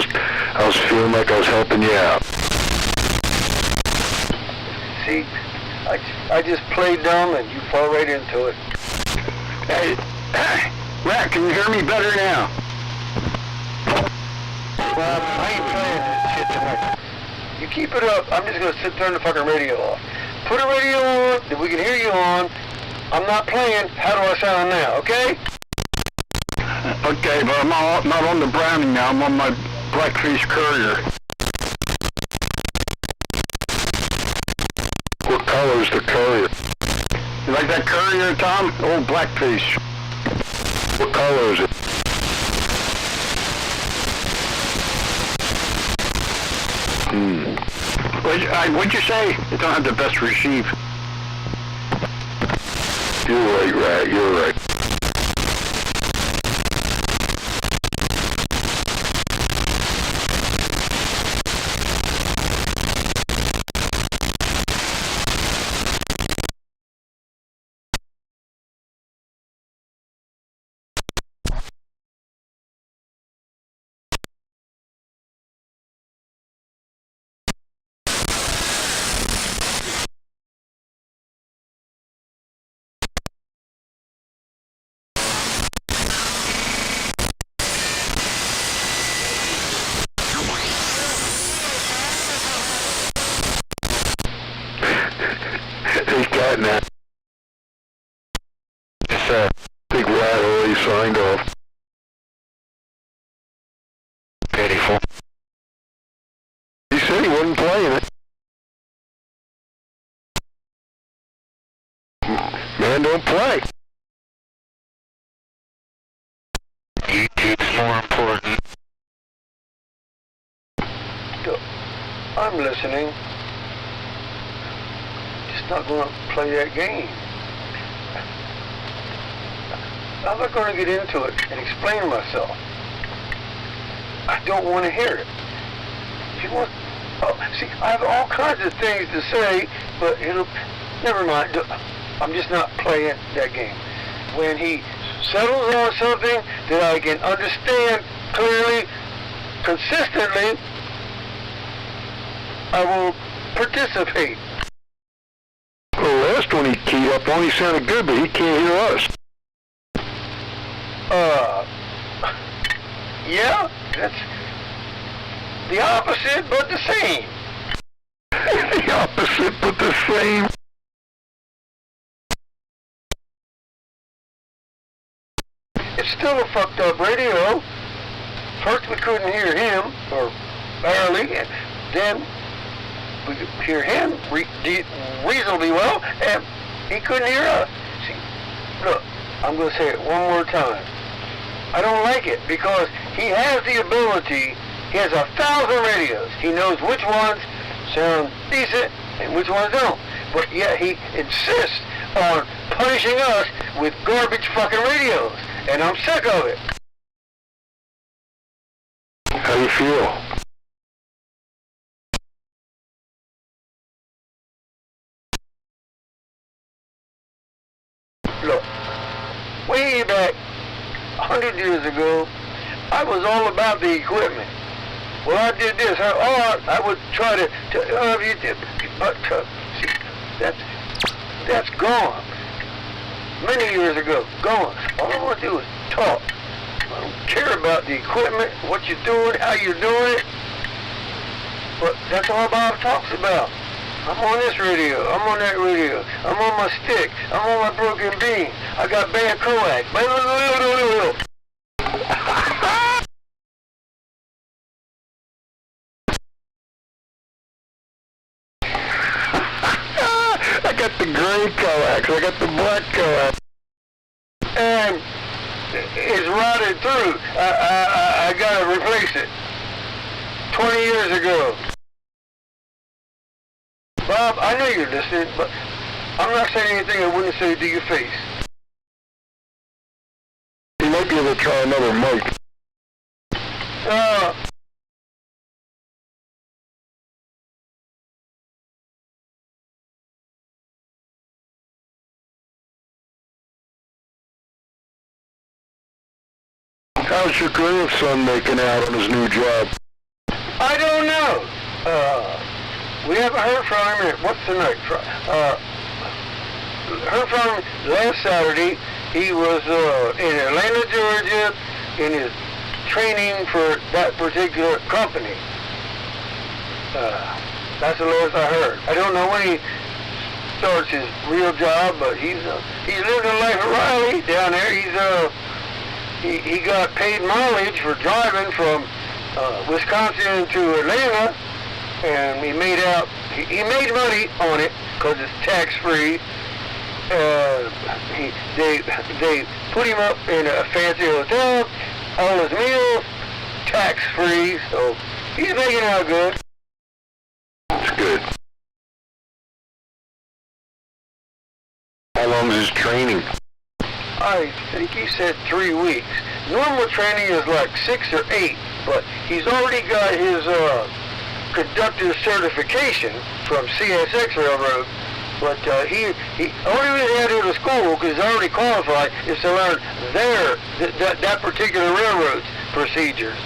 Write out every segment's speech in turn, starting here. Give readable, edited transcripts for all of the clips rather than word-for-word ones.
I was feeling like I was helping you out. See, I just played dumb and you fall right into it. Hey, Rat, can you hear me better now? Well, I ain't playing this shit tonight. You keep it up, I'm just gonna turn the fucking radio off. Put a radio on that we can hear you on. I'm not playing. How do I sound now, okay? Okay, but I'm not on the Browning now. I'm on my Blackfish Courier. What color is the Courier? You like that Courier, Tom? Old Blackfish. What color is it? What'd you say? It don't have the best receive. You're right, Rat. You're right. He's got that. Big Rat already signed off. Pitiful. He said he wasn't playing it. Man, don't play. YouTube's more important. I'm listening. Just not going to play that game. I'm not going to get into it and explain myself. I don't want to hear it. You want? Oh, see, I have all kinds of things to say, but never mind. I'm just not playing that game. When he settles on something that I can understand clearly, consistently, I will participate. Well, last one he keyed up on, he sounded good, but he can't hear us. Yeah, that's the opposite, but the same. The opposite, but the same. It's still a fucked up radio. First we couldn't hear him, or barely, and then we could hear him reasonably well, and he couldn't hear us. See, look, I'm going to say it one more time. I don't like it because he has the ability, he has 1,000 radios. He knows which ones sound decent and which ones don't. But yet he insists on punishing us with garbage fucking radios. And I'm sick of it. How do you feel? Look, way back 100 years ago, I was all about the equipment. Well, I did this, or I would try to you did, but see, that's gone. Many years ago, gone. All I want to do is talk. I don't care about the equipment, what you're doing, how you're doing it. But that's all Bob talks about. I'm on this radio, I'm on that radio, I'm on my stick, I'm on my broken beam, I got bad coax. I got the gray coax, I got the black coax. And it's rotted through. I gotta replace it. 20 years ago. Bob, I know you're listening, but I'm not saying anything I wouldn't say to your face. You might be able to try another mic. How's your grandson making out on his new job? We haven't heard from him. What's the night? Heard from him last Saturday. He was in Atlanta, Georgia, in his training for that particular company. That's the last I heard. I don't know when he starts his real job, but he's living a life at Riley down there. He got paid mileage for driving from Wisconsin to Atlanta, and he made money on it because it's tax free. They put him up in a fancy hotel, all his meals tax free, so he's making out good. That's good. How long is his training? I think he said 3 weeks. Normal training is like 6 or 8, but he's already got his conductor certification from CSX Railroad. But he only reason he had to go to school, because he's already qualified, is to learn that particular railroad's procedures.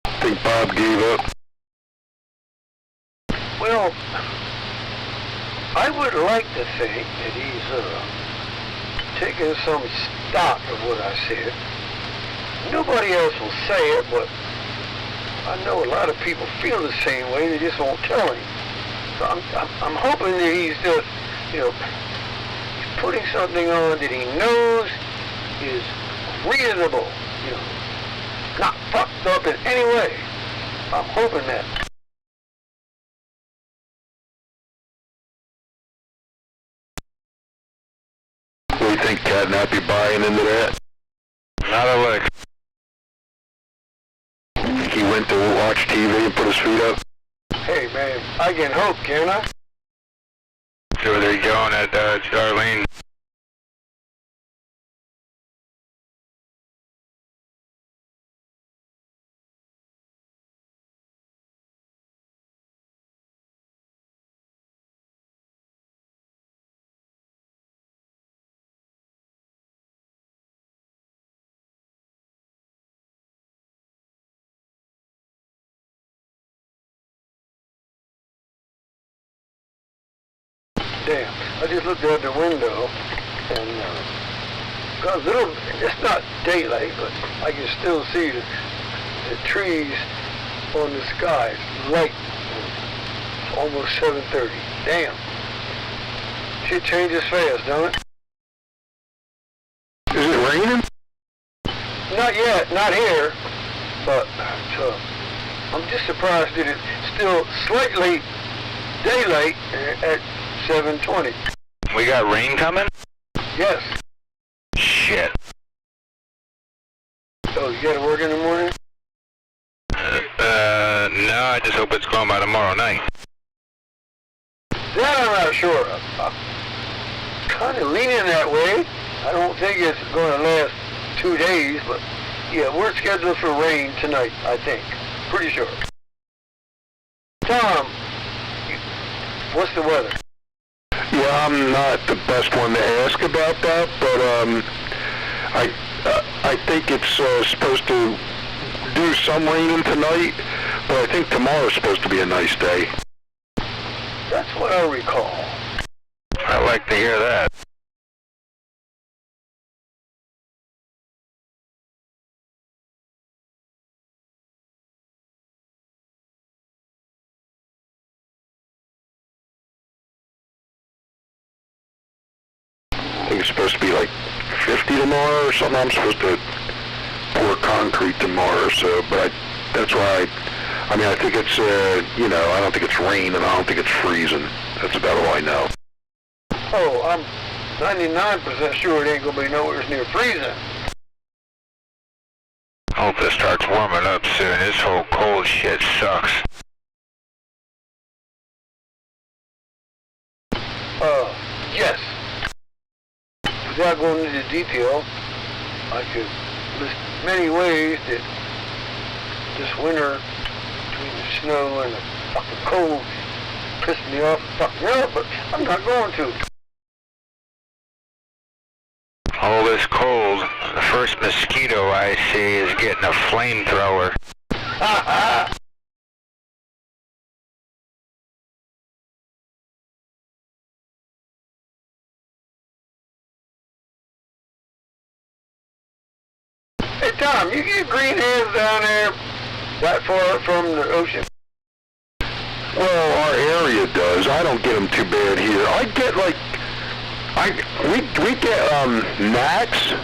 I think Bob gave up. Well, I would like to think that he's taking some stock of what I said. Nobody else will say it, but I know a lot of people feel the same way. They just won't tell him. So I'm hoping that he's just, he's putting something on that he knows is reasonable, not fucked up in any way. I'm hoping that. What do you think, Cat? Not be buying into that? Not a lick. Think he went to watch TV and put his feet up? Hey, man, I can hope, can I? See where they're going at Charlene. Damn, I just looked out the window and got a little, it's not daylight, but I can still see the trees on the sky. It's light. It's almost 7:30. Damn. Shit changes fast, don't it? Is it raining? Not yet, not here, but I'm just surprised that it's still slightly daylight at 7:20. We got rain coming? Yes. Shit. Oh, you gotta work in the morning? No, I just hope it's gone by tomorrow night. That I'm not sure of. I'm kind of leaning that way. I don't think it's going to last 2 days, but yeah, we're scheduled for rain tonight, I think. Pretty sure. Tom, what's the weather? Yeah, I'm not the best one to ask about that, but I think it's supposed to do some raining tonight, but I think tomorrow's supposed to be a nice day. That's what I recall. I like to hear that. I think it's supposed to be like 50 tomorrow or something. I'm supposed to pour concrete tomorrow, so, but that's why I think it's, I don't think it's rain and I don't think it's freezing. That's about all I know. Oh, I'm 99% sure it ain't going to be nowhere near freezing. Hope it starts warming up soon. This whole cold shit sucks. Yes. Without going into detail, I could list many ways that this winter, between the snow and the fucking cold, pissed me off and fucked me up, but I'm not going to. All this cold, the first mosquito I see is getting a flamethrower. Ha ha! Hey Tom, you get greenheads down there that far from the ocean? Well, our area does. I don't get them too bad here. I get like, we get gnats.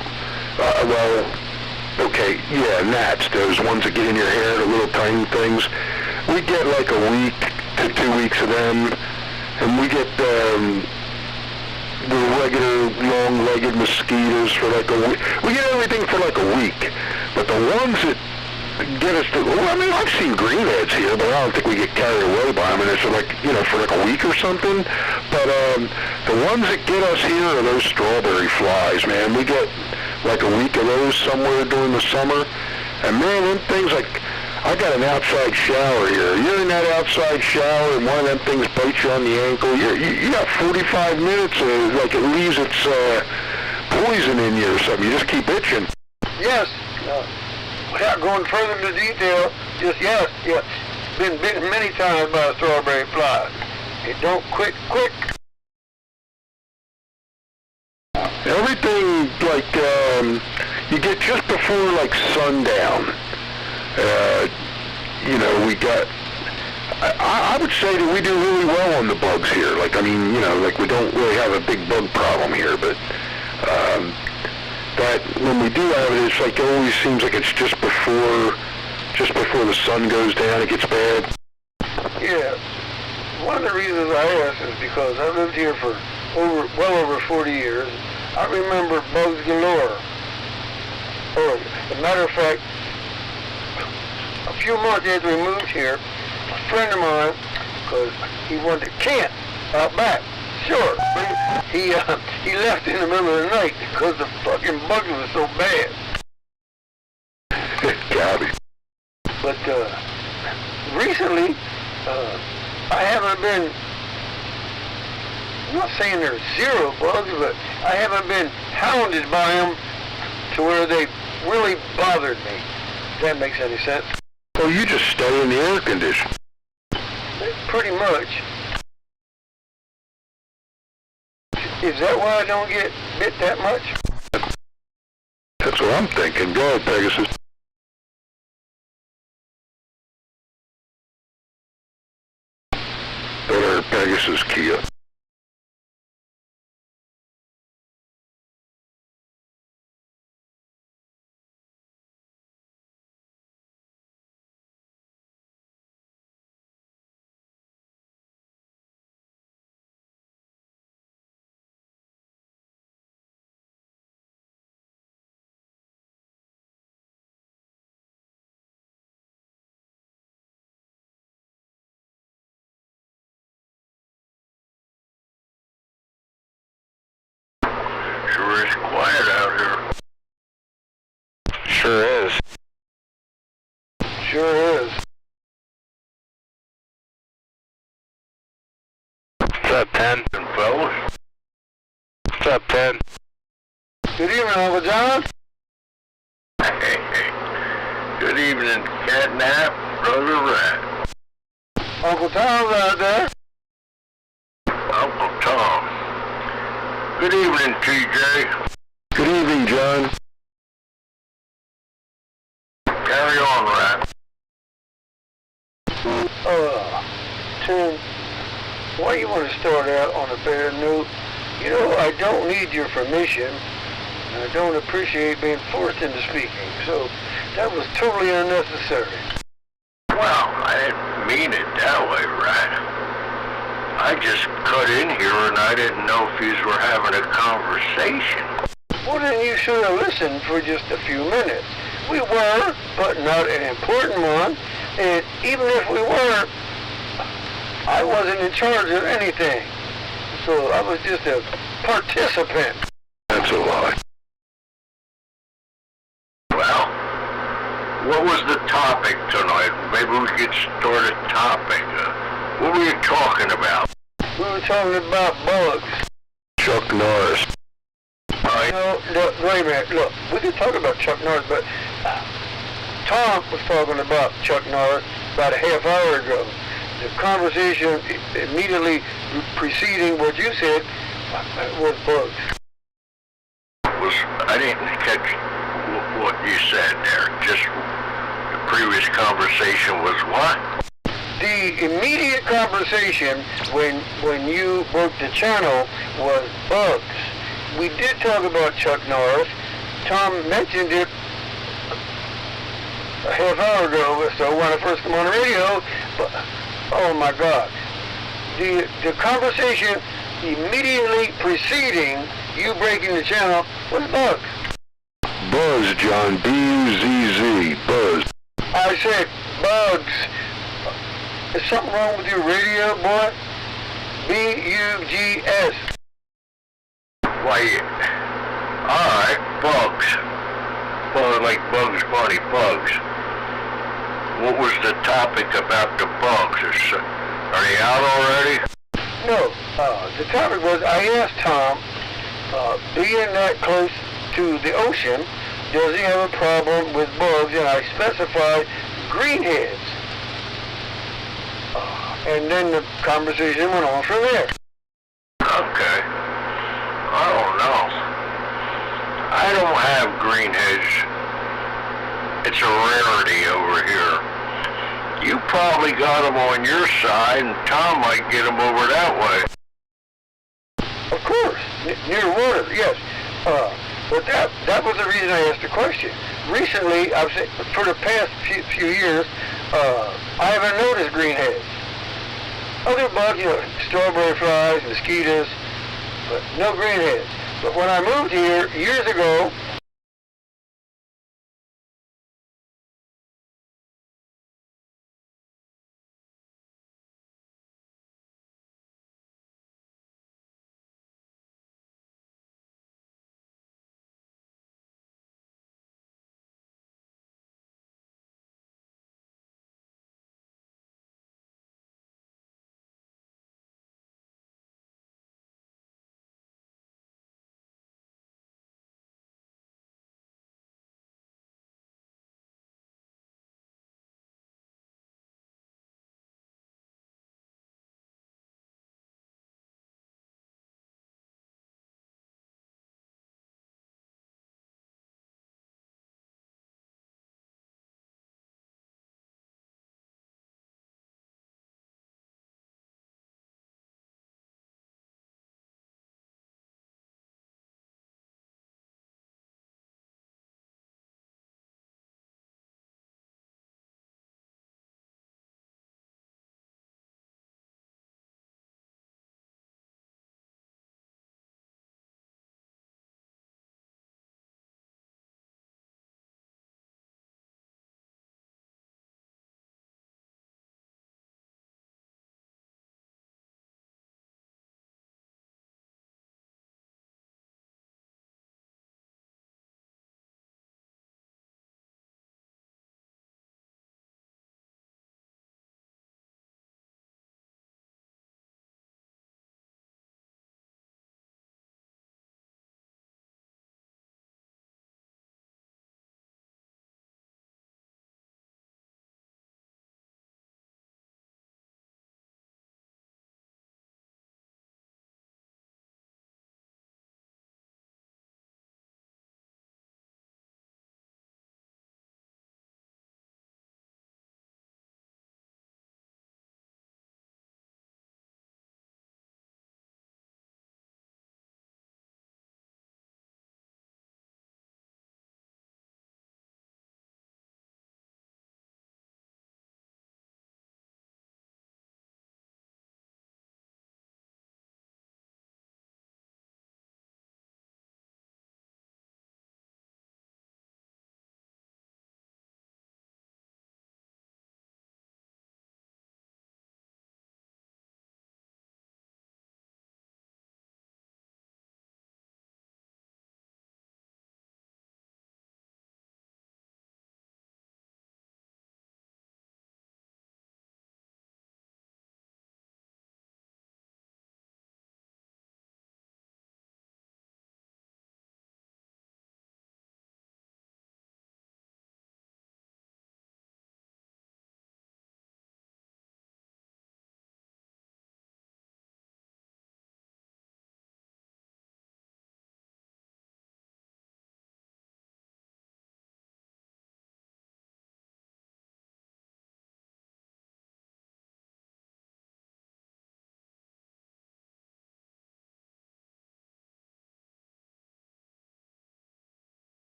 Okay, yeah, gnats. Those ones that get in your hair, the little tiny things. We get like a week to 2 weeks of them, and we get the regular long-legged mosquitoes for like a week. We get everything for like a week, but the ones that get us to, well, I mean, I've seen greenheads here, but I don't think we get carried away by them, and it's like, you know, for like a week or something. But the ones that get us here are those strawberry flies, man. We get like a week of those somewhere during the summer, and man, them things, like, I got an outside shower here. You're in that outside shower, and one of them things bites you on the ankle. You got 45 minutes, like it leaves its poison in you or something. You just keep itching. Yes. Without going further into detail, just yes. Been bitten many times by a strawberry fly. It don't quit quick. Everything, like, you get just before, like, sundown. You know, we got, I would say that we do really well on the bugs here. Like, I mean, you know, like, we don't really have a big bug problem here, but that when we do have it, it's like, it always seems like it's just before the sun goes down, it gets bad. Yeah. One of the reasons I ask is because I lived here for well over 40 years. I remember bugs galore. Oh, as a matter of fact, a few months after we moved here, a friend of mine, because he wanted to camp out back, sure, but he left in the middle of the night because the fucking bugs were so bad. Gabby. But recently, I haven't been, I'm not saying there's zero bugs, but I haven't been hounded by them to where they really bothered me. If that makes any sense. Well, you just stay in the air conditioner. Pretty much. Is that why I don't get bit that much? That's what I'm thinking. Go ahead, Pegasus. Better Pegasus Kia. Sure is quiet out here. Sure is. Sure is. What's up, Pen? And fellas? What's up, Pen? Good evening, Uncle John. Good evening, Catnap, Brother Rat. Uncle Tom's out there. Uncle Tom. Good evening, TJ. Good evening, John. Carry on, Rat. Tim, why you want to start out on a bad note? You know, I don't need your permission, and I don't appreciate being forced into speaking, so that was totally unnecessary. Well, I didn't mean it that way, Rat. I just cut in here and I didn't know if you were having a conversation. Well, then you should have listened for just a few minutes. We were, but not an important one. And even if we were, I wasn't in charge of anything. So I was just a participant. That's a lie. Well, what was the topic tonight? Maybe we could start a topic. What were you talking about? We were talking about bugs. Chuck Norris. Wait a minute. Look, we could talk about Chuck Norris, but Tom was talking about Chuck Norris about a half hour ago. The conversation immediately preceding what you said was bugs. I didn't catch what you said there. Just the previous conversation was what? The immediate conversation when you broke the channel was bugs. We did talk about Chuck Norris. Tom mentioned it a half hour ago, so when I first came on the radio, but oh my God. The conversation immediately preceding you breaking the channel was bugs. Buzz, John. B-U-Z-Z. Buzz. I said bugs. Is something wrong with your radio, boy? B-U-G-S. Why, alright, bugs. Well, like Bugs Bunny, bugs. What was the topic about the bugs? Are they out already? No, the topic was, I asked Tom, being that close to the ocean, does he have a problem with bugs? And I specified greenheads. And then the conversation went on from there. Okay. I don't know. I don't have greenheads. It's a rarity over here. You probably got them on your side, and Tom might get them over that way. Of course, near water, yes. But that was the reason I asked the question. Recently, I've said, for the past few years, I haven't noticed greenheads. Other bugs, strawberry flies, mosquitoes, but no greenheads. But when I moved here years ago,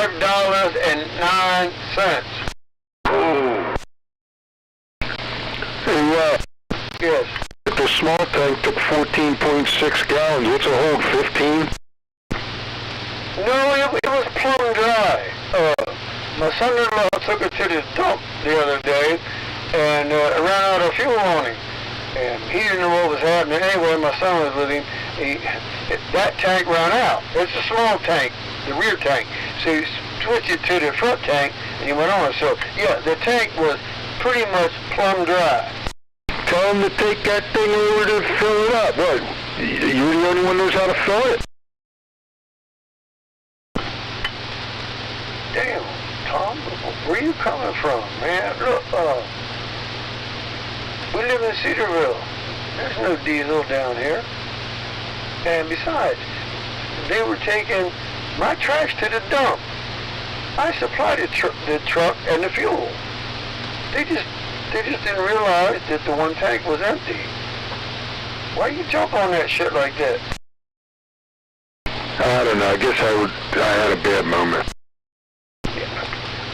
$5.09. Oh. Hey, Yes. the small tank took 14.6 gallons. What's it hold, 15? No, it was plumb dry. My son-in-law took it to the dump the other day and ran out of fuel on him. And he didn't know what was happening. Anyway, my son was with him. That tank ran out. It's a small tank, the rear tank. So he switched it to the front tank and he went on. So, yeah, the tank was pretty much plumb dry. Tell him to take that thing over to fill it up. What? You're the only one who knows how to fill it? Damn, Tom, where you coming from, man? Look, we live in Cedarville. There's no diesel down here. And besides, they were taking my trash to the dump. I supplied the truck and the fuel. They just didn't realize that the one tank was empty. Why you jump on that shit like that? I don't know. I guess I had a bad moment.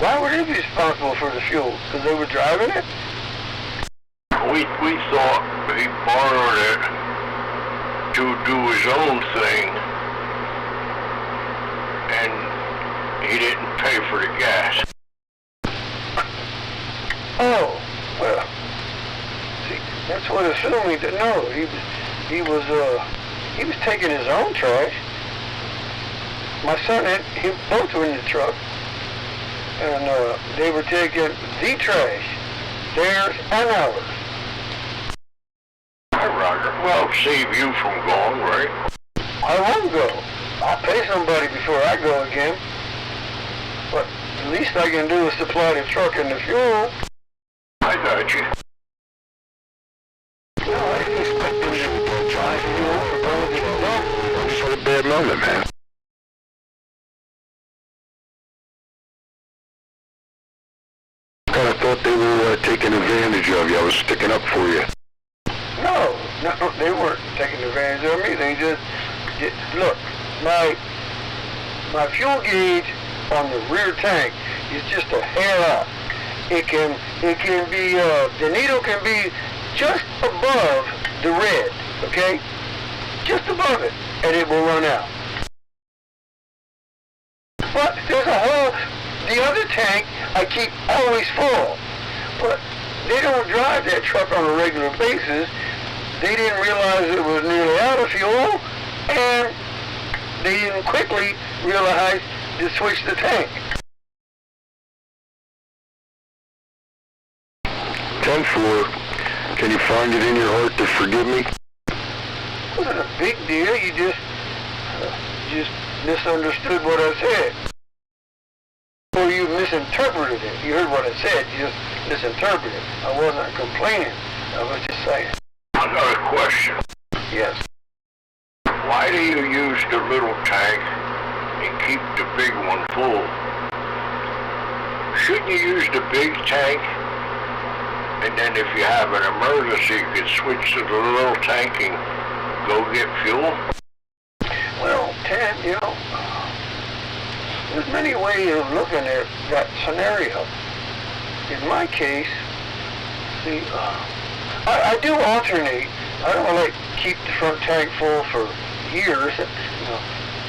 Why were they responsible for the fuel? Because they were driving it? We thought he borrowed it to do his own thing, and he didn't pay for the gas. Oh, well, see, that's what assuming that no, he was taking his own trash. My son and him both were in the truck, and they were taking the trash, theirs and ours. Roger. Well, save you from going, right? I won't go. I'll pay somebody before I go again. But the least I can do is supply the truck and the fuel. I got you. No, I didn't expect them to drive fuel for going to the dump. I just had a bad moment, man. I thought they were taking advantage of you. I was sticking up for you. No, they weren't taking advantage of me. They just look, my fuel gauge on the rear tank is just a hair off. It can be the needle can be just above the red, okay? Just above it, and it will run out. But there's the other tank I keep always full. But they don't drive that truck on a regular basis. They didn't realize it was nearly out of fuel, and they didn't quickly realize to switch the tank. 10-4. Can you find it in your heart to forgive me? It wasn't a big deal. You just misunderstood what I said. Or you misinterpreted it. You heard what I said. You just misinterpreted it. I wasn't complaining. I was just saying. I got a question. Yes. Why do you use the little tank and keep the big one full? Shouldn't you use the big tank, and then if you have an emergency, you can switch to the little tank and go get fuel? Well, Ted, there's many ways of looking at that scenario. In my case, see, I do alternate. I don't like keep the front tank full for years.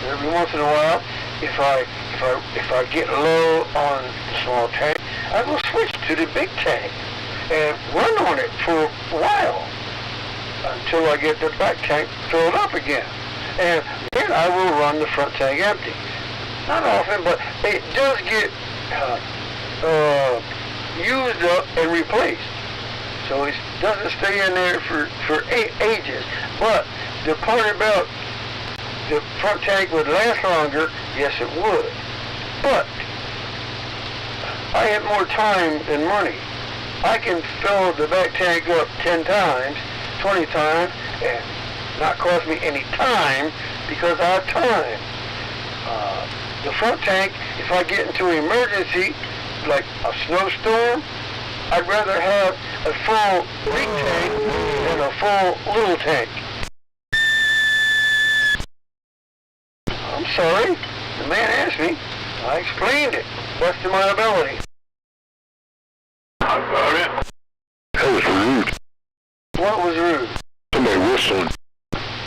Every once in a while, if I get low on the small tank, I will switch to the big tank and run on it for a while until I get the back tank filled up again. And then I will run the front tank empty. Not often, but it does get used up and replaced. So it doesn't stay in there for ages. But the part about the front tank would last longer, yes it would. But I have more time than money. I can fill the back tank up 10 times, 20 times, and not cost me any time because I have time. The front tank, if I get into an emergency, like a snowstorm, I'd rather have a full big tank than a full little tank. I'm sorry, the man asked me. I explained it, best of my ability. I got it. That was rude. What was rude? Somebody whistling.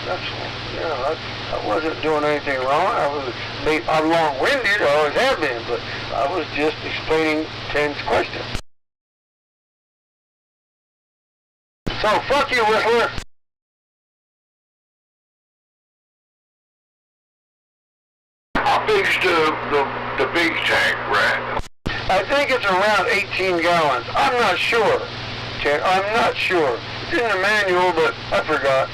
I wasn't doing anything wrong. I'm long-winded, I always have been, but I was just explaining Ten's question. So, fuck you, Whistler. How big's the big tank, right? I think it's around 18 gallons. I'm not sure, Ten. I'm not sure. It's in the manual, but I forgot.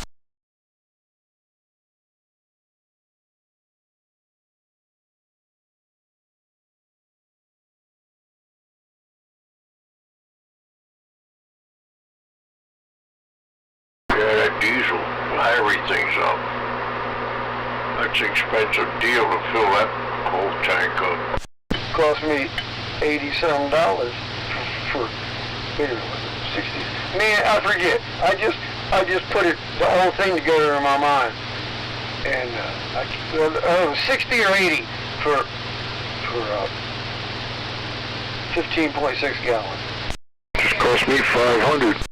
Yeah, that diesel, everything's up. That's an expensive deal to fill that whole tank up. Cost me $80-some for 60. Man, I forget. I just put the whole thing together in my mind, and it was 60 or 80 for 15.6 gallons. Just cost me $500.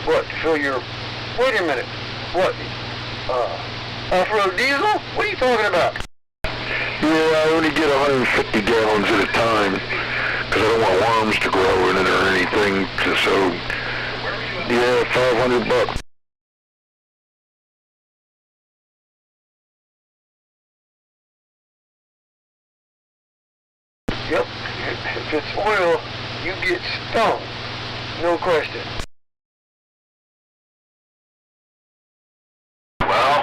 What, to fill your... Wait a minute. What? Off-road diesel? What are you talking about? Yeah, I only get 150 gallons at a time because I don't want worms to grow in it or anything. So, yeah, $500. Yep. If it's oil, you get stung. No question. Well,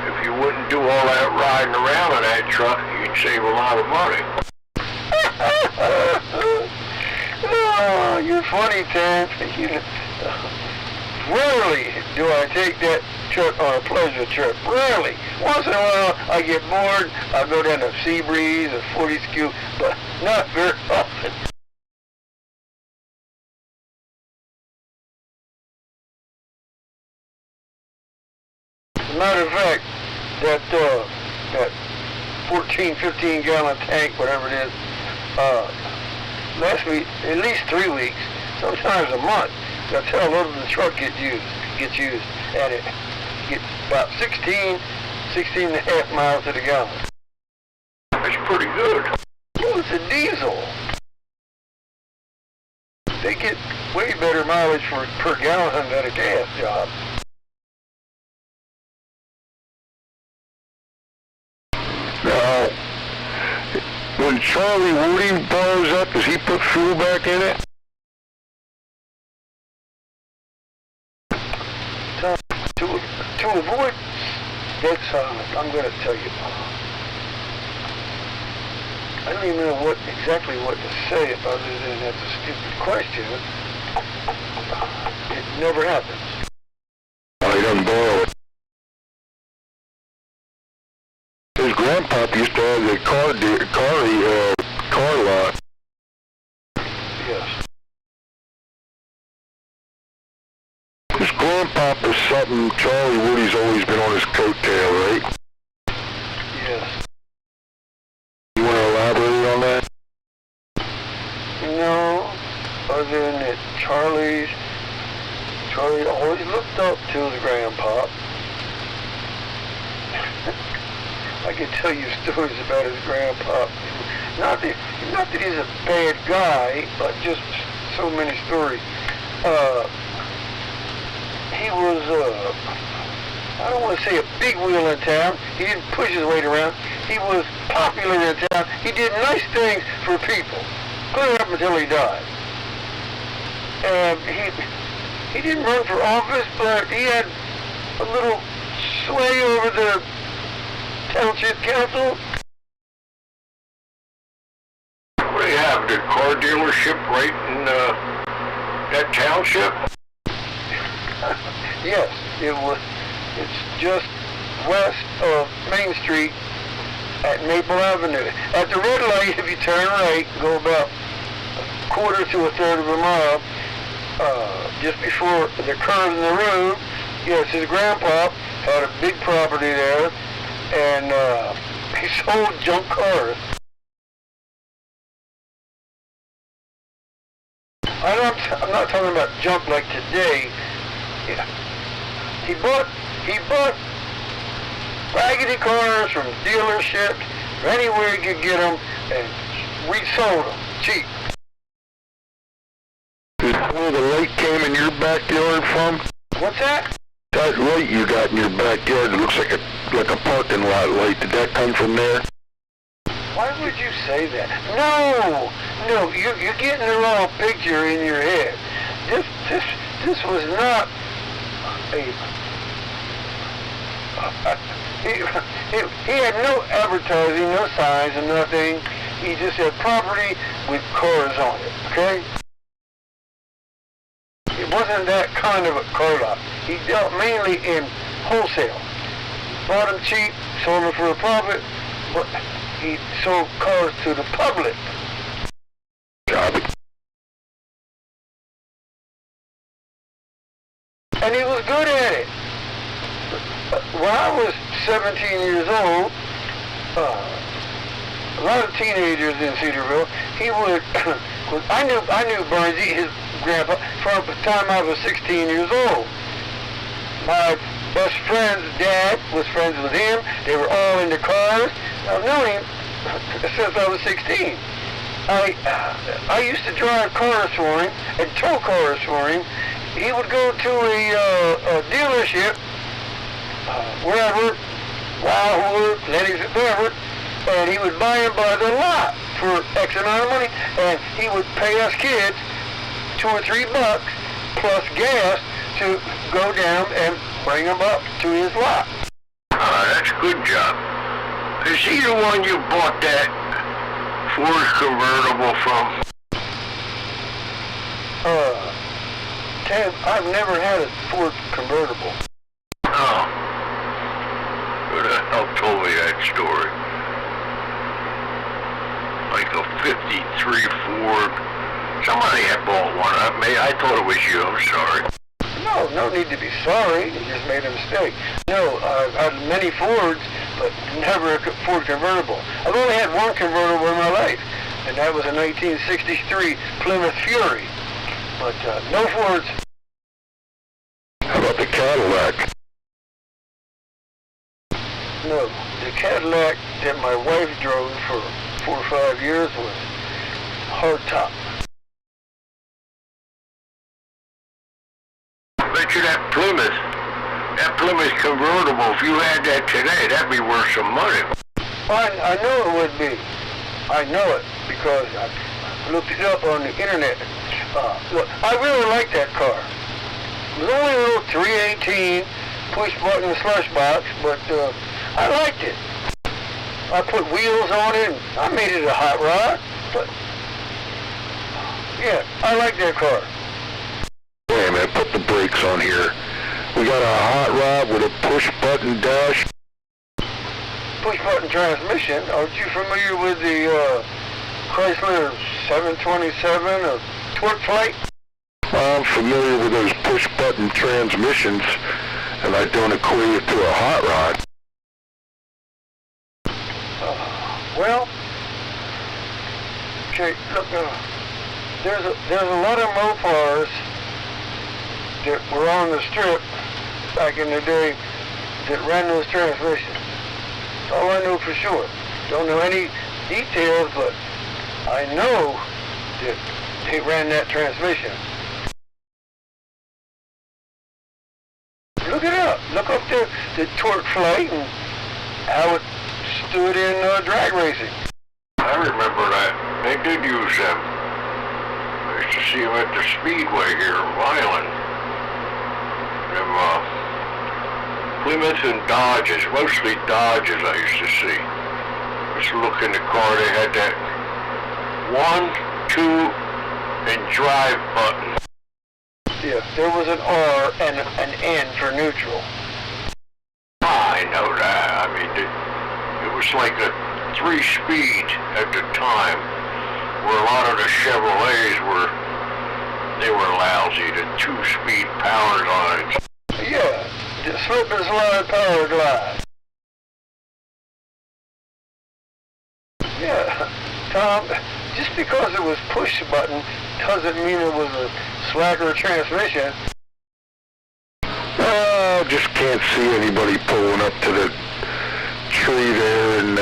if you wouldn't do all that riding around in that truck, you'd save a lot of money. Oh, you're funny, Terrence. Rarely do I take that truck on a pleasure trip. Rarely. Once in a while, I get bored. I go down to Seabreeze or 40 Skew, but not very often. As a matter of fact, that 14, 15 gallon tank, whatever it is, lasts me at least 3 weeks, sometimes a month. That's how little the truck gets used, and it gets about 16 and a half miles to the gallon. That's pretty good. Oh, it's a diesel. They get way better mileage per gallon than a gas job. Now, when Charlie Woody blows up, does he put fuel back in it? To avoid, that's, I'm going to tell you. I don't even know exactly what to say other than that's a stupid question. It never happens. Oh, he doesn't boil it. His grandpa used to have the car lot. Yes. His grandpa is something Charlie Woody's always been on his coattail, right? Yes. You want to elaborate on that? No, other than that Charlie always looked up to his grandpa. I can tell you stories about his grandpa. Not that he's a bad guy, but just so many stories. He was, I don't want to say a big wheel in town. He didn't push his weight around. He was popular in town. He did nice things for people. Clear up until he died. And he didn't run for office, but he had a little sway over the township council. What do you have, the car dealership right in that township? Yes, it's just west of Main Street at Maple Avenue. At the red light, if you turn right, go about a quarter to a third of a mile, just before the curve in the road. Yes, his grandpa had a big property there, and He sold junk cars. I'm not talking about junk like today. Yeah. He bought raggedy cars from dealerships, or anywhere he could get them, and resold them cheap. Is that where the light came in your backyard from? What's that? That light you got in your backyard, it looks like a parking lot light. Did that come from there? Why would you say that? No, you're getting the wrong picture in your head. This was not he had no advertising, no signs, and nothing. He just had property with cars on it, okay? It wasn't that kind of a car lot. He dealt mainly in wholesale. Bought them cheap, sold them for a profit, but he sold cars to the public. And he was good at it. When I was 17 years old, a lot of teenagers in Cedarville, he would, I knew Burnsy, his grandpa, from the time I was 16 years old. My best friend's dad was friends with him. They were all into cars. I've known him since I was 16. I used to drive cars for him and tow cars for him. He would go to a dealership, wherever, Wildwood, Lenny's, wherever, and he would buy them by the lot for X amount of money, and he would pay us kids $2 or $3 plus gas to go down and bring them up to his lot. That's a good job. Is he the one you bought that Ford convertible from? Ted, I've never had a Ford convertible. Oh. Who the hell told me that story? Like a 53 Ford. Somebody had bought one of me. I thought it was you. I'm sorry. No need to be sorry. You just made a mistake. No, I've had many Fords, but never a Ford convertible. I've only had one convertible in my life, and that was a 1963 Plymouth Fury. But no Fords. How about the Cadillac? No, the Cadillac that my wife drove for 4 or 5 years was hardtop. Bet you that Plymouth convertible, if you had that today, that'd be worth some money. I know it would be. I know it because I looked it up on the internet. Look, I really like that car. It was only a little 318 push-button slush box, but I liked it. I put wheels on it, and I made it a hot rod, but yeah, I like that car. Wait a minute, put the brakes on here. We got a hot rod with a push-button dash. Push-button transmission. Aren't you familiar with the Chrysler 727 or Torque Flight? I'm familiar with those push-button transmissions, and I don't equate it to a hot rod. Well, okay, look, there's a lot of Mopars that were on the strip back in the day that ran those transmissions. That's all I know for sure. Don't know any details, but I know that they ran that transmission. Look it up. Look up the Torque Flight and how it stood in drag racing. I remember that. They did use them. I used to see them at the Speedway here in Violin. Them Plymouth and Dodges, mostly Dodges I used to see. Just look in the car, they had that 1, 2, and drive button. Yeah, there was an R and an N for neutral. I know that. I mean, it was like a 3-speed at the time, where a lot of the Chevrolets they were lousy, the 2-speed power lines. Yeah, the slip and slide power glide. Tom, just because it was push button doesn't mean it was a slacker transmission. Just can't see anybody pulling up to the tree there and,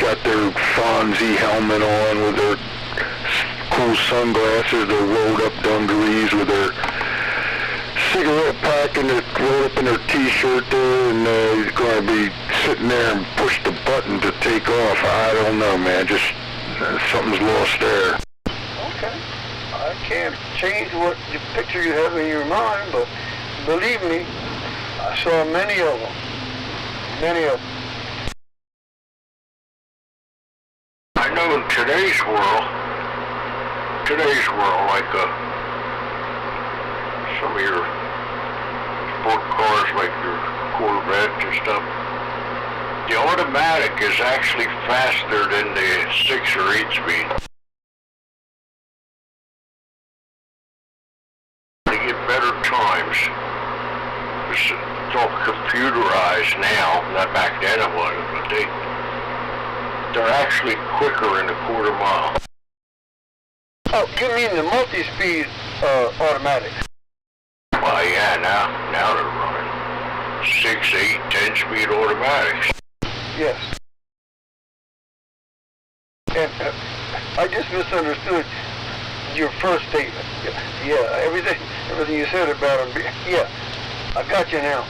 got their Fonzie helmet on with their cool sunglasses, their rolled up dungarees with their cigarette pack and rolled up in their t-shirt there, and he's going to be sitting there and push the button to take off. I don't know, man. Just something's lost there. Okay. I can't change what the picture you have in your mind, but believe me, I saw many of them. Many of them. I know in today's world, like some of your sport cars, like your Corvettes and stuff, the automatic is actually faster than the 6 or 8 speed. They get better times. It's all computerized now, not back then it wasn't, but they're actually quicker in a quarter mile. Oh, you mean the multi-speed automatic? Well, yeah, now they're running 6, 8, 10-speed automatics. Yes. And I just misunderstood your first statement. Yeah, everything you said about them. Yeah, I got you now.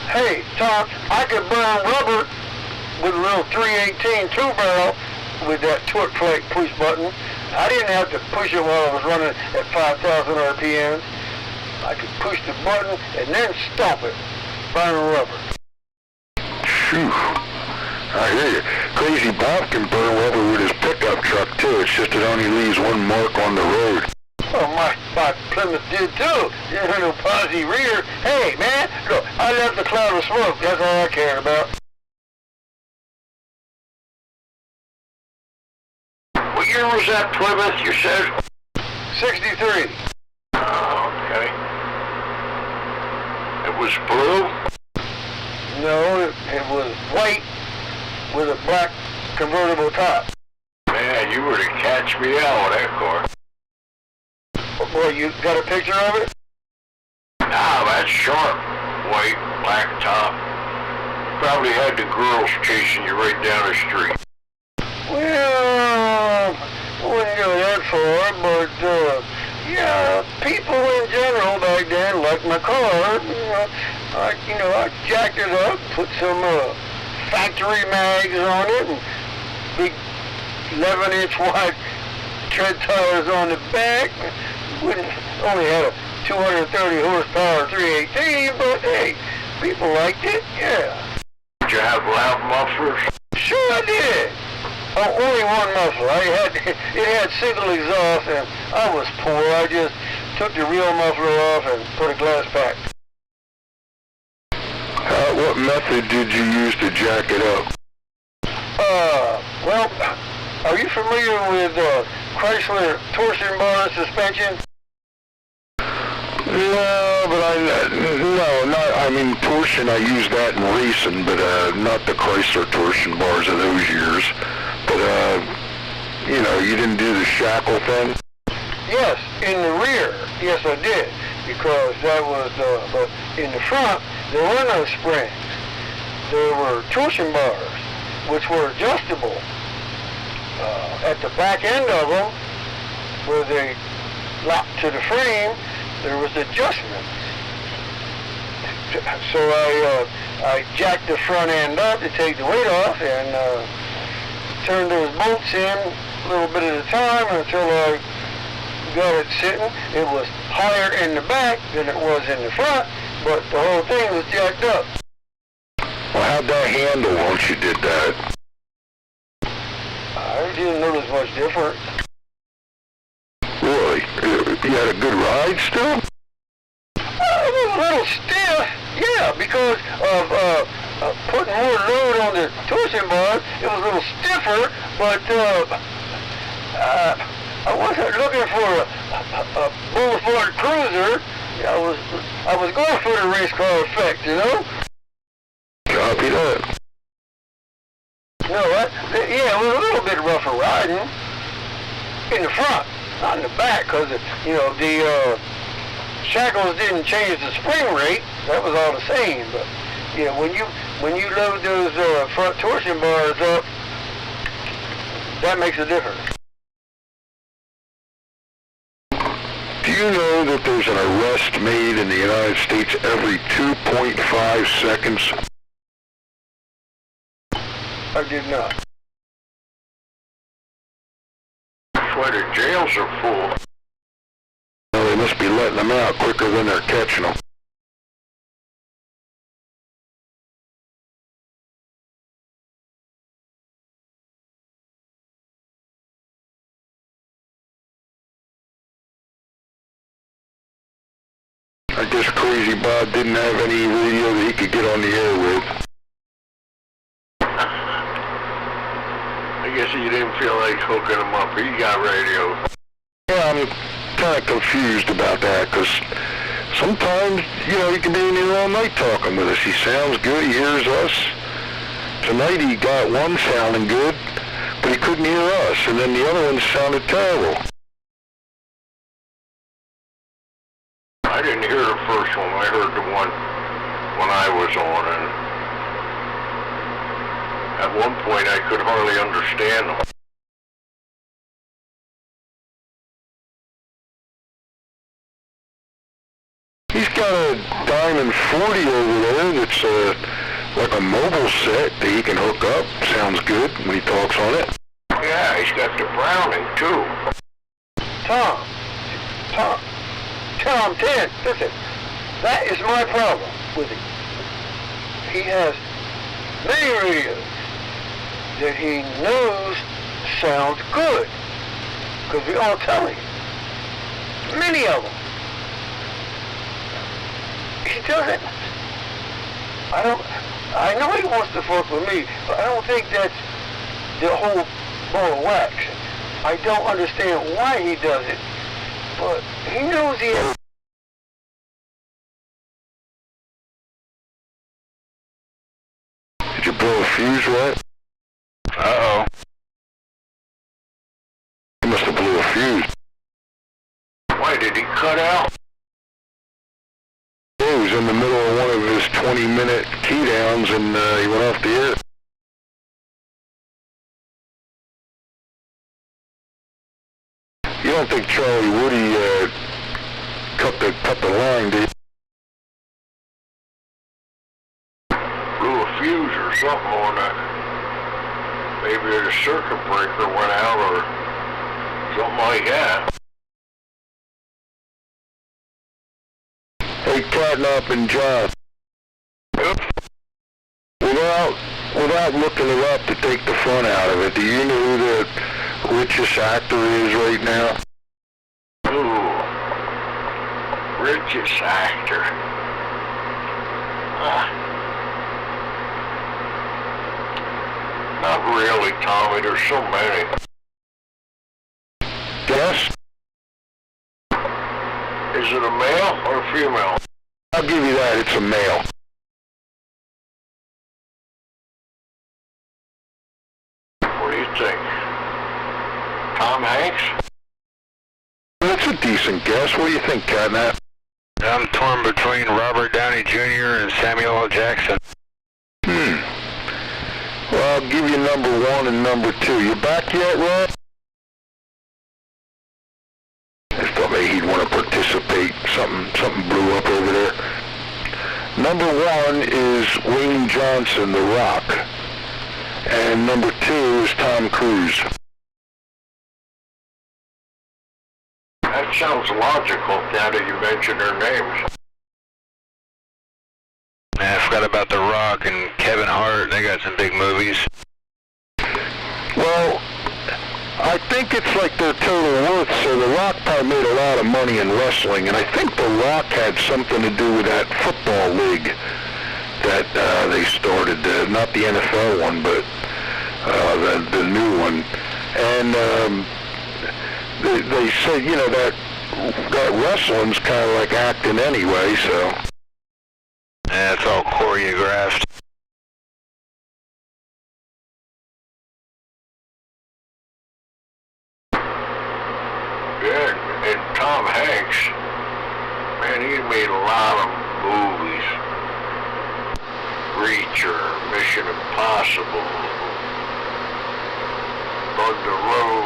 Hey, Tom, I could burn rubber with a little 318 two-barrel with that torque plate push button. I didn't have to push it while I was running at 5,000 RPMs. I could push the button and then stop it, burn rubber. Phew. I hear you. Crazy Bob can burn rubber with his pickup truck, too. It's just it only leaves one mark on the road. Well, my Plymouth did too. You know, Posy rear. Hey, man, look, I left the cloud of smoke. That's all I cared about. What year was that Plymouth, you said? 63. Okay. It was blue? No, it was white with a black convertible top. Man, you were to catch me out with that car. Boy, you got a picture of it? Nah, that's sharp. White, black top. Probably had the girls chasing you right down the street. Well, I wouldn't go that far, but, yeah, people in general back then liked my car. I jacked it up, put some, factory mags on it, and big 11-inch wide tread tires on the back. Only had a 230 horsepower 318, but hey, people liked it, yeah. Did you have loud mufflers? Sure I did. Oh, only one muffler. It had single exhaust, and I was poor. I just took the real muffler off and put a glass pack. What method did you use to jack it up? Well, are you familiar with Chrysler torsion bar suspension? No, but torsion, I used that in racing, but not the Chrysler torsion bars of those years. But, you didn't do the shackle thing? Yes, in the rear, yes I did, because that was, but in the front, there were no springs. There were torsion bars, which were adjustable. At the back end of them, where they locked to the frame, there was adjustment. So I jacked the front end up to take the weight off and turned those bolts in a little bit at a time until I got it sitting. It was higher in the back than it was in the front, but the whole thing was jacked up. Well, how'd that handle once you did that? I didn't notice much difference. Really? You had a good ride still? It was a little stiff, yeah, because of putting more load on the torsion bar. It was a little stiffer, but I wasn't looking for a boulevard cruiser. I was going for the race car effect, you know? Copy that. No, yeah, it was a little bit rougher riding in the front, not in the back, because, you know, the shackles didn't change the spring rate. That was all the same. But, yeah, when you load those front torsion bars up, that makes a difference. Do you know that there's an arrest made in the United States every 2.5 seconds? I did not. That's why the jails are full. Well, they must be letting them out quicker than they're catching them. I guess Crazy Bob didn't have any radio that he could get on the air with. I guess he didn't feel like hooking him up. He got radio. Yeah, I'm kind of confused about that, because sometimes, you know, he can be in here all night talking with us. He sounds good, he hears us. Tonight he got one sounding good, but he couldn't hear us, and then the other one sounded terrible. I didn't hear the first one. I heard the one when I was on, and at one point I could hardly understand them. He's got a Diamond 40 over there that's like a mobile set that he can hook up. Sounds good when he talks on it. Yeah, he's got the Browning, too. Tom, Ted, listen, that is my problem with him. He has many radios that he knows sound good, because we all tell him. Many of them. He doesn't. I know he wants to fuck with me, but I don't think that's the whole ball of wax. I don't understand why he does it, but he knows he has. Did you blow a fuse, right? Uh-oh. He must have blew a fuse. Why, did he cut out? He was in the middle of one of his 20-minute key downs, and he went off the air. You don't think Charlie Woody cut the line, did you? Blew a fuse or something on that. Maybe the circuit breaker went out or something like that. Hey, Catnap and John. Yep. Without looking it up to take the fun out of it, do you know who the richest actor is right now? Ooh. Richest actor. Not really, Tommy. There's so many. Guess? Is it a male or a female? I'll give you that, it's a male. What do you think? Tom Hanks? That's a decent guess. What do you think, Catnap? I'm torn between Robert Downey Jr. and Samuel L. Jackson. Well, I'll give you number one and number two. You back yet, Rob? I thought maybe he'd want to participate. Something blew up over there. Number one is Wayne Johnson, The Rock. And number two is Tom Cruise. That sounds logical now that you mention their names. I forgot about The Rock and Kevin Hart. They got some big movies. Well, I think it's like their total worth, so The Rock probably made a lot of money in wrestling, and I think The Rock had something to do with that football league that they started, not the NFL one, but the new one. And they said, you know, that wrestling's kind of like acting anyway, so. Yeah, it's all choreographed. made a lot of movies. Reacher, Mission Impossible, Bug the Road.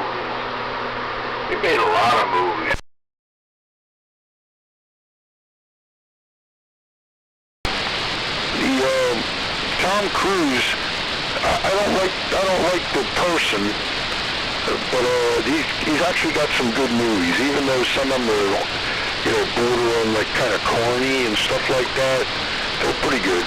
He made a lot of movies. Tom Cruise, I don't like the person, but he's actually got some good movies, even though some of them are, borderline like kind of corny and stuff like that. They're pretty good.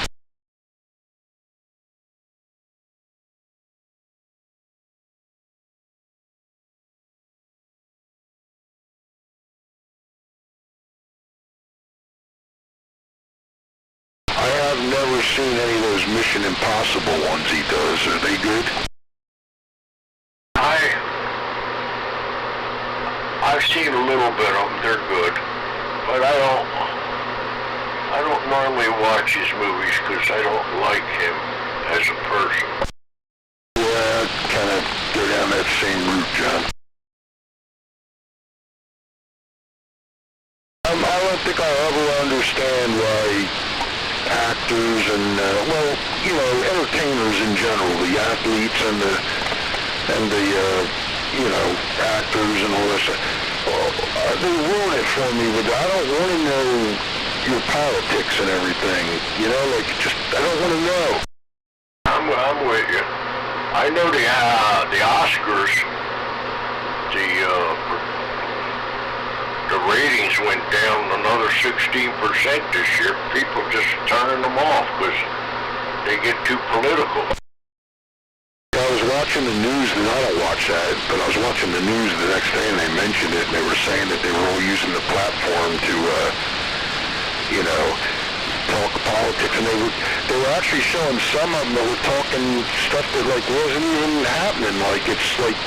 I've never seen any of those Mission Impossible ones he does. Are they good? I've seen a little bit of them. They're good, but I don't normally watch his movies because I don't like him as a person. Yeah, kind of go down that same route, John. I don't think I'll ever understand why actors and, entertainers in general, the athletes and the actors and all this, they ruin it for me, but I don't want to know your politics and everything, I don't want to know. I'm with you. I know the Oscars, the ratings went down another 16% this year. People just turning them off because they get too political. I was watching the news, and I don't watch that, but I was watching the news the next day, and they mentioned it, and they were saying that they were all using the platform to, talk politics, and they were actually showing some of them that were talking stuff that, wasn't even happening. It's like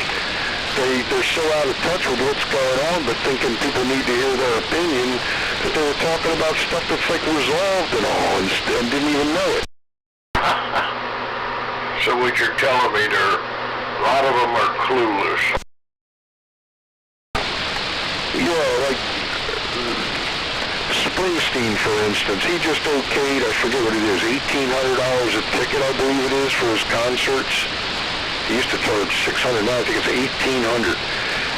they're so out of touch with what's going on, but thinking people need to hear their opinion, that they were talking about stuff that's, resolved and all, and didn't even know it. So what you're telling me, a lot of them are clueless. Yeah, Springsteen, for instance, he just okayed, I forget what it is, $1,800 a ticket, I believe it is, for his concerts. He used to charge $600, now I think it's $1,800.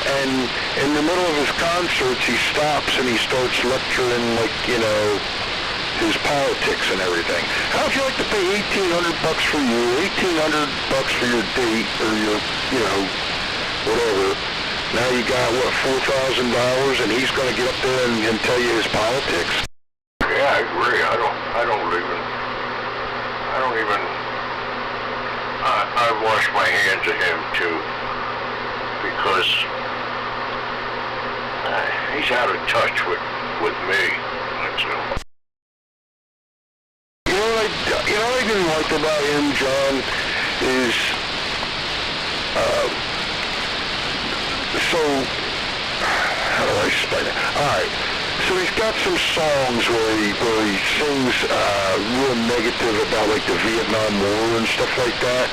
And in the middle of his concerts, he stops and he starts lecturing, his politics and everything. How would you like to pay $1,800 for you, $1,800 for your date, or your, whatever. Now you got, $4,000, and he's going to get up there and tell you his politics? Yeah, I agree. I wash my hands of him, too, because he's out of touch with me. That's all. What I didn't like about him, John, is, how do I explain it? Alright, so he's got some songs where he sings, real negative about, the Vietnam War and stuff like that.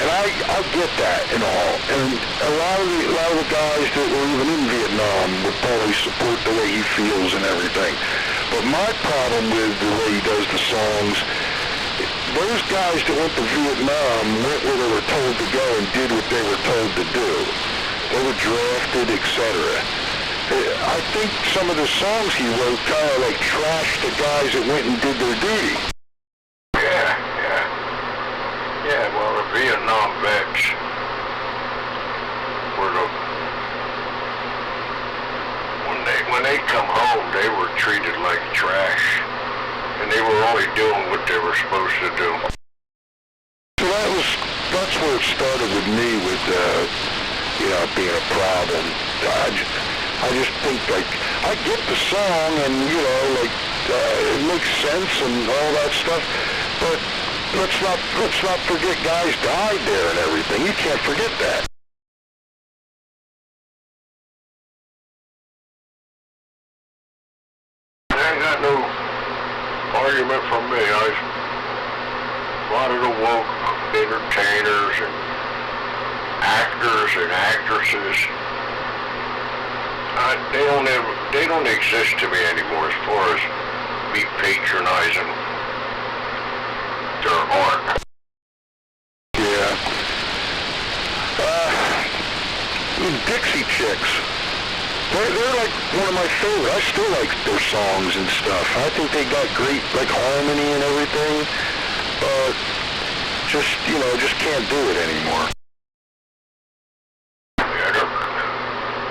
And I get that and all. And a lot of the guys that were even in Vietnam would probably support the way he feels and everything. But my problem with the way he does the songs, those guys that went to Vietnam went where they were told to go and did what they were told to do. They were drafted, etc. I think some of the songs he wrote kind of trashed the guys that went and did their duty. Yeah, well, the Vietnam vets were when they come home, they were treated like trash, and they were only doing what they were supposed to do. So that's where it started with me with, being a problem. I just think, I get the song and, it makes sense and all that stuff, but let's not forget guys died there and everything. You can't forget that. I ain't got no argument from me. A lot of the woke entertainers and actors and actresses, They don't exist to me anymore as far as me patronizing their art. Yeah. Dixie Chicks. They're like one of my favorite. I still like their songs and stuff. I think they got great like harmony and everything. But just can't do it anymore. Yeah,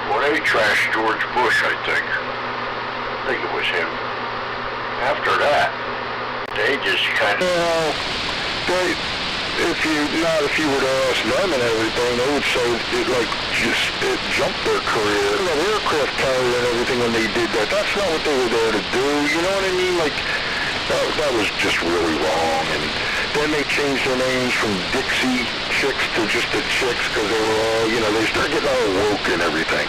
well, they trashed George Bush, I think. I think it was him. After that, they just kind of... Well, if you were to ask them and everything, they would say it jumped their career. That aircraft carrier and everything when they did that, that's not what they were there to do. You know what I mean? Like, that was just really wrong. And then they changed their names from Dixie Chicks to just the Chicks because they were all, they started getting all woke and everything.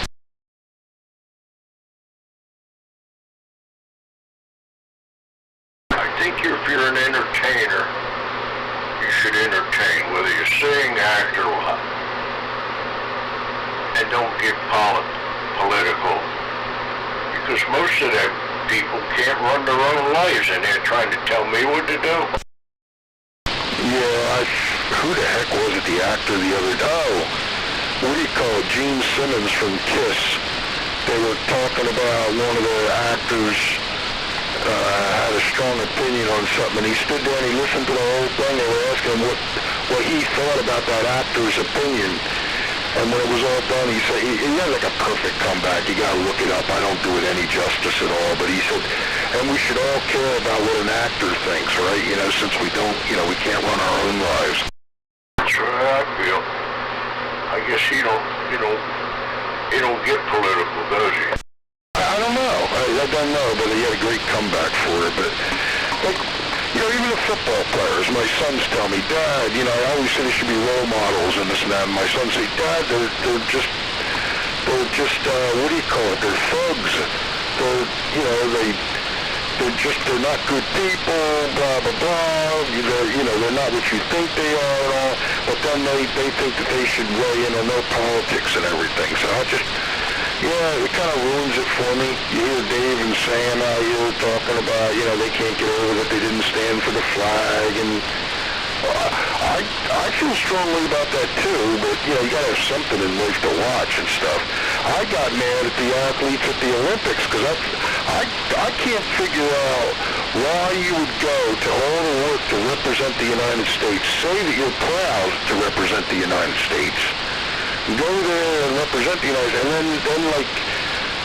I think if you're an entertainer, you should entertain, whether you sing, act, or what. And don't get political. Because most of them people can't run their own lives and they're trying to tell me what to do. Yeah, who the heck was it, the actor the other day? Oh, what do you call it? Gene Simmons from Kiss. They were talking about one of the actors had a strong opinion on something, and he stood there and he listened to the whole thing. They were asking him what he thought about that actor's opinion. And when it was all done, he said, he had like a perfect comeback. You gotta look it up. I don't do it any justice at all. But he said, and we should all care about what an actor thinks, right? Since we don't, we can't run our own lives. That's what I feel. I guess he don't get political, does he? I don't know. I don't know, but he had a great comeback for it. But, even the football players, my sons tell me, Dad, I always say they should be role models and this and that. And my sons say, Dad, they're just, what do you call it? They're thugs. They're not good people, blah, blah, blah. They're not what you think they are and all. But then they think that they should weigh in on their politics and everything. So it kind of ruins it for me. You hear Dave and Sam out here talking about, they can't get over that they didn't stand for the flag, and I feel strongly about that too, but, you gotta have something in life to watch and stuff. I got mad at the athletes at the Olympics because I can't figure out why you would go to all the work to represent the United States, say that you're proud to represent the United States, go there and represent the United States, and then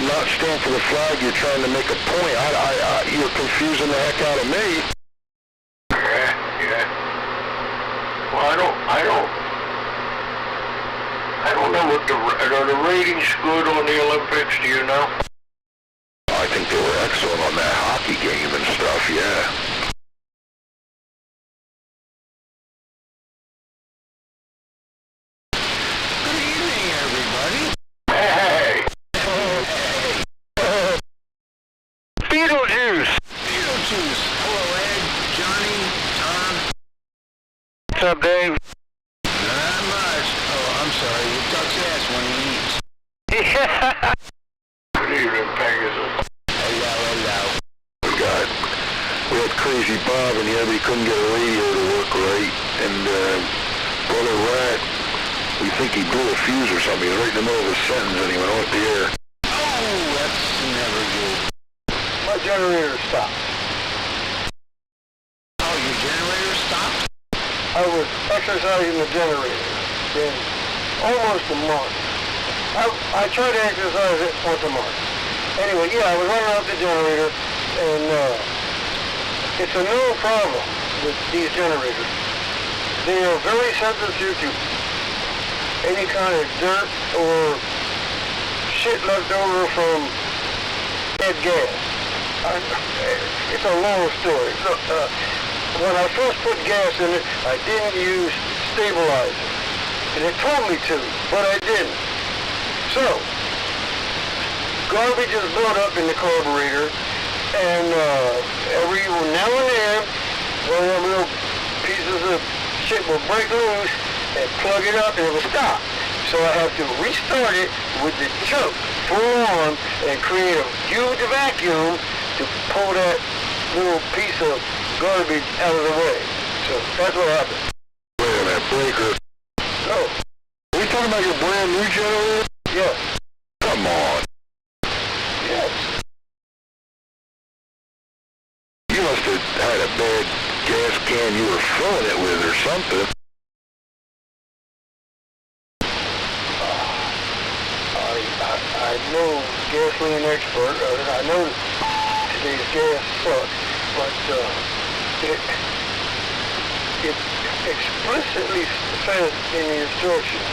not stand for the flag. You're trying to make a point. You're confusing the heck out of me. Yeah. Well, I don't know what are the ratings good on the Olympics? Do you know? I think they were excellent on that hockey game and stuff. Yeah. What's up, Dave? Not much. Oh, I'm sorry. He ducks ass when he eats. Yeah. Good evening, Pegasus. Hello. We had Crazy Bob in here, but he couldn't get a radio to work right. And Brother Rat, we think he blew a fuse or something. He was right in the middle of a sentence and he went off the air. Oh, that's never good. My generator stopped. Oh, your generator stopped? I was exercising the generator in almost a month. I try to exercise it once a month. Anyway, I was running out the generator, and it's a known problem with these generators. They are very sensitive to any kind of dirt or shit left over from dead gas. It's a long story. Look, when I first put gas in it, I didn't use stabilizer. And it told me to, but I didn't. So, garbage is built up in the carburetor, and every now and then, one of them little pieces of shit will break loose and plug it up and it will stop. So I have to restart it with the choke full on and create a huge vacuum to pull that little piece of garbage out of the way. So that's what happened. Wait a minute, breaker. No. Are we talking about your brand new generator? Yes. Come on. Yes. You must have had a bad gas can you were filling it with or something. I know gasoline expert. I know today's gas sucks, but it explicitly says in the instructions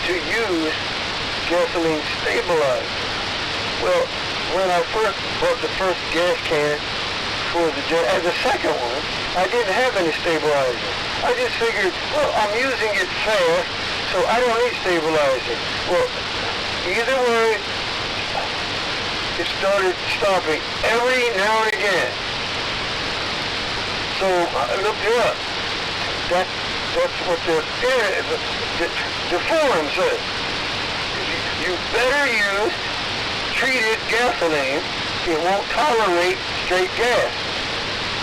to use gasoline stabilizer. Well, when I first bought the first gas can for the second one, I didn't have any stabilizer. I just figured, well, I'm using it fast, so I don't need stabilizer. Well, either way, it started stopping every now and again. So I looked it up. That's what the forum says. You better use treated gasoline. It won't tolerate straight gas.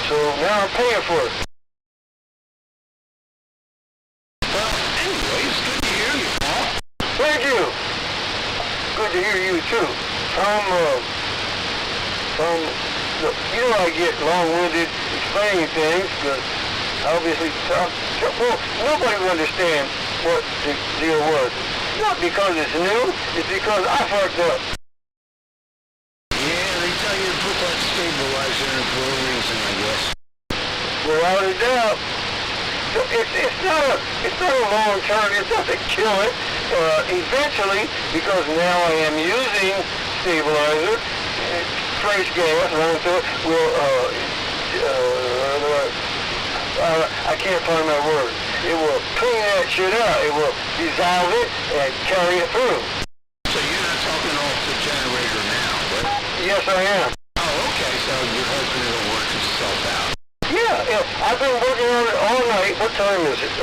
So now I'm paying for it. Well, anyway, it's good to hear you, Paul. Thank you. Good to hear you too. Look, you know I get long-winded explaining things because obviously, well, nobody will understand what the deal was. Not because it's new, it's because I fucked up. Yeah, they tell you to put that stabilizer in for a reason, I guess. Without a doubt. So it's not a long term, it doesn't kill it. Eventually, because now I am using stabilizer, fresh gas running through it will, I can't find my word. It will clean that shit out. It will dissolve it and carry it through. So you're not talking off the generator now, but... Yes, I am. Oh, okay, so you're hoping it'll work itself out. Yeah, I've been working on it all night. What time is it?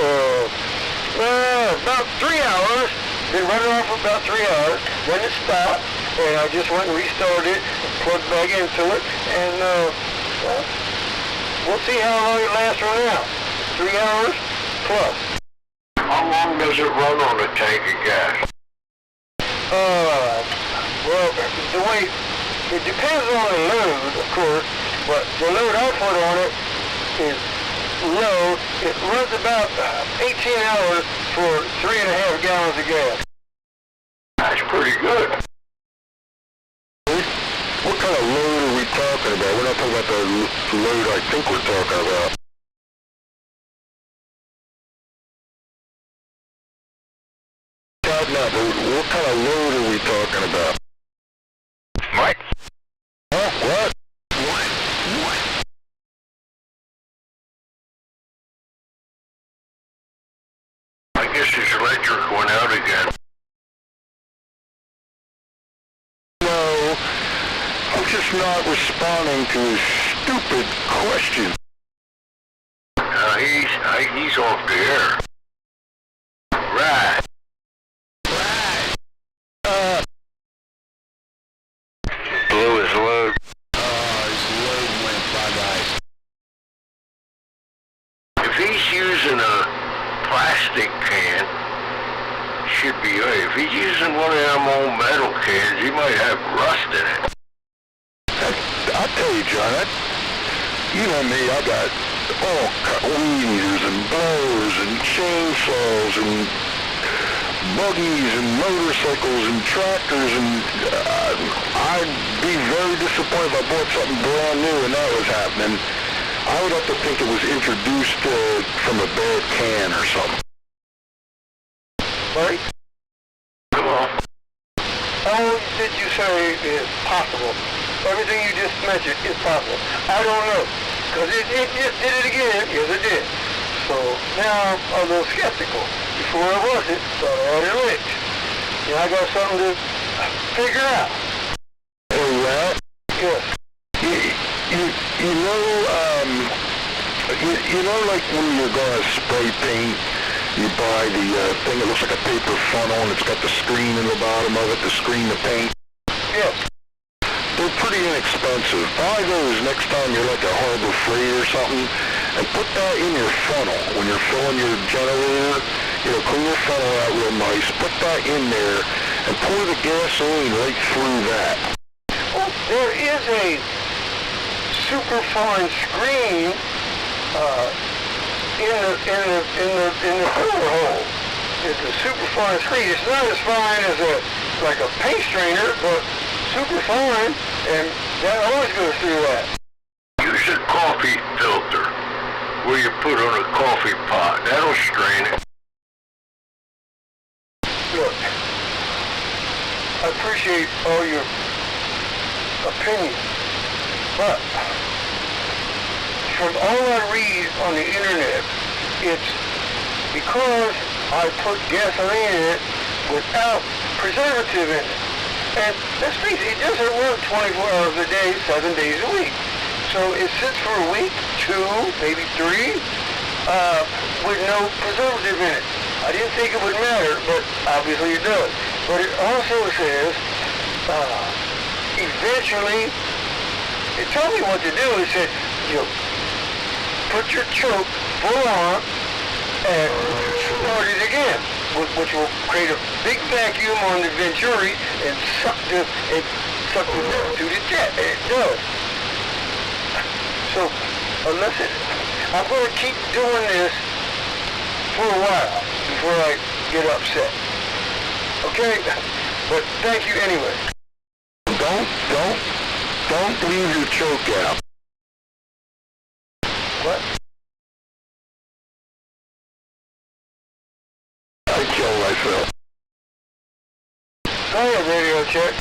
About 3 hours. Been running on for about 3 hours. Then it stopped, and I just went and restarted it, plugged back into it, and well, we'll see how long it lasts from now. 3 hours plus. How long does it run on a tank of gas? Well, the way it depends on the load, of course, but the load I put on it is low. It runs about 18 hours for 3.5 gallons of gas. That's pretty good. What kind of load are we talking about? We're not talking about the load I think we're talking about. No, but what kind of load are we talking about? What? Huh? What? What? I guess his electric went out again. No, I'm just not responding to his stupid question. He's off the air. Right. Blew his load. His load went bye-bye. If he's using a plastic can, should be right. If he's using one of them old metal cans, he might have rust in it. I'll tell you, John, you know me, I got all weed eaters and blowers and chainsaws and buggies and motorcycles and tractors, and I'd be very disappointed if I bought something brand new and that was happening. I would have to think it was introduced from a bad can or something. Right? Come on. How did you say is possible? Everything you just mentioned is possible. I don't know. Because it just did it again. Yes, it did. So now I'm a little skeptical. Before I wasn't, thought I had it licked. Now I got something to figure out. Oh, well? Yes. You know, like when you're going to spray paint You buy the thing that looks like a paper funnel, and it's got the screen in the bottom of it, the screen to paint. Yes. They're pretty inexpensive. Buy those next time you're like a Harbor Freight or something, and put that in your funnel when you're filling your generator. You know, clean your funnel out real nice. Put that in there, and pour the gasoline right through that. Well, there is a super fine screen in the filler hole. It's a super fine screen. It's not as fine as like a paint strainer, but super fine, and that always goes through that. Use a coffee filter where you put on a coffee pot. That'll strain it. Look, I appreciate all your opinions, but from all I read on the internet, it's because I put gasoline in it without preservative in it. And let's face it, it doesn't work 24 hours a day, 7 days a week. So it sits for a week, 2, maybe 3, with no preservative in it. I didn't think it would matter, but obviously it does. But it also says, eventually, it told me what to do. It said, you know, put your choke full on and start it again, which will create a big vacuum on the venturi and suck the dirt to the jet. And it does. So, I'm going to keep doing this for a while before I get upset. Okay? But thank you anyway. Don't leave your choke out. What? I kill myself. Go ahead, radio check.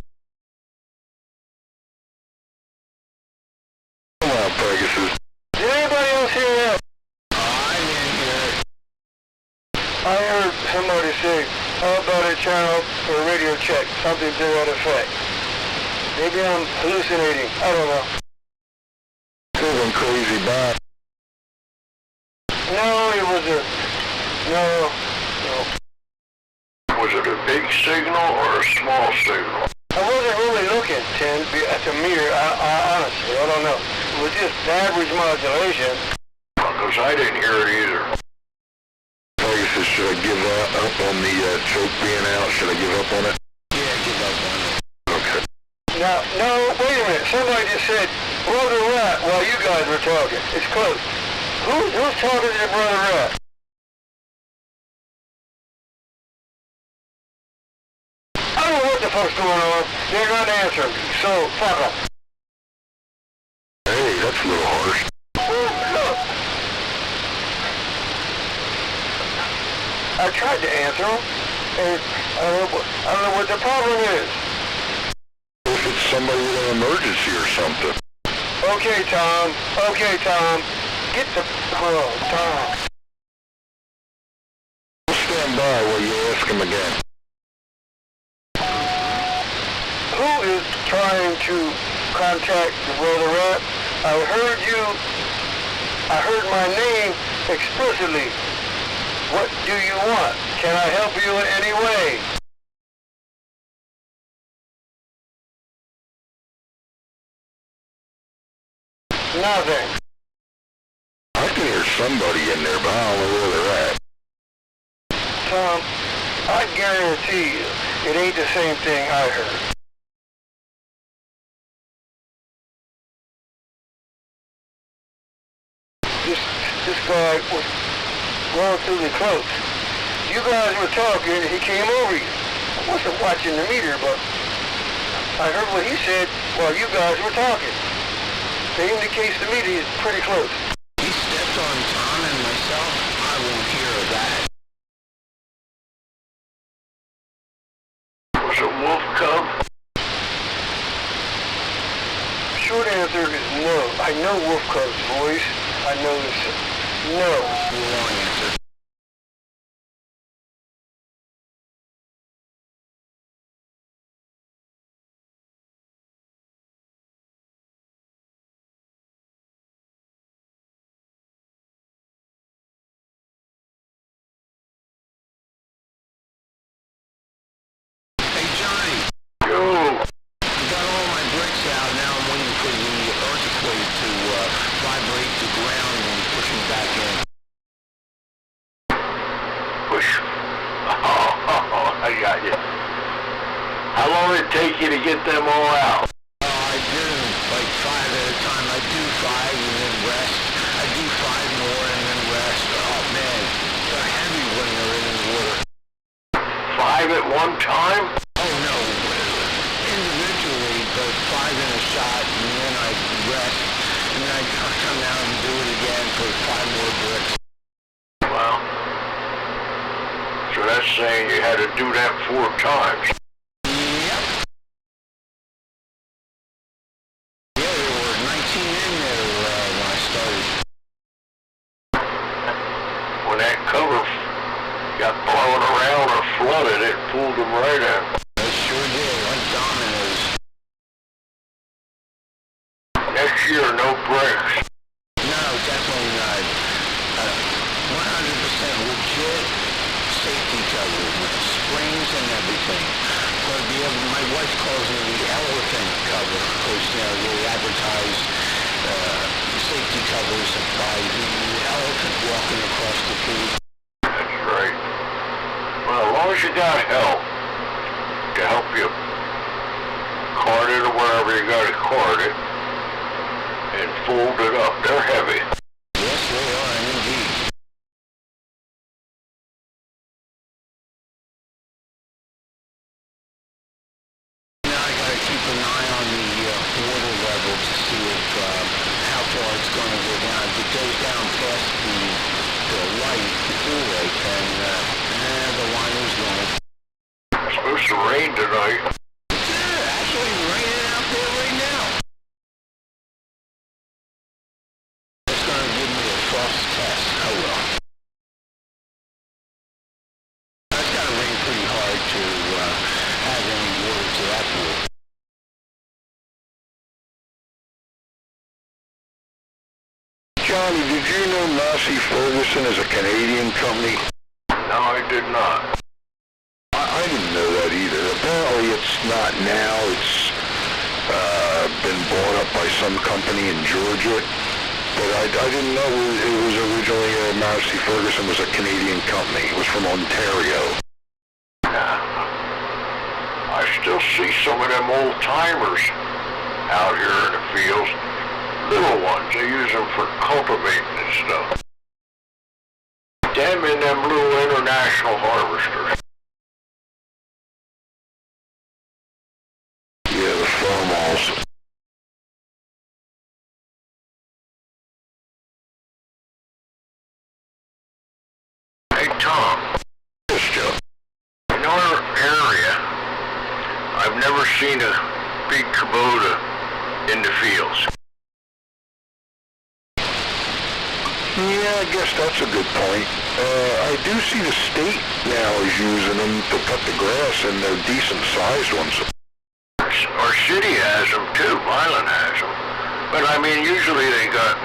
Come on, Pegasus. Did anybody else hear that? I didn't hear it. I heard somebody say, how about a channel or a radio check, something to that effect. Maybe I'm hallucinating. I don't know. Feeling crazy bad. No, it was a... No. Was it a big signal or a small signal? I wasn't really looking, Tim, at the meter. I honestly, I don't know. It was just average modulation. Because I didn't hear it either. Pegasus, should I give up on the choke being out? Should I give up on it? Yeah, give up on it. Okay. Now, no, wait a minute. Somebody just said, Brother Rat, while you guys were talking. It's close. Who's talking to Brother Rat? I don't know what the fuck's going on. They're not answering me, so fuck them. Hey, that's a little harsh. Look. I tried to answer them, and I don't know what the problem is. If it's somebody with an emergency or something. Okay, Tom. Get the... Oh, Tom. We'll stand by while you ask him again. Who is trying to contact the Brother Rat? I heard my name explicitly. What do you want? Can I help you in any way? Nothing. I can hear somebody in there, but I don't know where they're at. Tom, I guarantee you, it ain't the same thing I heard. This guy was relatively close. You guys were talking, he came over you. I wasn't watching the meter, but I heard what he said while you guys were talking. That indicates to me that he's pretty close. He stepped on Tom and myself. I won't hear of that. Was it wolf cub? Short answer is no. I know Wolf Cub's voice. I know this. No. Long answer. push. Oh, I got you. How long did it take you to get them all out? I do like 5 at a time. I do 5 and then rest. I do 5 more and then rest. Oh man, they're heavy when they're in the water. 5 at one time? Oh no, individually, but 5 in a shot and then I rest. And then I come down and do it again for 5 more bricks. Wow. So that's saying you had to do that 4 times. Yep. Yeah, there were 19 in there when I started. When that cover got blown around or flooded, it pulled them right in. I sure did, like dominoes. Next year, no brakes. No, definitely not. 100% legit safety cover with springs and everything. But my wife calls me the elephant cover because, they advertise safety covers by the elephant walking across the pool. That's right. Well, as long as you got help to help you cart it or wherever you got to cart it and fold it up, they're heavy. Yes, they are, indeed. Now I got to keep an eye on the water level to see if how far it's going to go down. If it goes down past the light, the pool lake, then the liner's going. It's supposed to rain tonight. Yeah, actually raining out there right now. It's going to give me a frost test. Oh well. It's got to rain pretty hard to have any water to that pool. Johnny, did you know Massey Ferguson is a Canadian company? No, I did not. I didn't know that either. Apparently it's not now. It's been bought up by some company in Georgia. But I didn't know it was originally Massey Ferguson was a Canadian company. It was from Ontario. I still see some of them old timers out here in the fields. Little ones, they use them for cultivating and stuff. Them and them little international harvesters. Yeah, the formals. Hey Tom, Yes, Joe. in our area, I've never seen a big Kubota in the fields. Yeah, I guess that's a good point. I do see the state now is using them to cut the grass, and they're decent-sized ones. Our city has them too, Milan has them. But I mean, usually they got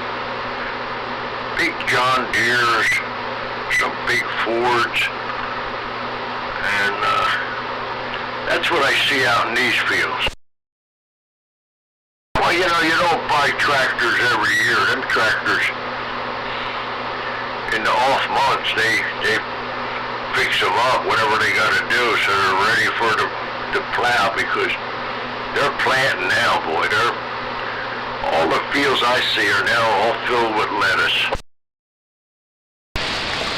big John Deeres, some big Fords, and that's what I see out in these fields. Well, you don't buy tractors every year. Them tractors, in the off months, they fix them up, whatever they got to do, so they're ready for the plow, because they're planting now, boy. All the fields I see are now all filled with lettuce.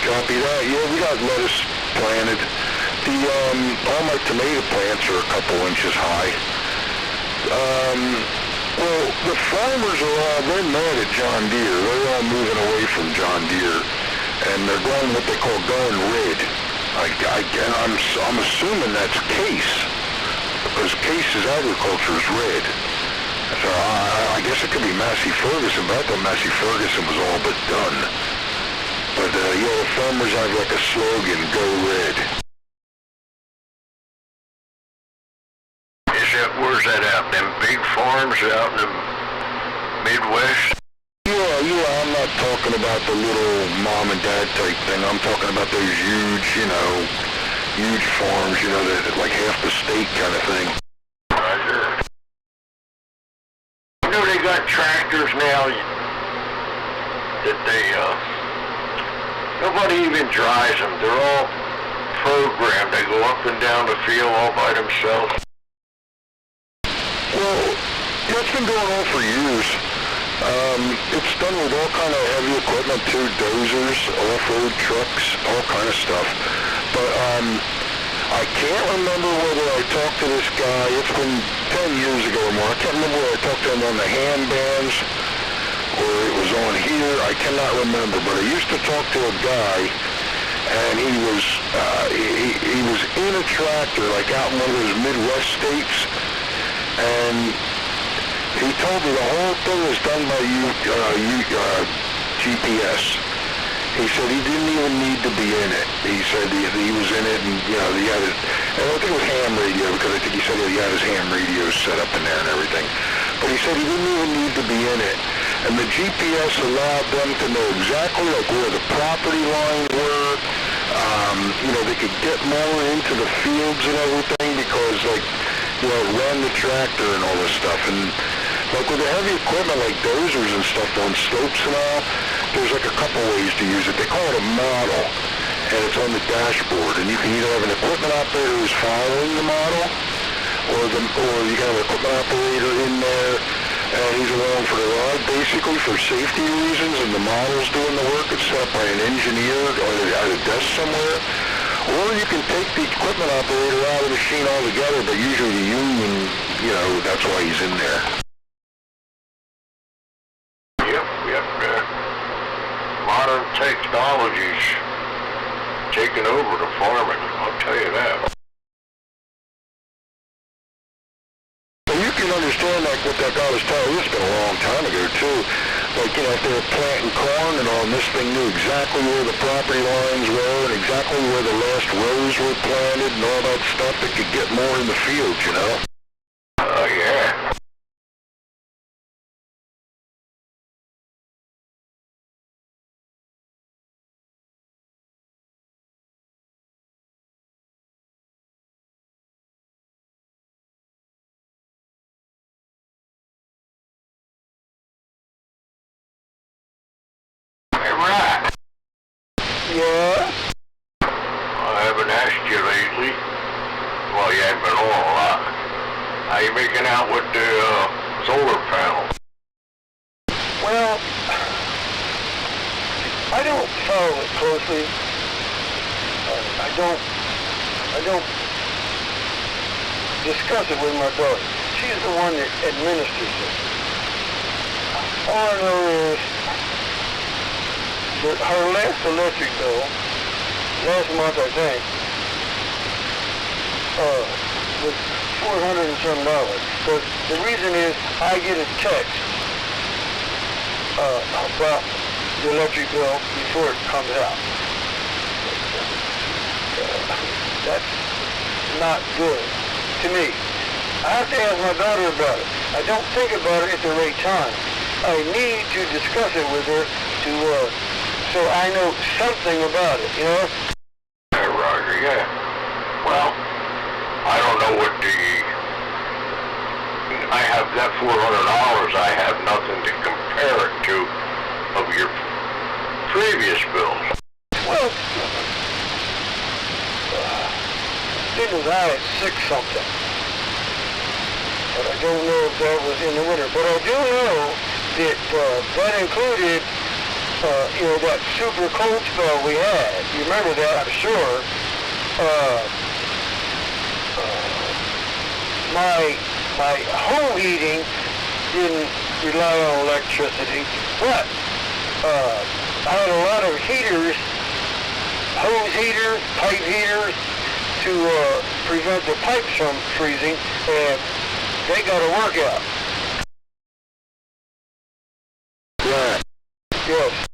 Copy that. Yeah, we got lettuce planted. All my tomato plants are a couple inches high. Well, the farmers they're mad at John Deere. They're all moving away from John Deere, and they're going what they call going red. I'm assuming that's Case, because Case's agriculture is red. So I guess it could be Massey Ferguson, but I thought Massey Ferguson was all but done. But yeah, the farmers have like a slogan, go red. Where's that out? Them big farms out in the Midwest? Yeah, I'm not talking about the little mom and dad type thing. I'm talking about those huge, huge farms, that like half the state kind of thing. Roger. They got tractors now that nobody even drives them. They're all program? They go up and down the field all by themselves? Well, that's been going on for years. It's done with all kind of heavy equipment too, dozers, off-road trucks, all kind of stuff. But I can't remember whether I talked to this guy. It's been 10 years ago or more. I can't remember whether I talked to him on the hand bands or it was on here. I cannot remember. But I used to talk to a guy, and he was in a tractor, like out in one of those Midwest states, and he told me the whole thing was done by GPS. He said he didn't even need to be in it. He said he was in it, and he had it. And I think it was ham radio, because I think he said he had his ham radio set up in there and everything. But he said he didn't even need to be in it. And the GPS allowed them to know exactly like where the property lines were. They could get more into the fields and everything because run the tractor and all this stuff. And like with the heavy equipment like dozers and stuff on slopes and all, there's like a couple ways to use it. They call it a model, and it's on the dashboard. And you can either have an equipment operator who's following the model, or you can have an equipment operator in there, and he's along for the ride, basically for safety reasons, and the model's doing the work. It's set up by an engineer or at a desk somewhere. Or you can take the equipment operator out of the machine altogether, but usually the union, that's why he's in there. Yep. Modern technology's taking over the farming, I'll tell you that. So you can understand what that guy was telling you. It's been a long time ago too. If they were planting corn and all, and this thing knew exactly where the property lines were and exactly where the last rows were planted and all that stuff, it could get more in the fields, Oh, yeah. Yeah? I haven't asked you lately. Well, you haven't been on a lot. How you making out with the solar panel? Well, I don't follow it closely. I don't discuss it with my daughter. She's the one that administers it. All I know is that her last electric bill, last month I think, was $400 and some dollars. But the reason is I get a text about the electric bill before it comes out. That's not good to me. I have to ask my daughter about it. I don't think about it at the right time. I need to discuss it with her so I know something about it, Hey, Roger, yeah. Well, I don't know I have that $400, I have nothing to compare it to of your previous bills. Well, it was out at 6 something. But I don't know if that was in the winter. But I do know that that included, that super cold spell we had. You remember that, I'm sure. My home heating didn't rely on electricity, but I had a lot of heaters, hose heaters, pipe heaters, to prevent the pipes from freezing, and they got to work out. Right. Yes.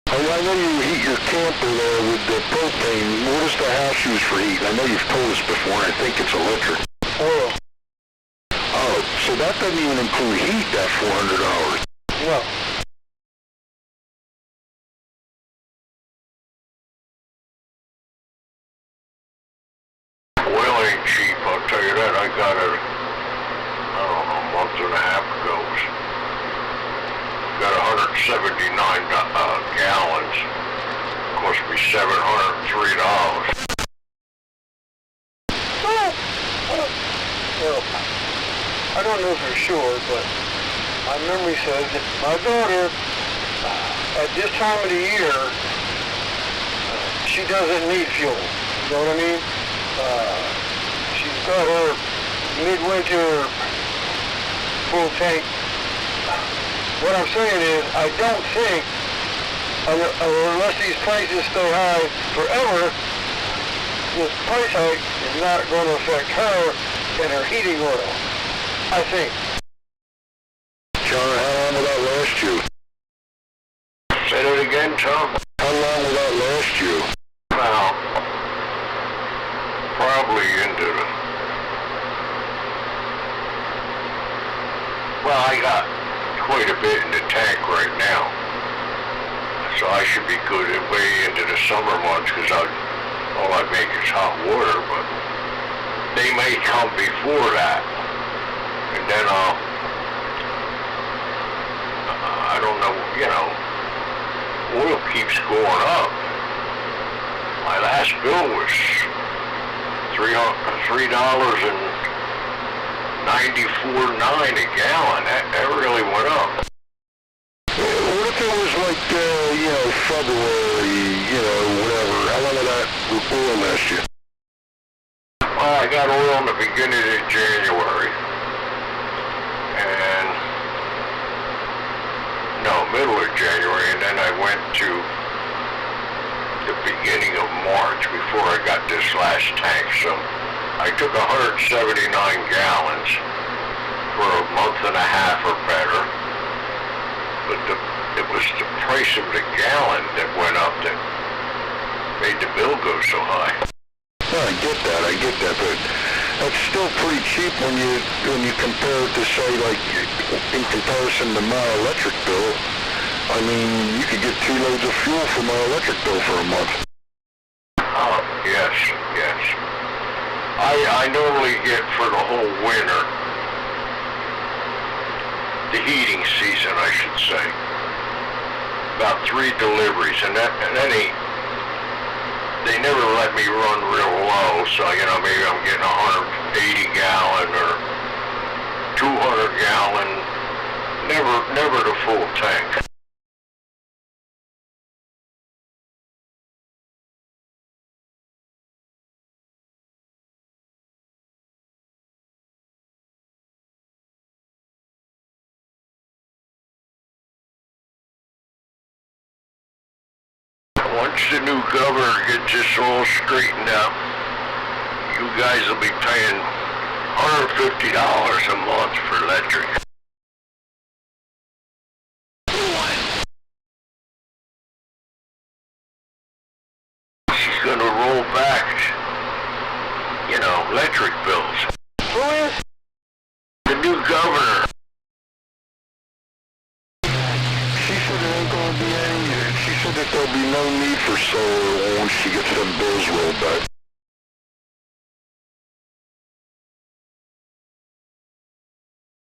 I know you heat your camper there with the propane. What does the house use for heat? I know you've told us before, and I think it's electric. Oil. Oh, so that doesn't even include heat, that $400. No. Oil ain't cheap, I'll tell you that. I got it, I don't know, a month and a half ago. Got 179 gallons. Cost me $703. don't know for sure, but my memory says that my daughter, at this time of the year, she doesn't need fuel. You know what I mean? She's got her midwinter full tank. What I'm saying is, I don't think, unless these prices stay high forever, this price hike is not going to affect her and her heating oil. I think. John, how long will that last you? Say that again, Tom? How long will that last you? Well, probably into the... Well, I got quite a bit in the tank right now. So I should be good way into the summer months because all I make is hot water, but they may come before that. And then I don't know, oil keeps going up. My last bill was $3.94.9 a gallon. That really went up. What if it was like, February, whatever? How long will that oil last you? Well, I got oil in the beginning of January. And, middle of January, and then I went to the beginning of March before I got this last tank. So I took 179 gallons for a month and a half or better. But it was the price of the gallon that went up that made the bill go so high. No, I get that, but that's still pretty cheap when you compare it to, say, like, in comparison to my electric bill. I mean, you could get 2 loads of fuel for my electric bill for a month. Oh, yes. I normally get for the whole winter, the heating season, I should say, about 3 deliveries, and that they never let me run real low, so, maybe I'm getting 180 gallon or 200 gallon, never the full tank. Once the new governor gets this all straightened out, you guys will be paying $150 a month for electric. She's going to roll back, electric bills. Who is? The new governor. She said that there'll be no need for solar once she gets them bills rolled back.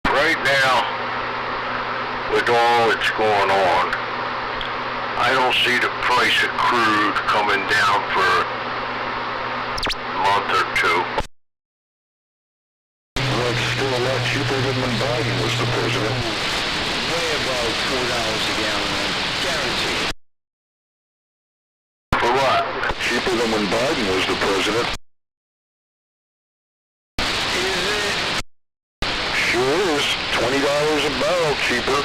Right now, with all that's going on, I don't see the price of crude coming down for a month or 2. Well, it's still a lot cheaper than when Biden was the president. Way above $4 a gallon, guaranteed. For what? Cheaper than when Biden was the president. Is it? Sure is. $20 a barrel cheaper.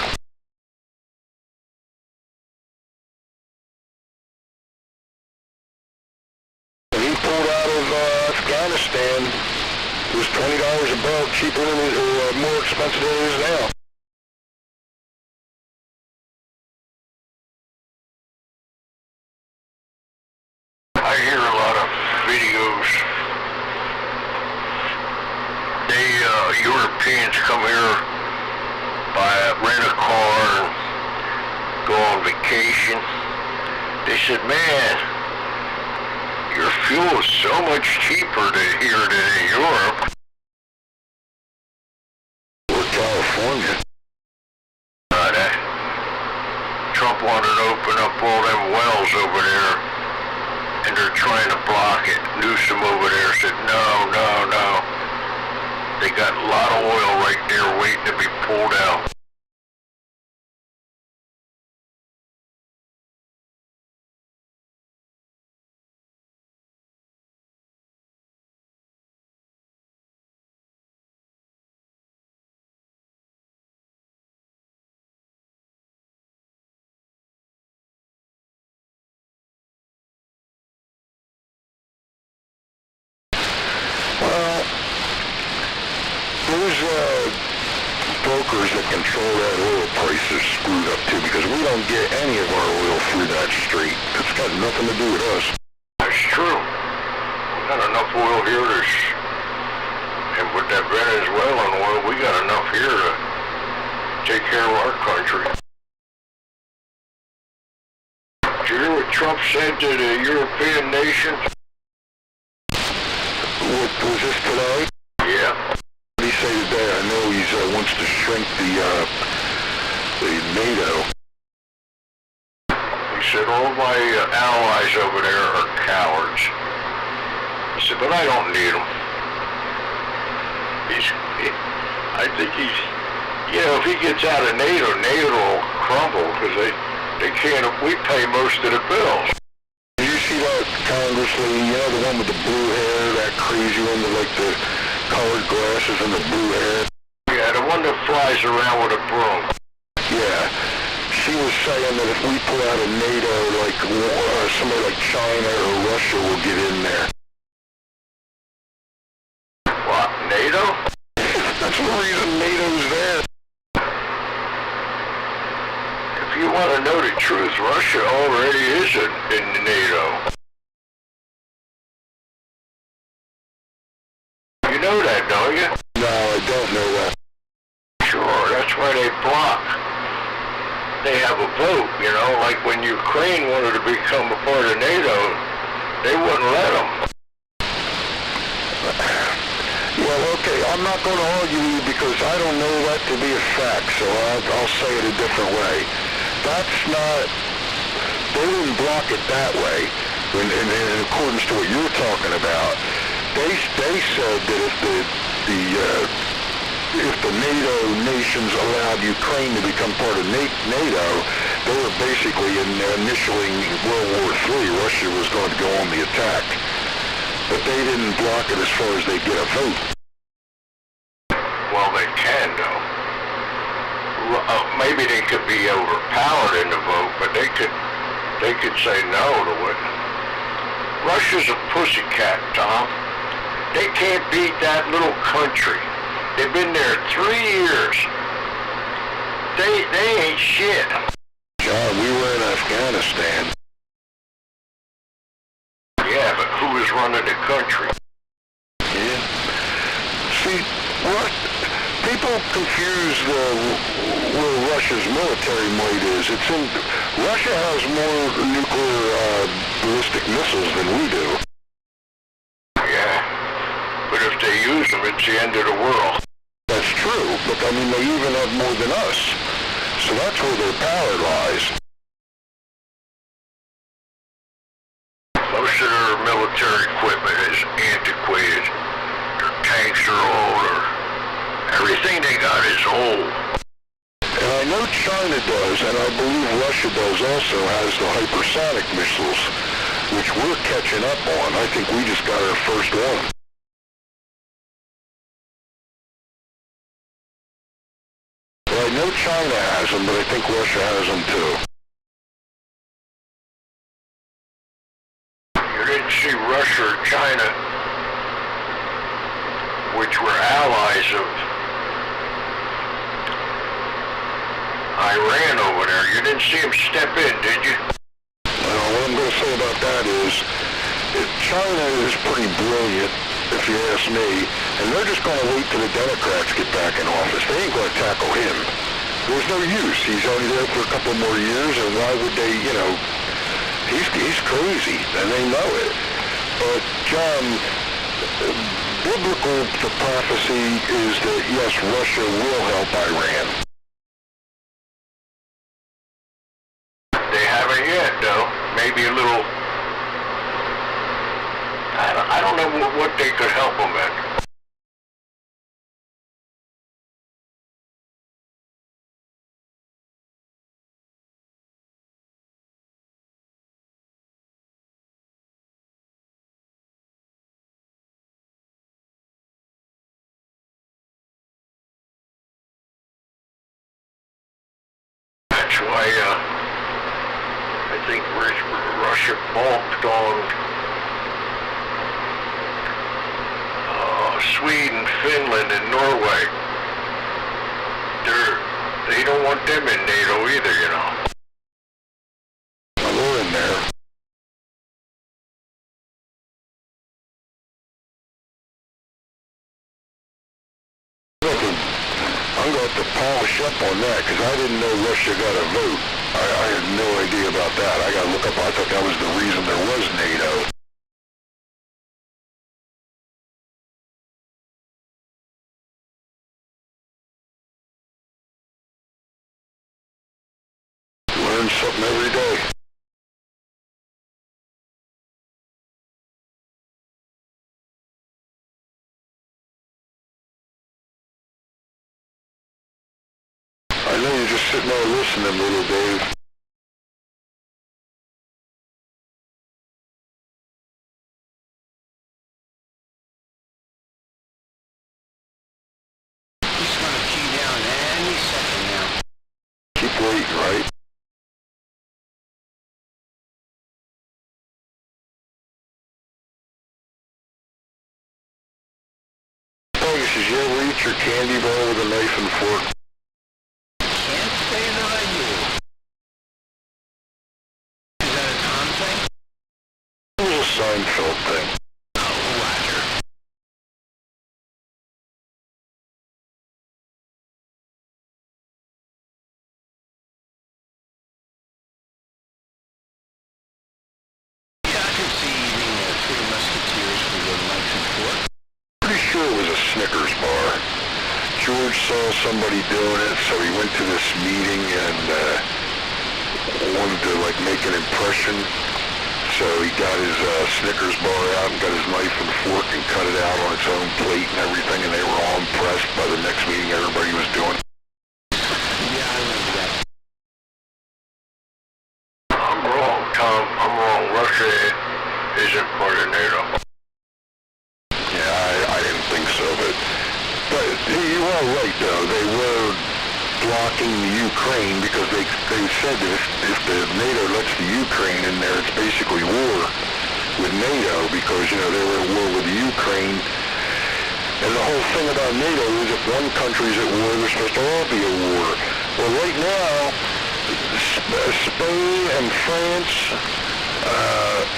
When he pulled out of Afghanistan, it was $20 a barrel cheaper than more expensive than it is now. I hear a lot of videos. Europeans come here, rent a car, and go on vacation. They said, man, your fuel is so much cheaper here than in Europe. Or California. Trump wanted to open up all them wells over there, and they're trying to block it. Newsom over there said, no. They got a lot of oil right there waiting to be pulled out. Well, those brokers that control that oil price is screwed up too, because we don't get any of our oil through that street. It's got nothing to do with us. That's true. We got enough oil here and with that Venezuelan oil, we got enough here to take care of our country. Did you hear what Trump said to the European nations? What was this today? Yeah. What did he say today? I know he wants to shrink the NATO. He said, all my allies over there are cowards. He said, but I don't need them. I think he's, you know, if he gets out of NATO, NATO will crumble because they can't, we pay most of the bills. Did you see that congressman, you know, the one with the blue hair, that crazy one with like the colored glasses and the blue hair? Yeah, the one that flies around with a broom. Yeah. She was saying that if we pull out of NATO, like somebody like China or Russia will get in there. What, NATO? That's the reason NATO's there. If you want to know the truth, Russia already is in NATO. You know that, don't you? No, I don't know that. Sure, that's why they block. They have a vote, you know, like when Ukraine wanted to become a part of NATO, they wouldn't let them. Well, okay, I'm not going to argue with you because I don't know that to be a fact, so I'll say it a different way. That's not, they didn't block it that way, in accordance to what you're talking about. They said that if the NATO nations allowed Ukraine to become part of NATO, they were basically initialing World War III. Russia was going to go on the attack. But they didn't block it as far as they get a vote. Well, they can, though. Maybe they could be overpowered in the vote, but they could say no to it. Russia's a pussycat, Tom. They can't beat that little country. They've been there 3 years. They ain't shit. John, we were in Afghanistan. Yeah, but who is running the country? Yeah. See, what people confuse where Russia's military might is. Russia has more nuclear ballistic missiles than we do. Yeah, but if they use them, it's the end of the world. That's true, but I mean, they even have more than us. So that's where their power lies. Most of their military equipment is antiquated. Their tanks are older. Everything they got is old. And I know China does, and I believe Russia does also, has the hypersonic missiles, which we're catching up on. I think we just got our first one. Well, I know China has them, but I think Russia has them too. You didn't see Russia or China, which were allies of Iran over there. You didn't see them step in, did you? Well, what I'm going to say about that is, China is pretty brilliant, if you ask me, and they're just going to wait till the Democrats get back in office. They ain't going to tackle him. There's no use. He's only there for a couple more years, and why would they, you know, he's crazy, and they know it. But, John, biblical prophecy is that, yes, Russia will help Iran. They haven't yet, though. Maybe a little... I don't know what they could help them in. Russia bombed on Sweden, Finland, and Norway. They don't want them in NATO either, you know. Well, we're in there. I'm going to have to polish up on that because I didn't know Russia got a vote. I had no idea about that. I got to look up. I thought that was the reason there was NATO. Learn something every day. I know you're just sitting there listening, little Dave. He's going to key down any second now. Keep waiting, right? Did you ever eat your candy bar with a knife and fork? Can't say that I do. Is that a Tom thing? It was a Seinfeld thing. Oh, Roger. Yeah, I could see eating Three Musketeers with a knife and fork. Pretty sure it was a Snickers bar. George saw somebody doing it, so he went to this meeting and wanted to like make an impression. So he got his Snickers bar out and got his knife and fork and cut it out on its own plate and everything, and they were all impressed by the next meeting everybody was doing. Yeah, I remember that. I'm wrong, Tom. I'm wrong. Russia isn't part of NATO. Yeah, I didn't think so, but you are right though. They were blocking the Ukraine because they said that if the NATO lets the Ukraine in there, it's basically war with NATO because, you know, they were at war with the Ukraine. And the whole thing about NATO is if one country's at war, they're supposed to all be at war. Well, right now, Spain and France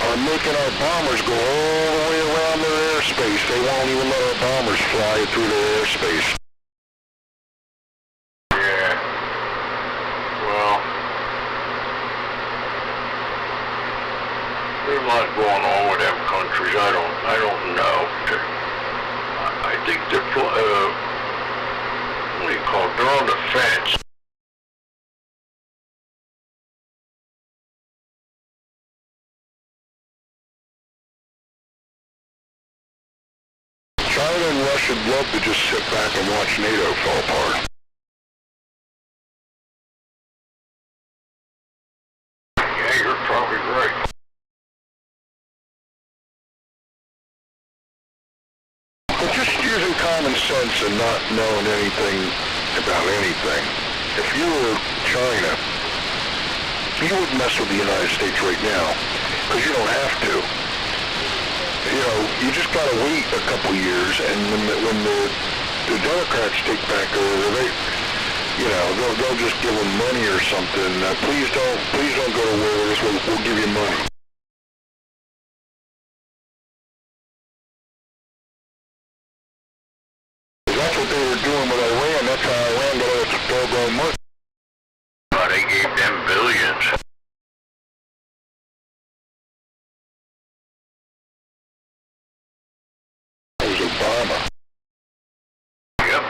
are making our bombers go all the way around their airspace. They won't even let our bombers fly through their airspace. Yeah. Well, there's a lot going on with them countries. I don't know. I think they're, what do you call it? They're on the fence. China and Russia would love to just sit back and watch NATO fall apart. Yeah, you're probably right. But just using common sense and not knowing anything about anything. If you were China, you wouldn't mess with the United States right now, because you don't have to. You know, you just gotta wait a couple years, and when the Democrats take back over, they'll just give them money or something. Please don't go to war with us. We'll give you money. That's what they were doing with Iran. That's how Iran got all its doggone money. They gave them billions. It was Obama. Yep.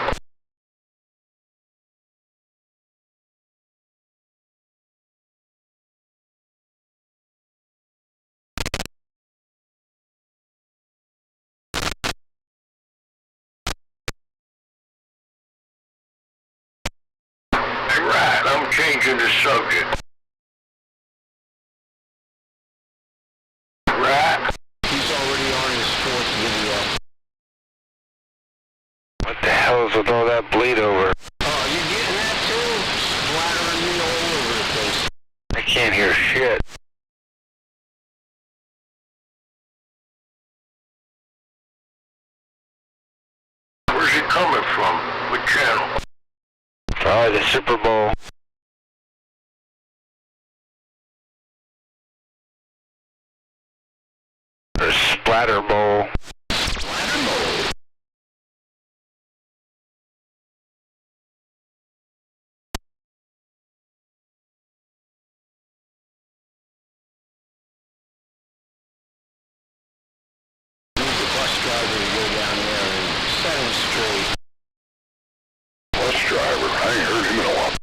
Hey, right, I'm changing the subject. Right. He's already on his fourth video. What the hell is with all that bleed over? Oh, you getting that too? Splattering me all over the place. I can't hear shit. coming from? What channel? Oh, the Super Bowl. The Splatter Bowl. Splatter Bowl. Need the bus driver to go down there and set him straight. Bus driver, I ain't heard him in a while.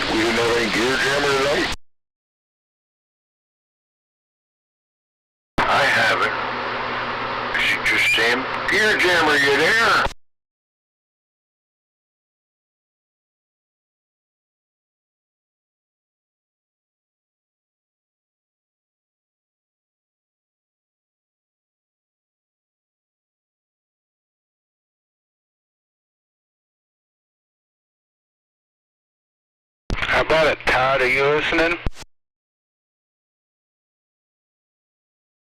We didn't have any gear jammer tonight? I haven't. Is it just him? Gear Jammer, you there? How about it, Todd? Are you listening?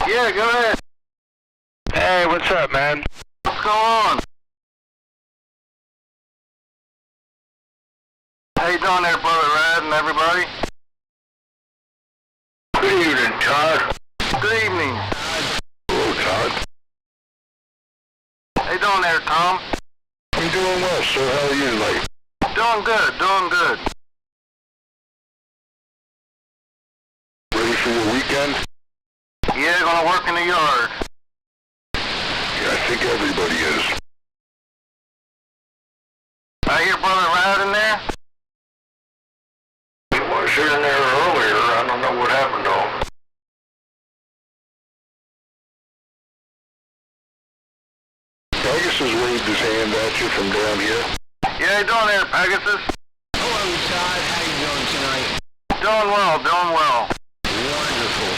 Yeah, go ahead. Hey, what's up, man? What's going on? How you doing there, Brother Rad and everybody? Good evening, Todd. Good evening. Hello, Todd. How you doing there, Tom? I'm doing well, sir. How are you tonight? Doing good, doing good. Ready for your weekend? Yeah, gonna work in the yard. Yeah, I think everybody is. I hear Brother Rad in there? He was here in there earlier. I don't know what happened to him. Pegasus waved his hand at you from down here. Yeah, how you doing there, Pegasus? Hello, Todd. How you doing tonight? Doing well, doing well. Wonderful.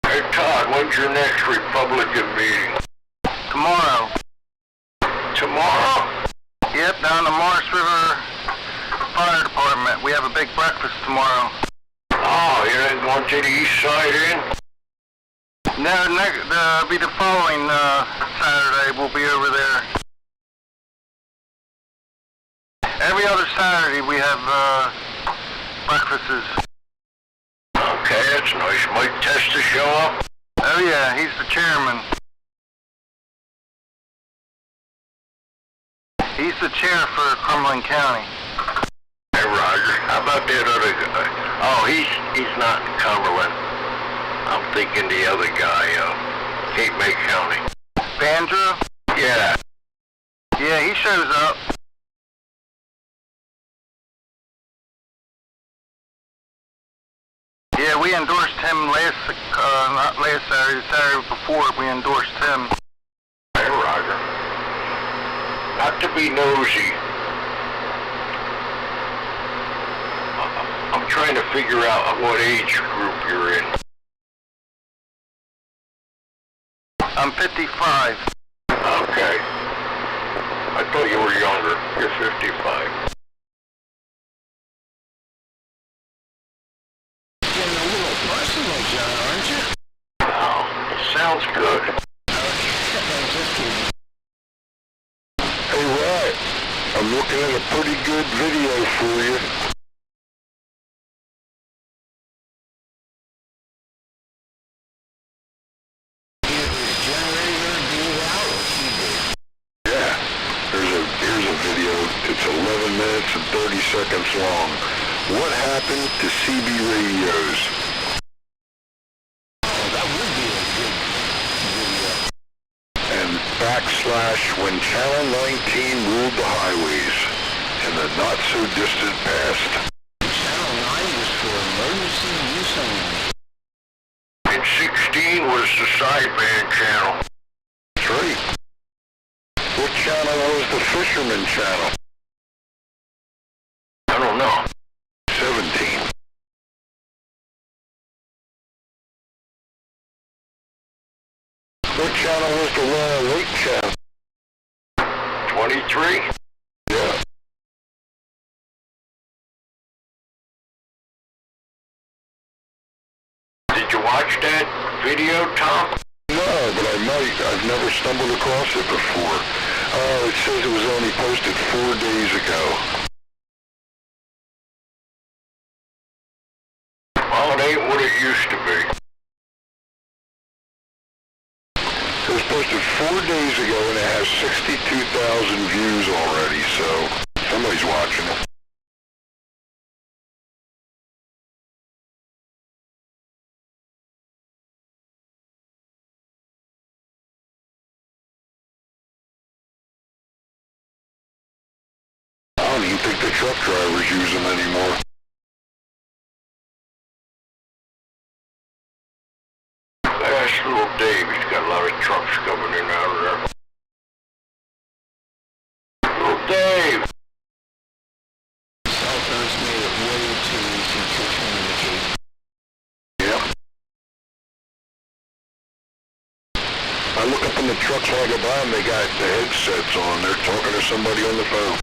Hey, Todd, when's your next Republican meeting? Tomorrow. Tomorrow? Yep, down the Morris River Fire Department. We have a big breakfast tomorrow. Oh, you ain't going to the east side in? No, be the following Saturday. We'll be over there. Every other Saturday we have breakfasts. Okay, that's nice. Mike Testa show up? Oh yeah, he's the chairman. He's the chair for Cumberland County. Hey Roger, how about that other guy? Oh, he's not in Cumberland. I'm thinking the other guy, Cape May County. Bandra? Yeah. Yeah, he shows up. Yeah, we endorsed him not last Saturday, the Saturday before we endorsed him. Hey, Roger. Not to be nosy. I'm trying to figure out what age group you're in. I'm 55. Okay. I thought you were younger. You're 55. Getting a little personal, John, aren't you? Oh, it sounds good. Just kidding. Hey, Rod, I'm looking at a pretty good video for you. Either his generator blew out or he did. Yeah, here's a video. It's 11 minutes and 30 seconds long. What happened to CB radios? Oh, that would be a good video. And / when Channel 19 ruled the highways in the not-so-distant past. Channel 9 was for emergency use only. And 16 was the sideband channel. That's right. Fisherman Channel? I don't know. 17. What channel was the late channel? 23? Yeah. Did you watch that video, Tom? No, but I might. I've never stumbled across it before. It says it was only posted 4 days ago. Well, it ain't what it used to be. It was posted 4 days ago and it has 62,000 views already, so somebody's watching it. I don't even think the truck drivers use them anymore. That's little Dave. He's got a lot of trucks coming in out of there. Little Dave! Cell phones made it way too easy to communicate. Yep. I look up in the trucks while I go by them, they got the headsets on. They're talking to somebody on the phone.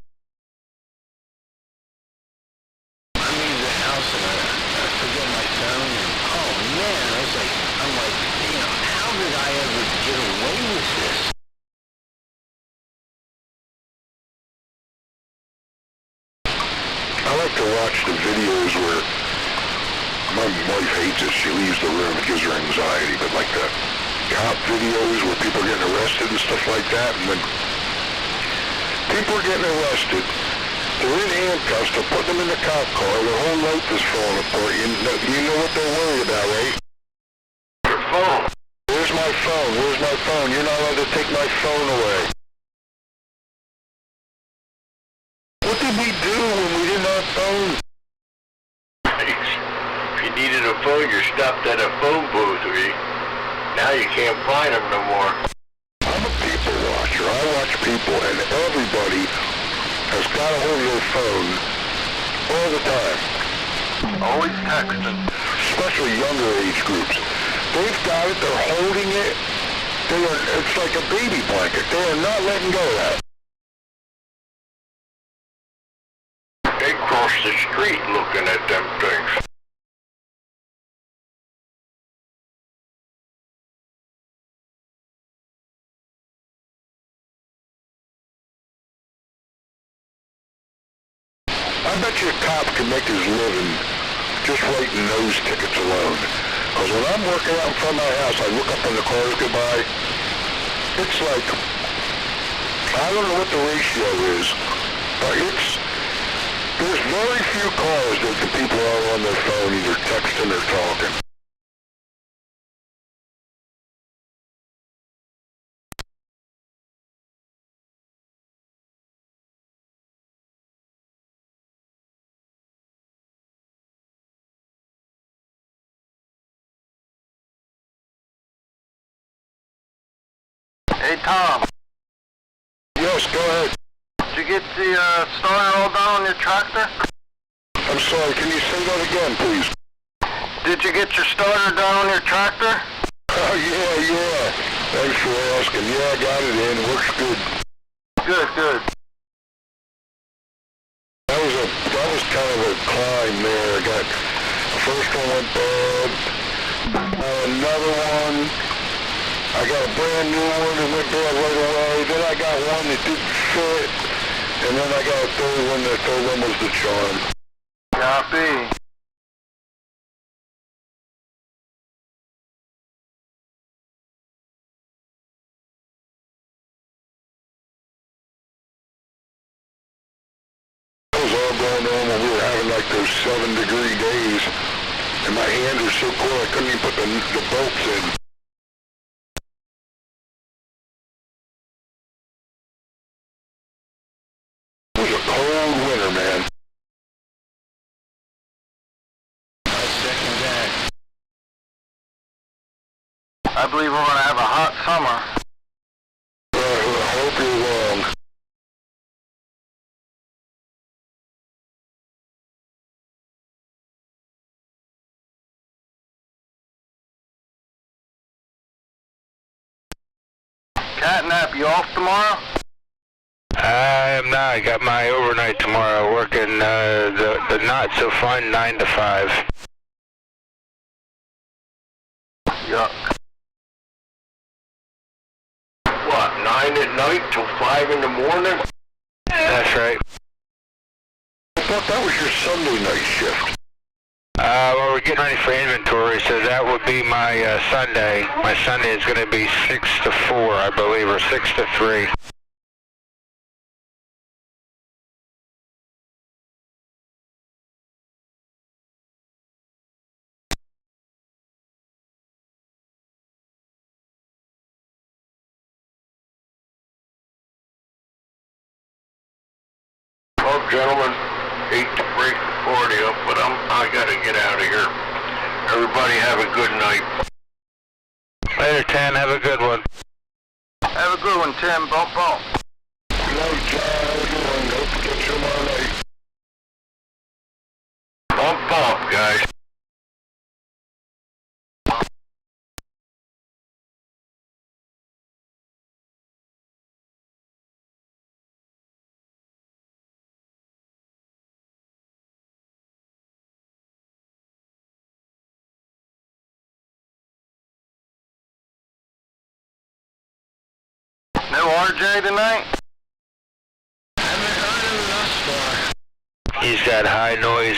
I leave the house and I forget my phone and oh man, I'm like, how did I ever get away with this? I like to watch the videos where my wife hates it. She leaves the room. It gives her anxiety. But like the cop videos where people are getting arrested and stuff like that. And when people are getting arrested, they're in handcuffs. They're putting them in the cop car. Their whole life is falling apart. You know what they're worried about, right? Your phone. Where's my phone? Where's my phone? You're not allowed to take my phone away. What did we do when we didn't have phones? If you needed a phone, you stopped at a phone booth. Now you can't find them no more. I'm a people watcher. I watch people, and everybody has got a hold of their phone all the time. Always texting. Especially younger age groups. They've got it. They're holding it. It's like a baby blanket. They are not letting go of that. They cross the street looking at them things. I bet you a cop can make his living just writing nose tickets alone. Because when I'm working out in front of my house, I look up when the cars go by. It's like, I don't know what the ratio is, but there's very few cars that the people are on their phone either texting or talking. Hey, Tom, Yes, go ahead. did you get the starter all done on your tractor? I'm sorry, can you say that again, please? Did you get your starter done on your tractor? Oh, yeah. Thanks for asking. Yeah, I got it in. Works good. Good. That was kind of a climb there. The first one went bad. Another one. I got a brand new one that went bad right away. Then I got one that didn't fit. And then I got a third one. The third one was the charm. Copy. That was all going on when we were having like those 7-degree days. And my hands were so cold I couldn't even put the bolts in. It was a cold winter, man. I second that. I believe we're going to have a hot summer. I hope you're wrong. Catnap, you off tomorrow? I am not. I got my overnight tomorrow, working the not so fun 9 to 5. Yuck. What, 9 at night till 5 in the morning? That's right. I thought that was your Sunday night shift. Well, we're getting ready for inventory, so that would be my Sunday. My Sunday is going to be 6 to 4, I believe, or 6 to 3. Well, gentlemen, hate to break the party up, but I gotta get out of here. Everybody have a good night. Later, Tan. Have a good one. Have a good one, Tim. Bump, bump. No, John, don't forget tomorrow night. Bump, guys. No RJ tonight? Haven't heard him thus far. He's got high noise.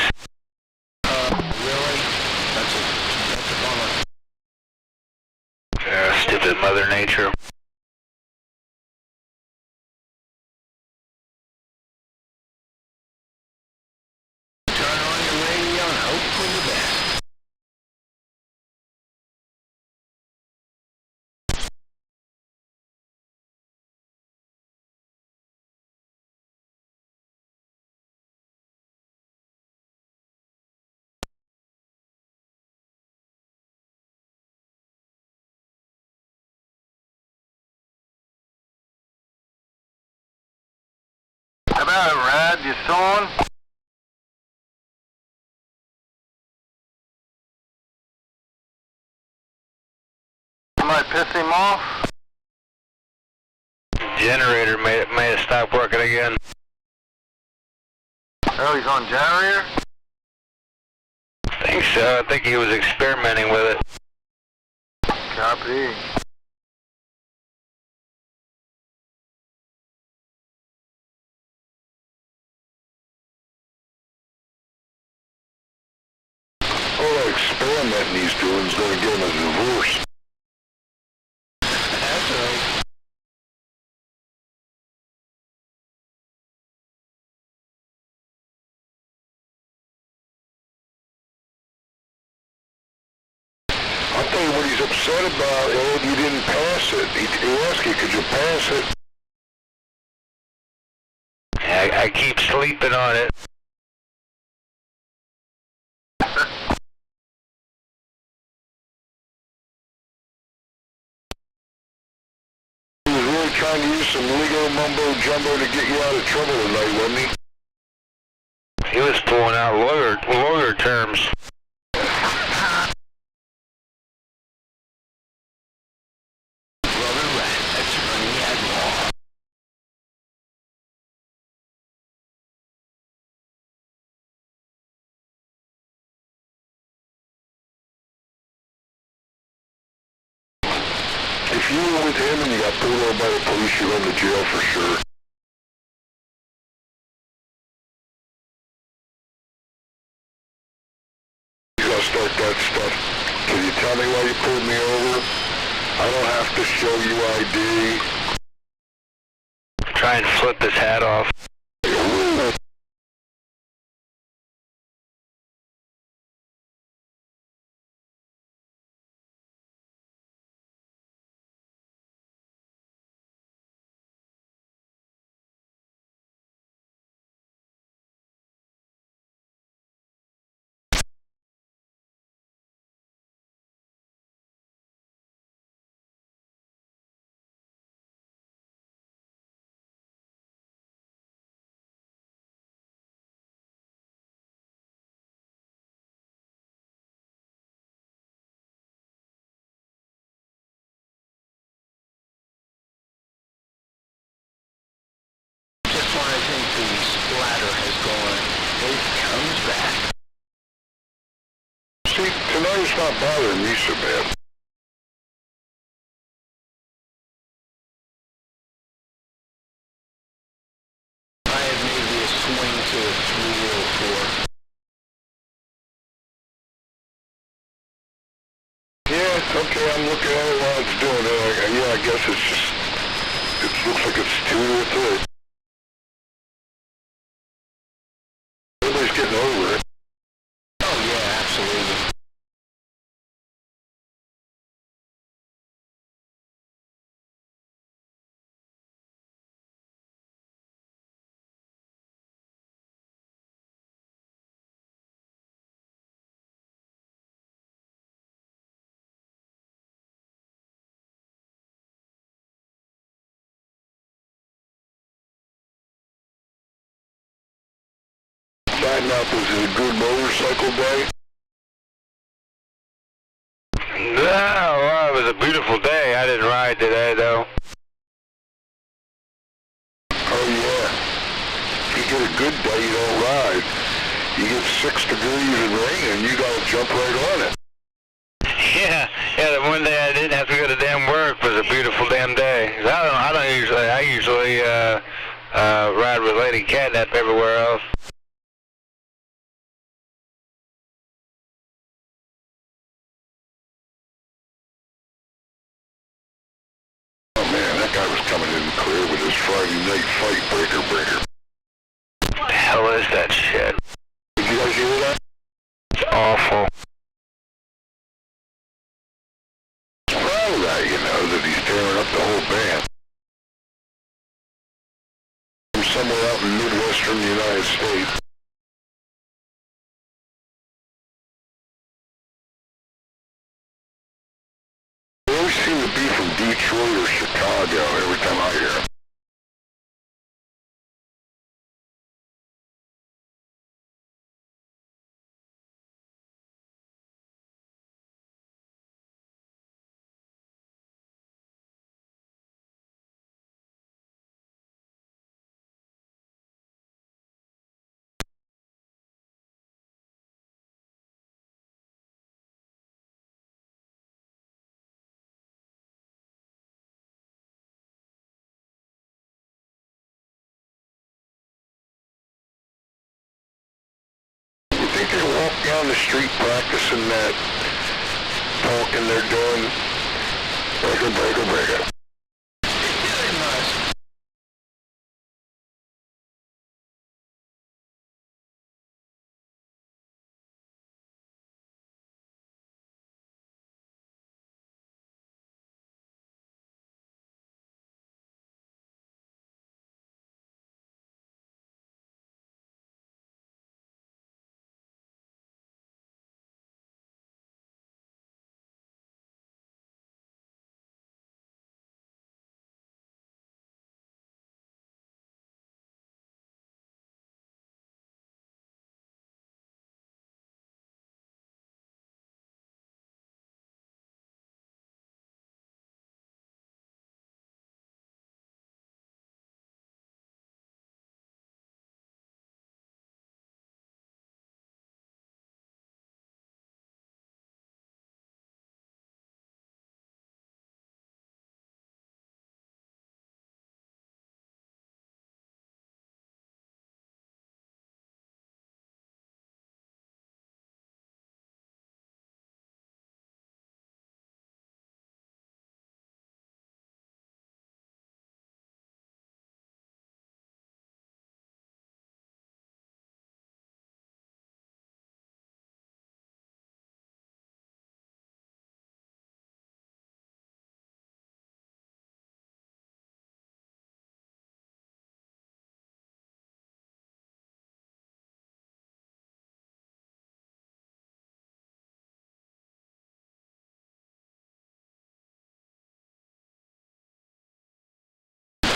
Really? That's a bummer. Stupid Mother Nature. Turn on your radio and hope for the best. How about it, Rad? You sawing? Might piss him off? Generator may have stopped working again. Oh, he's on generator? I think so. I think he was experimenting with it. Copy. All that experimenting he's doing is going to get him a divorce. That's right. I'll tell you what he's upset about, Ed, you didn't pass it. He asked you, could you pass it? I keep sleeping on it. He was really trying to use some legal mumbo-jumbo to get you out of trouble tonight, wasn't he? He was pulling out lawyer terms. If you were with him and you got pulled over by the police, you're going to jail for sure. You gotta start that stuff. Can you tell me why you pulled me over? I don't have to show you ID. Try and flip his hat off. bothering me so bad. I had maybe a swing to a 3 or 4. Yeah, okay, I'm looking at it while it's doing it. Yeah, I guess it's just, it looks like it's 2 or 3. Everybody's getting over it. Oh yeah, absolutely. Starting out, was it a good motorcycle day? No, well, it was a beautiful day. I didn't ride today, though. Oh yeah. If you get a good day, you don't ride. You get 6 degrees and rain, and you gotta jump right on it. Yeah, the one day I didn't have to go to damn work was a beautiful damn day. I usually ride with Lady Catnap everywhere else. Oh man, that guy was coming in clear with his Friday night fight breaker. What the hell is that shit? Did you guys hear that? It's awful. I'm proud of that, you know, that he's tearing up the whole band. From somewhere out in Midwestern United States. They always seem to be from Detroit or Chicago every time I hear them. You think they walk down the street practicing that talking they're doing? Breaker. Yeah, they must.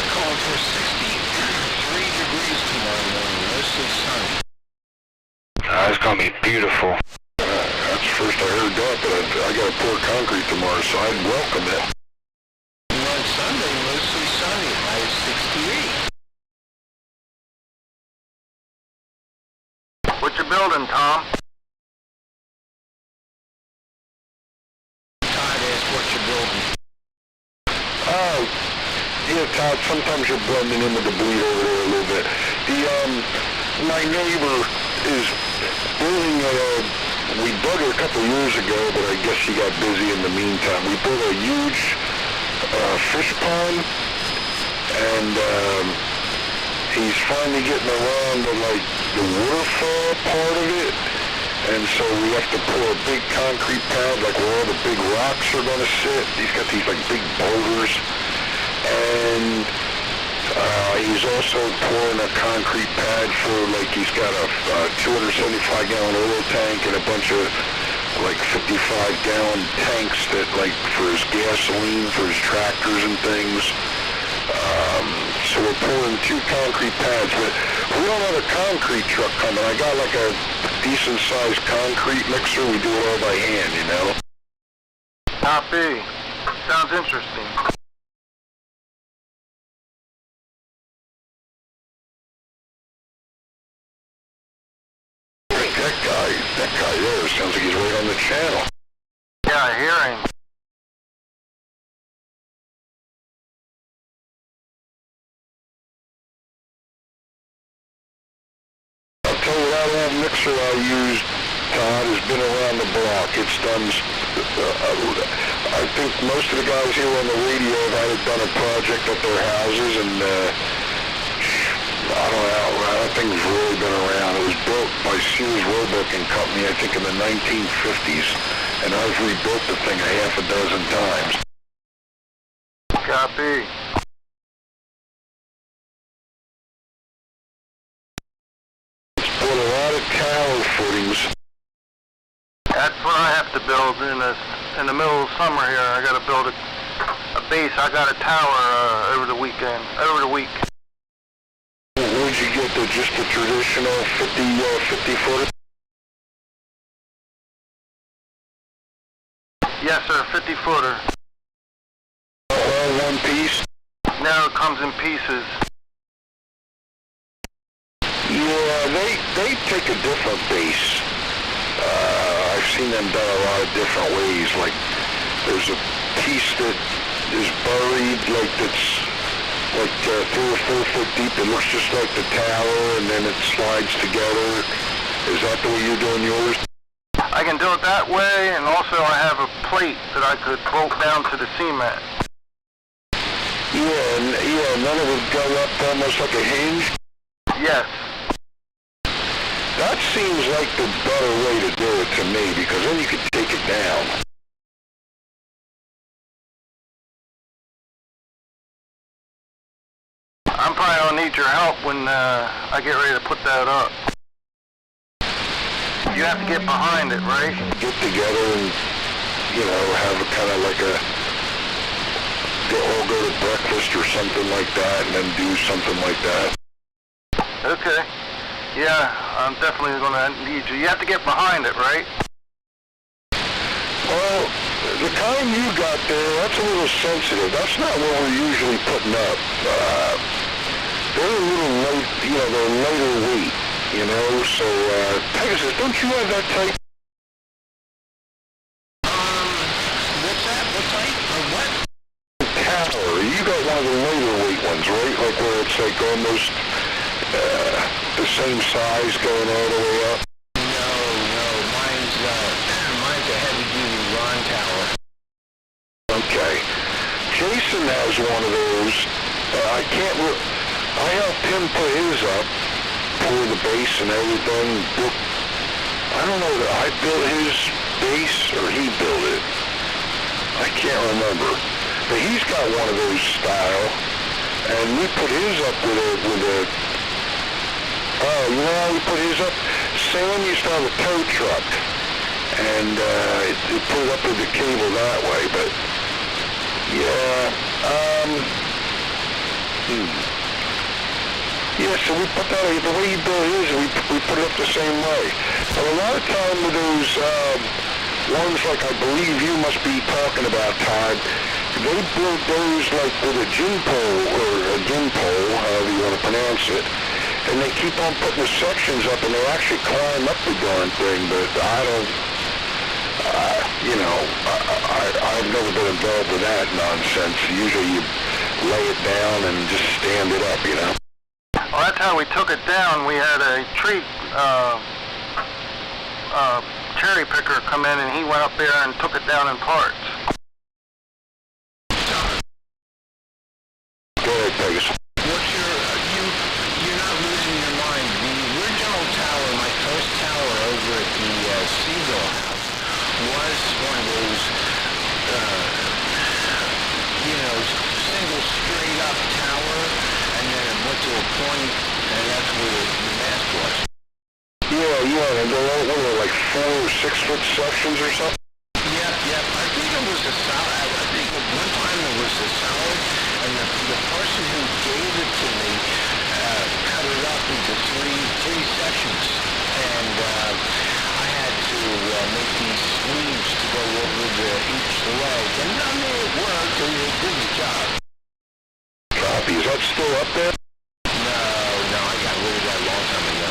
Calling for 63 degrees tomorrow morning, mostly sunny. It's gonna be beautiful. That's the first I heard that, but I got to pour concrete tomorrow, so I'd welcome it. And on Sunday, mostly sunny, high of 68. What you building, Tom? Todd, sometimes you're blending in with the bleed over there a little bit. My neighbor is building we dug it a couple years ago, but I guess she got busy in the meantime. We built a huge fish pond, and he's finally getting around to like the waterfall part of it, and so we have to pour a big concrete pad like where all the big rocks are going to sit. He's got these like big boulders, and he's also pouring a concrete pad for like he's got a 275-gallon oil tank and a bunch of like 55-gallon tanks that like for his gasoline, for his tractors and things. So we're pouring 2 concrete pads, but we don't have a concrete truck coming. I got like a decent-sized concrete mixer. We do it all by hand, you know. Copy. Sounds interesting. That guy there sounds like he's right on the channel. Yeah, I hear him. I'll tell you, that old mixer I used, Todd, has been around the block. It's done, I think most of the guys here on the radio have either done a project at their houses, and I don't know, that thing's really been around. It was built by Sears Roebuck and Company, I think in the 1950s, and I've rebuilt the thing a half a dozen times. Copy. It's built a lot of tower footings. That's what I have to build in the middle of summer here. I got to build a base. I got a tower over the week. Would you get just the traditional 50 footer? Yes, sir, 50-footer. All one piece? Now it comes in pieces. Yeah, they take a different base. I've seen them done a lot of different ways. Like there's a piece that is buried, like that's like 3 or 4 foot deep. It looks just like the tower, and then it slides together. Is that the way you're doing yours? I can do it that way, and also I have a plate that I could bolt down to the cement. Yeah, none of it go up almost like a hinge? Yes. That seems like the better way to do it to me, because then you could take it down. I'm probably going to need your help when I get ready to put that up. You have to get behind it, right? Get together and, have a kind of like all go to breakfast or something like that, and then do something like that. Okay. Yeah, I'm definitely going to need you. You have to get behind it, right? Well, the kind you got there, that's a little sensitive. That's not what we're usually putting up. They're a little light, they're lighter weight, so, Pegasus, don't you have that type? What's that? What type? Or what? Tower. You got one of the lighter weight ones, right? Like where it's like almost the same size going all the way up? No, mine's a heavy-duty Ron tower. Okay. Jason has one of those. I helped him put his up, pour the base and everything. I don't know that I built his base or he built it. I can't remember. But he's got one of those style, and we put his up with a we put his up? Sam used to have a tow truck, and it put it up with the cable that way, but yeah, so we put that, the way you build his, we put it up the same way. But a lot of time with those ones like I believe you must be talking about, Todd, they build those like with a gin pole, or a gin pole, however you want to pronounce it, and they keep on putting the sections up, and they actually climb up the darn thing, but I don't, I've never been involved with that nonsense. Usually lay it down and just stand it up, you know? Well, that's how we took it down. We had a tree cherry picker come in, and he went up there and took it down in parts. Go ahead, Pegasus. What's your, you're not losing your mind. The original tower, my first tower over at the Seagull House, was one of those, single straight up tower, and then it went to a point, and that's where the mast was. Yeah, and what were like 4 or 6 foot sections or something? Yep. I think it was a solid. I think at one time it was a solid, and the person who gave it to me cut it up into three sections, and I had to make these sleeves to go over each leg, and I mean it worked, and it did the job. Copy. Is that still up there? No, I got rid of that a long time ago.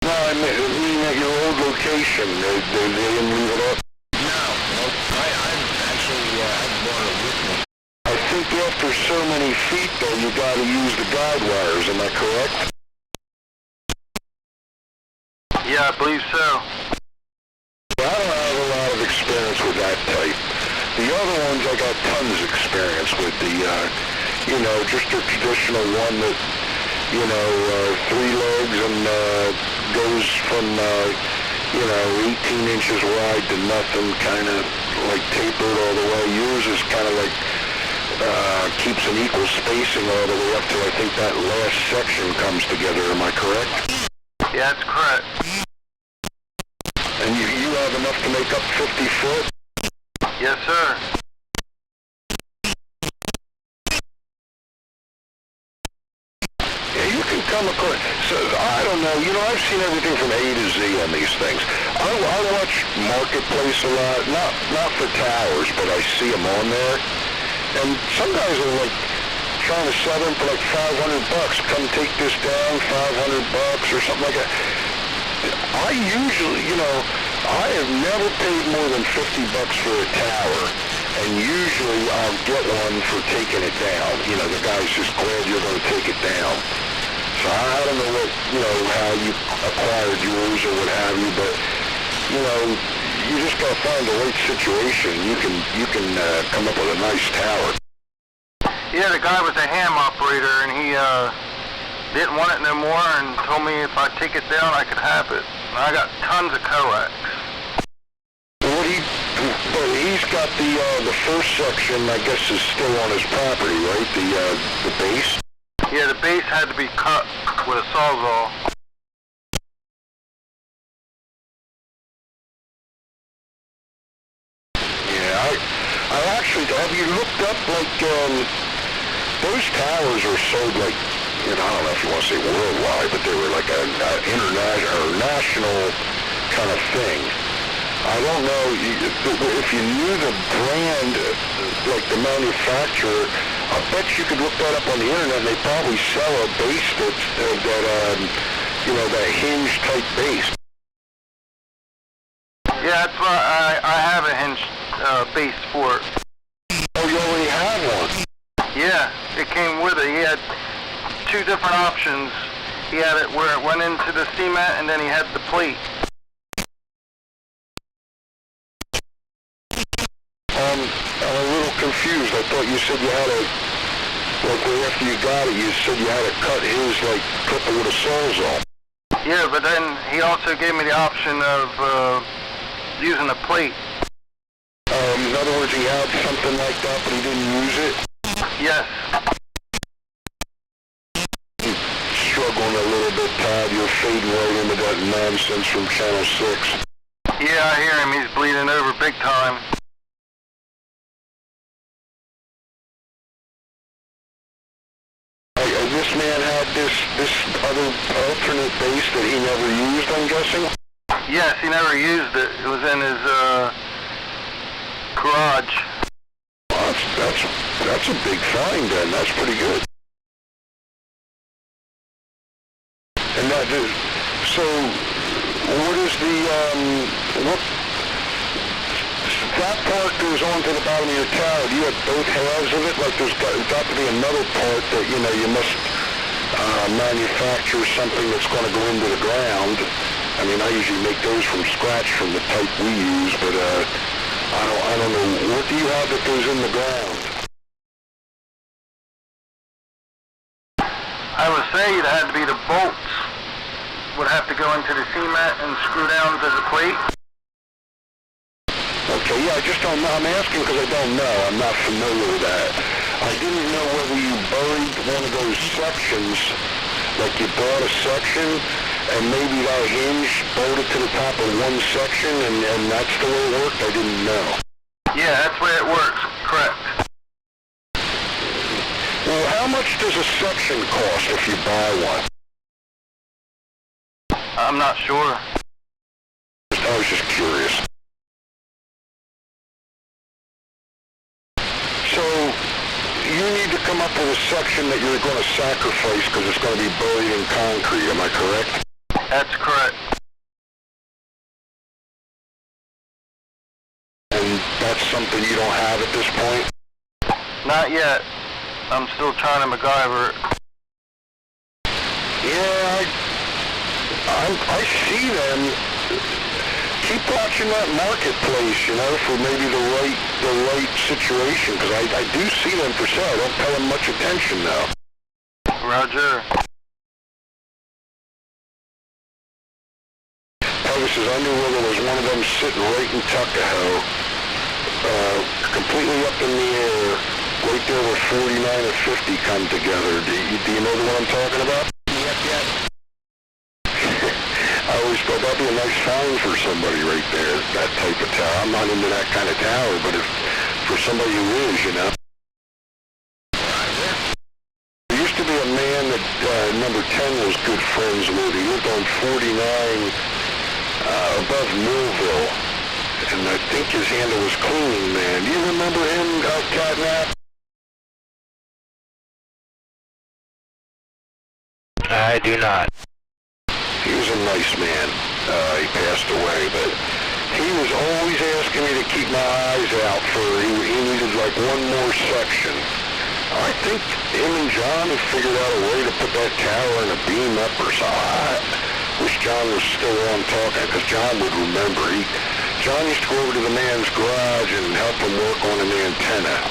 No, I mean at your old location. They didn't leave it up? No. I've actually I've brought it with me. I think after so many feet, though, you got to use the guide wires. Am I correct? Yeah, I believe so. I don't have a lot of experience with that type. The other ones I got tons of experience with. Just your traditional one that, 3 legs and goes from, 18 inches wide to nothing, kind of like tapered all the way. Yours is kind of like, keeps an equal spacing all the way up to, I think, that last section comes together. Am I correct? Yeah, that's correct. And you have enough to make up 50 foot? Yes, sir. Yeah, you can come across. So I don't know. I've seen everything from A to Z on these things. I watch Marketplace a lot. Not for towers, but I see them on there. And some guys are like trying to sell them for like $500. Come take this down, $500 or something like that. I usually, I have never paid more than $50 for a tower, and usually I'll get one for taking it down. The guy's just glad you're going to take it down. So I don't know what, how you acquired yours or what have you, but, you just got to find the right situation. You can come up with a nice tower. Yeah, the guy was a ham operator, and he didn't want it no more, and told me if I take it down, I could have it. And I got tons of coax. But he's got the first section, I guess, is still on his property, right? The base? Yeah, the base had to be cut with a sawzall. Yeah, I actually, have you looked up, like, those towers are sold, like, I don't know if you want to say worldwide, but they were like an international or national kind of thing. I don't know if you knew the brand, like the manufacturer. I bet you could look that up on the internet, and they probably sell a base that hinge type base. Yeah, that's why I have a hinge base for it. Oh, you already have one? Yeah, it came with it. He had 2 different options. He had it where it went into the cement, and then he had the plate. I'm a little confused. I thought you said you had after you got it, you said you had to cut his, triple with a sawzall. Yeah, but then he also gave me the option of using a plate. In other words, he had something like that, but he didn't use it? Yes. Struggling a little bit, Todd. You're fading right into that nonsense from Channel 6. Yeah, I hear him. He's bleeding over big time. This man had this other alternate base that he never used, I'm guessing? Yes, he never used it. It was in his garage. Well, that's a big find then. That's pretty good. And that is, so what is the that part goes on to the bottom of your tower. Do you have both halves of it? Like there's got to be another part that, you know, you must manufacture something that's going to go into the ground. I mean, I usually make those from scratch from the type we use, but I don't know. What do you have that goes in the ground? I would say it had to be the bolts. Would have to go into the cement and screw down to the plate. Okay, yeah, I just don't know. I'm asking because I don't know. I'm not familiar with that. I didn't know whether you buried one of those sections, like you bought a section, and maybe that hinge bolted to the top of one section, and that's the way it worked. I didn't know. Yeah, that's the way it works. Correct. Well, how much does a section cost if you buy one? I'm not sure. I was just curious. So, you need to come up with a section that you're going to sacrifice because it's going to be buried in concrete, am I correct? That's correct. And that's something you don't have at this point? Not yet. I'm still trying to MacGyver it. Yeah, I see them. Keep watching that marketplace, you know, for maybe the right situation, because I do see them for sale. I don't pay them much attention now. Roger. Pegasus, I knew where there was one of them sitting right in Tuckahoe, completely up in the air, right there where 49 or 50 come together. Do you know the one I'm talking about? Yep. I always thought that'd be a nice find for somebody right there, that type of tower. I'm not into that kind of tower, but if for somebody who is, you know. There used to be a man that number 10 was good friends with. He lived on 49 above Millville, and I think his handle was Cleaning Man. Do you remember him, Catnap? I do not. He was a nice man. He passed away, but he was always asking me to keep my eyes out for, he needed like one more section. I think him and John have figured out a way to put that tower in a beam up or something. I wish John was still on talking, because John would remember. John used to go over to the man's garage and help him work on an antenna.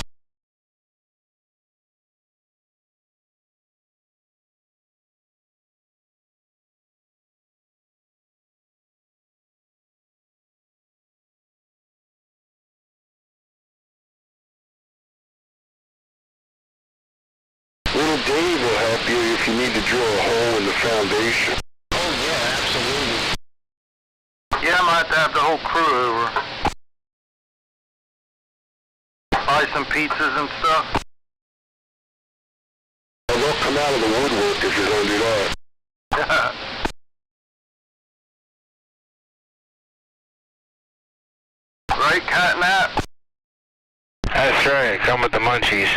Little Dave will help you if you need to drill a hole in the foundation. Oh, yeah, absolutely. Yeah, I might have to have the whole crew over. Buy some pizzas and stuff. Well, they'll come out of the woodwork if you're going to do that. Right, Catnap? That's right. Come with the munchies.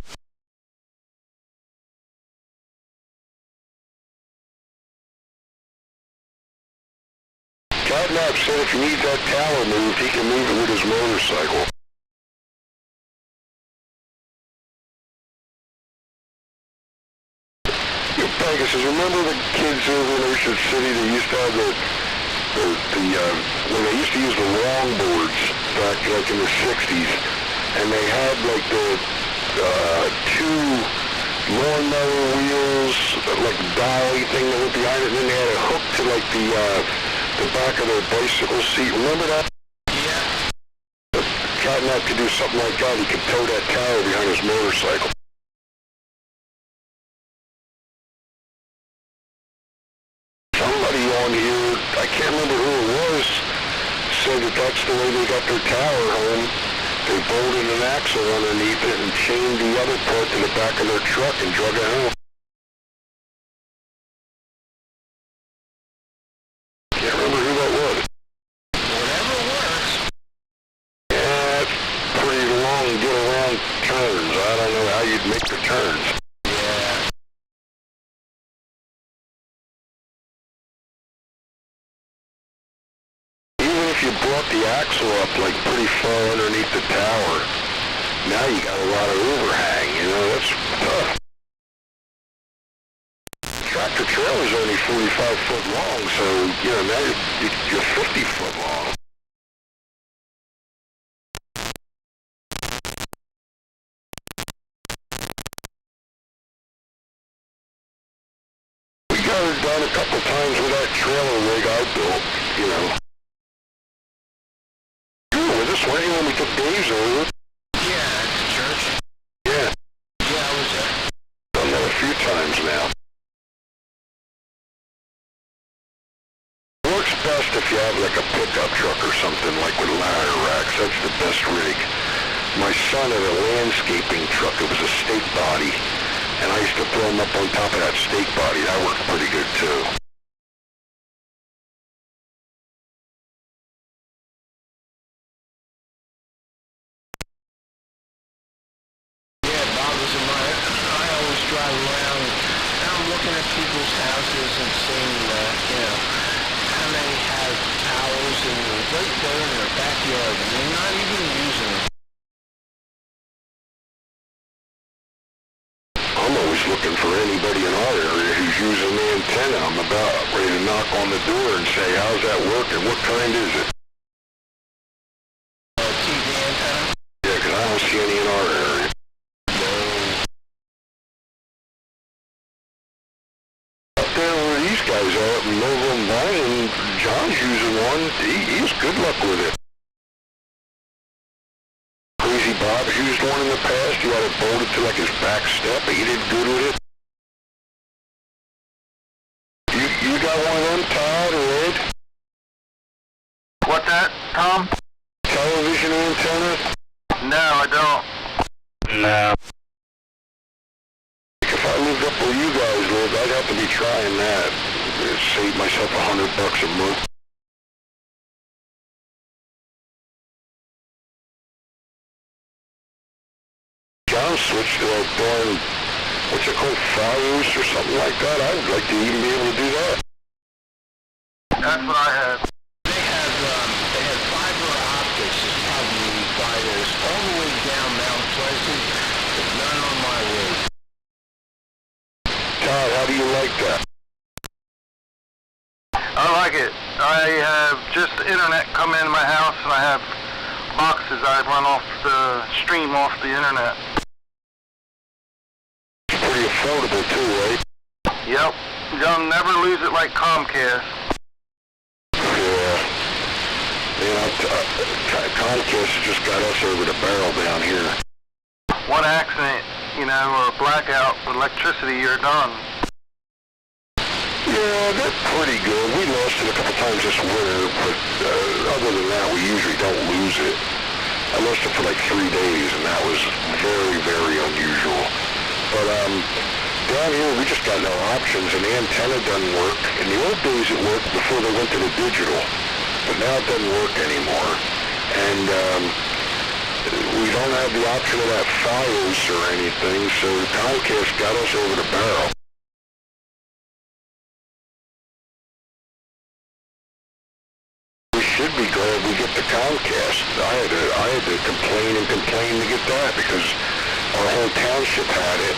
Catnap said if he needs that tower moved, he can move it with his motorcycle. Pegasus, remember the kids over in Ocean City that used to have when they used to use the longboards back like in the 60s, and they had like the two lawnmower wheels, like dolly thing that went behind it, and then they had a hook to like the back of their bicycle seat. Remember that? Yeah. Catnap could do something like that. He could tow that tower behind his motorcycle. Somebody on here, I can't remember who it was, said that that's the way they got their tower home. They bolted an axle underneath it and chained the other part to the back of their truck and drug it home. Can't remember who that was. Whatever works. Yeah, it's pretty long get around turns. I don't know how you'd make the turns. Yeah. Even if you brought the axle up like pretty far underneath the tower. Now you got a lot of overhang, you know, that's tough. Tractor trailer's only 45 foot long, so, you know, now you're 50 foot long. We got her done a couple times with that trailer rig I built, you know. You were with us, weren't you, when we took Dave's over? Yeah, at the church. Yeah. Yeah, I was there. Done that a few times now. Works best if you have like a pickup truck or something, like with ladder racks. That's the best rig. My son had a landscaping truck. It was a stake body, and I used to throw him up on top of that stake body. That worked pretty good too. Yeah, Bob was in my... I always drive around, and I'm looking at people's houses and seeing, you know, how many have towers and right there in their backyard, and they're not even using them. I'm always looking for anybody in our area who's using the antenna. I'm about ready to knock on the door and say, how's that working? What kind is it? TV antenna? Yeah, because I don't see any in our area. No. Up there where these guys are up in Nova and Vine, John's using one. He's good luck with it. Crazy Bob's used one in the past. He had it bolted to like his back step, but he did good with it. You got one of them, Todd or Ed? What's that, Tom? Television antenna? No, I don't. No. If I lived up where you guys live, I'd have to be trying that. It'd save myself $100 a month. John switched to that darn, what's it called, Fios or something like that. I would like to even be able to do that. That's what I had. They have fiber optics as probably fibers all the way down Mount Pleasant, but none on my road. Todd, how do you like that? I like it. I have just the internet come in my house, and I have boxes I run off the stream off the internet. It's pretty affordable too, right? Yep. You'll never lose it like Comcast. Yeah. Comcast has just got us over the barrel down here. One accident, you know, or a blackout with electricity, you're done. Yeah, they're pretty good. We lost it a couple times this winter, but other than that, we usually don't lose it. I lost it for like 3 days, and that was very, very unusual. But down here, we just got no options, and the antenna doesn't work. In the old days, it worked before they went to the digital, but now it doesn't work anymore. And we don't have the option of that Fios or anything, so Comcast got us over the barrel. Should be glad we get the Comcast. I had to complain to get that because our whole township had it,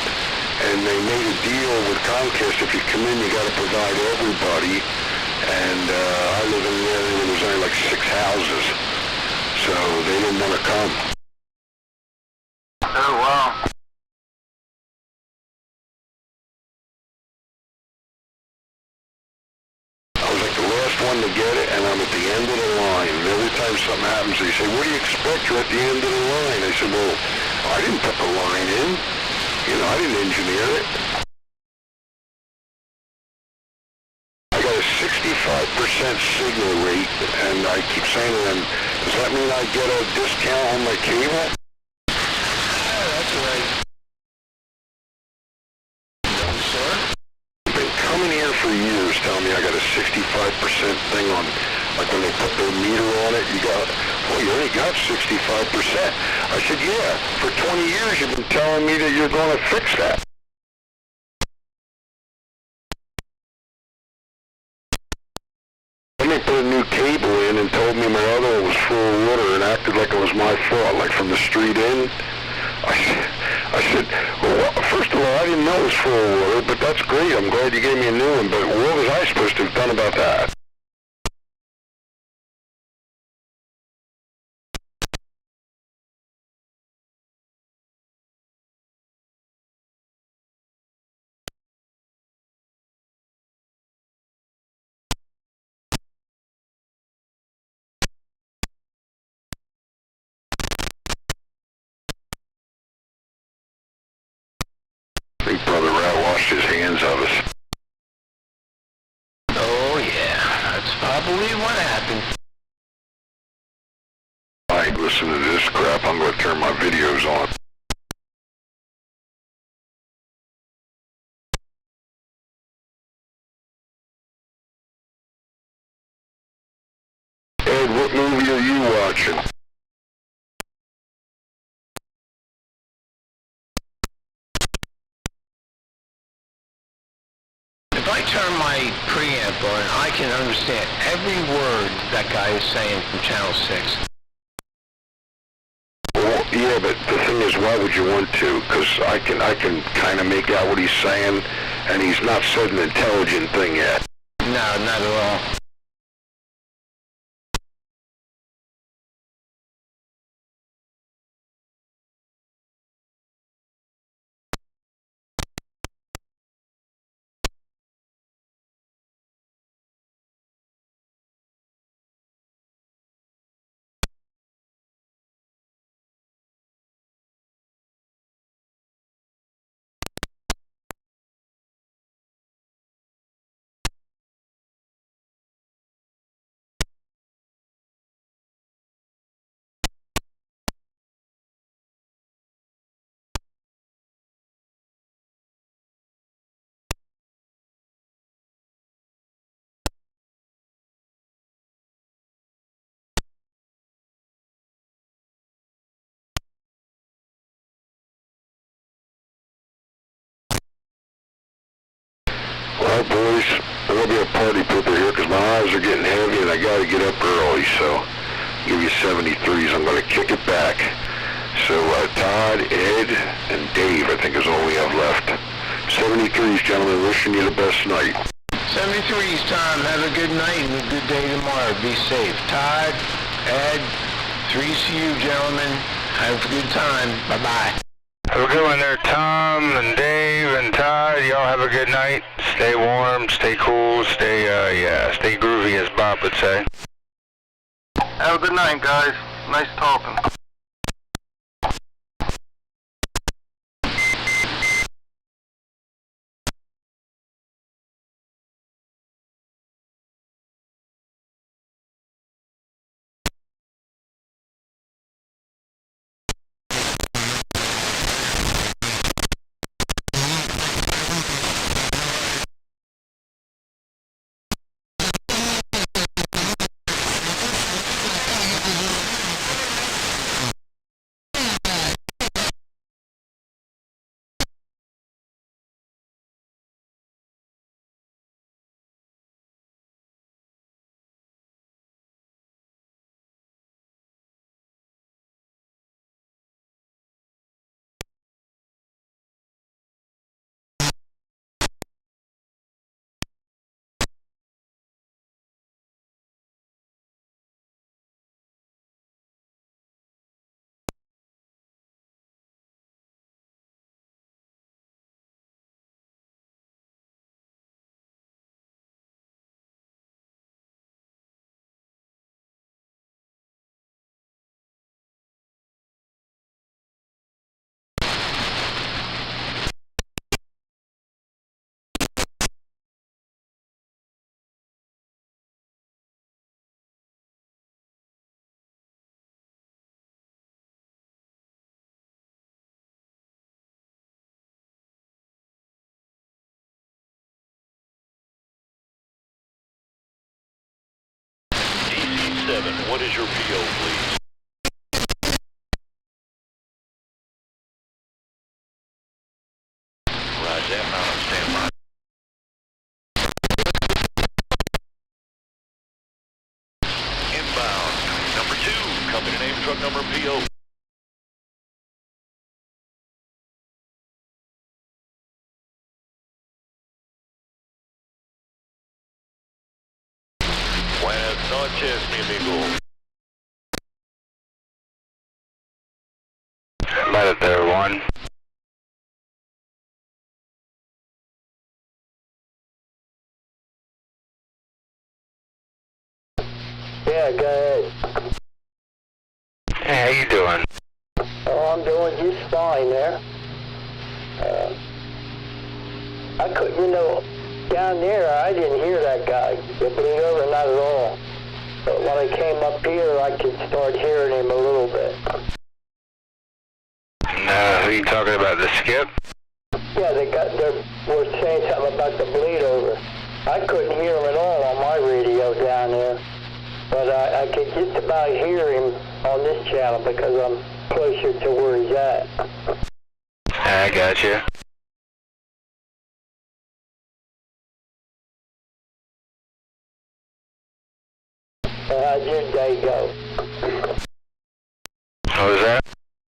and they made a deal with Comcast. If you come in, you got to provide everybody. And I live in there, and there was only like 6 houses, so they didn't want to come. Oh, wow. One to get it, and I'm at the end of the line. And every time something happens, they say, what do you expect? You're at the end of the line. I said, well, I didn't put the line in. You know, I didn't engineer it. I got a 65% signal rate, and I keep saying to them, does that mean I get a discount on my cable? That's right. No, sir. Coming here for years telling me I got a 65% thing on, like when they put their meter on it, you got, well, you only got 65%. I said, yeah, for 20 years you've been telling me that you're going to fix that. Then they put a new cable in and told me my other one was full of water and acted like it was my fault, like from the street in. I said, well, first of all, I didn't know it was full of water, but that's great. I'm glad you gave me a new one, but what was I supposed to have done about that? I think Brother Rat washed his hands of us. Oh, yeah. That's probably what happened. I ain't listening to this crap. I'm going to turn my videos on. Ed, what movie are you watching? If I turn my preamp on, I can understand every word that guy is saying from Channel 6. Well, yeah, but the thing is, why would you want to? Because I can kind of make out what he's saying, and he's not said an intelligent thing yet. No, not at all. Well, boys, there'll be a party pooper here because my eyes are getting heavy and I got to get up early, so give you 73s. I'm going to kick it back. So Todd, Ed, and Dave, I think is all we have left. 73s, gentlemen, wishing you the best night. 73's, Tom. Have a good night and a good day tomorrow. Be safe. Todd, Ed, 3's to you, gentlemen. Have a good time. Bye-bye. Have a good one there, Tom and Dave and Todd. Y'all have a good night. Stay warm, stay cool, stay groovy, as Bob would say. Have a good night, guys. Nice talking. What is your PO, please? Roger that, mount on standby. Inbound, number 2. noches, mi amigo. About it there, one. Yeah, go ahead. Hey, how you doing? Oh, I'm doing just fine there. I could, down there, I didn't hear that guy. The bleed over, not at all. But when I came up here, I could start hearing him a little bit. Who you talking about, the skip? Yeah, they were saying something about the bleed over. I couldn't hear him at all on my radio down there. But I could just about hear him on this channel because I'm closer to where he's at. I got you. How'd your day go? What was that?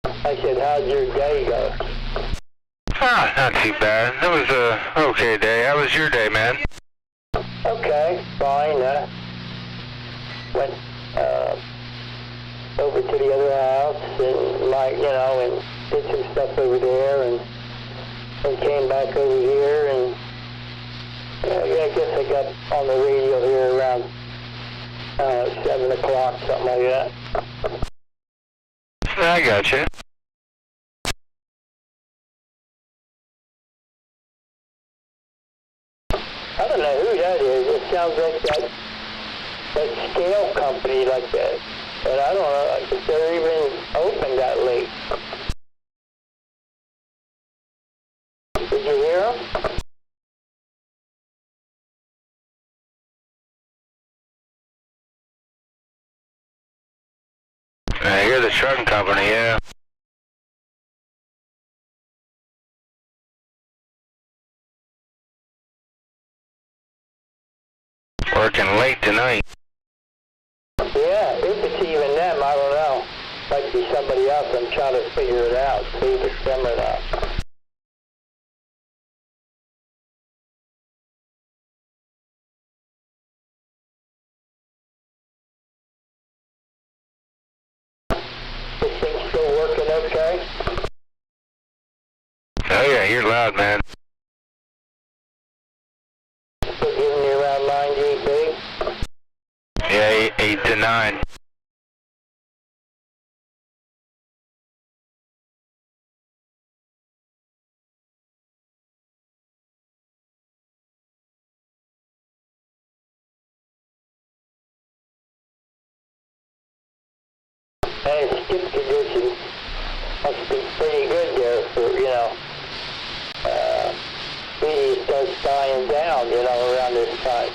I said, how'd your day go? Ah, not too bad. It was a okay day. How was your day, man? Okay, fine. Went over to the other house and and did some stuff over there and came back over here and I guess I got on the radio here around 7 o'clock, something like that. I got you. I don't know who that is. It sounds like that scale company like that. But I don't know if they're even open that late. Did you hear them? You're the trucking company, yeah. Working late tonight. Yeah, if it's even them, I don't know. Might be somebody else. I'm trying to figure it out, see if it's them or not. This thing's still working okay? Oh yeah, you're loud, man. Still giving you around 9 dB? Yeah, 8 to 9. And skip conditions must be pretty good there for, really starts dying down, around this time.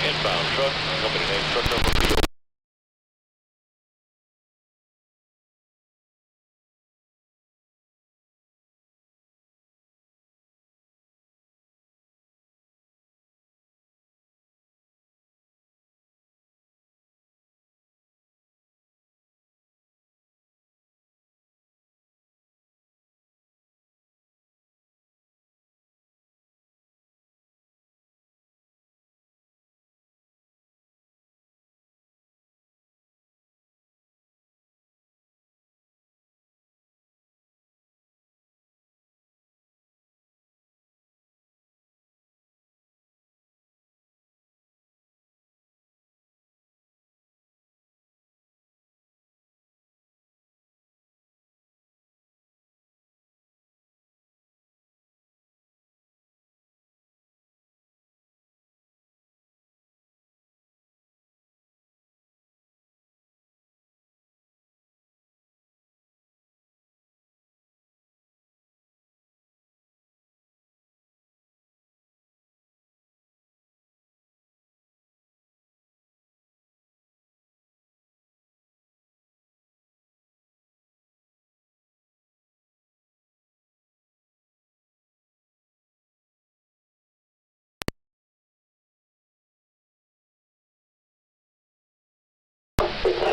Inbound truck, company name, truck number PO.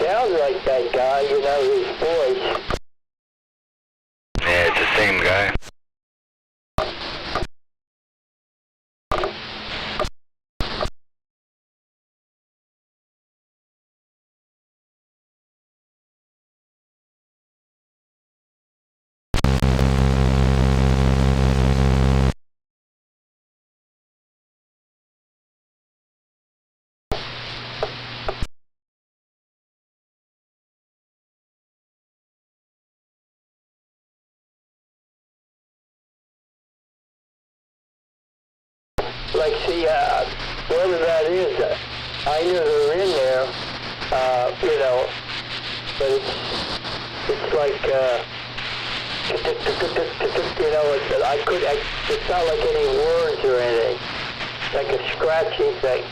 sounds like that guy, you know, his voice. Yeah, it's the same guy. Like, see, whether that is, I knew they were in there, you know, but it's like, you know, it's not like any words or anything. It's like a scratchy thing.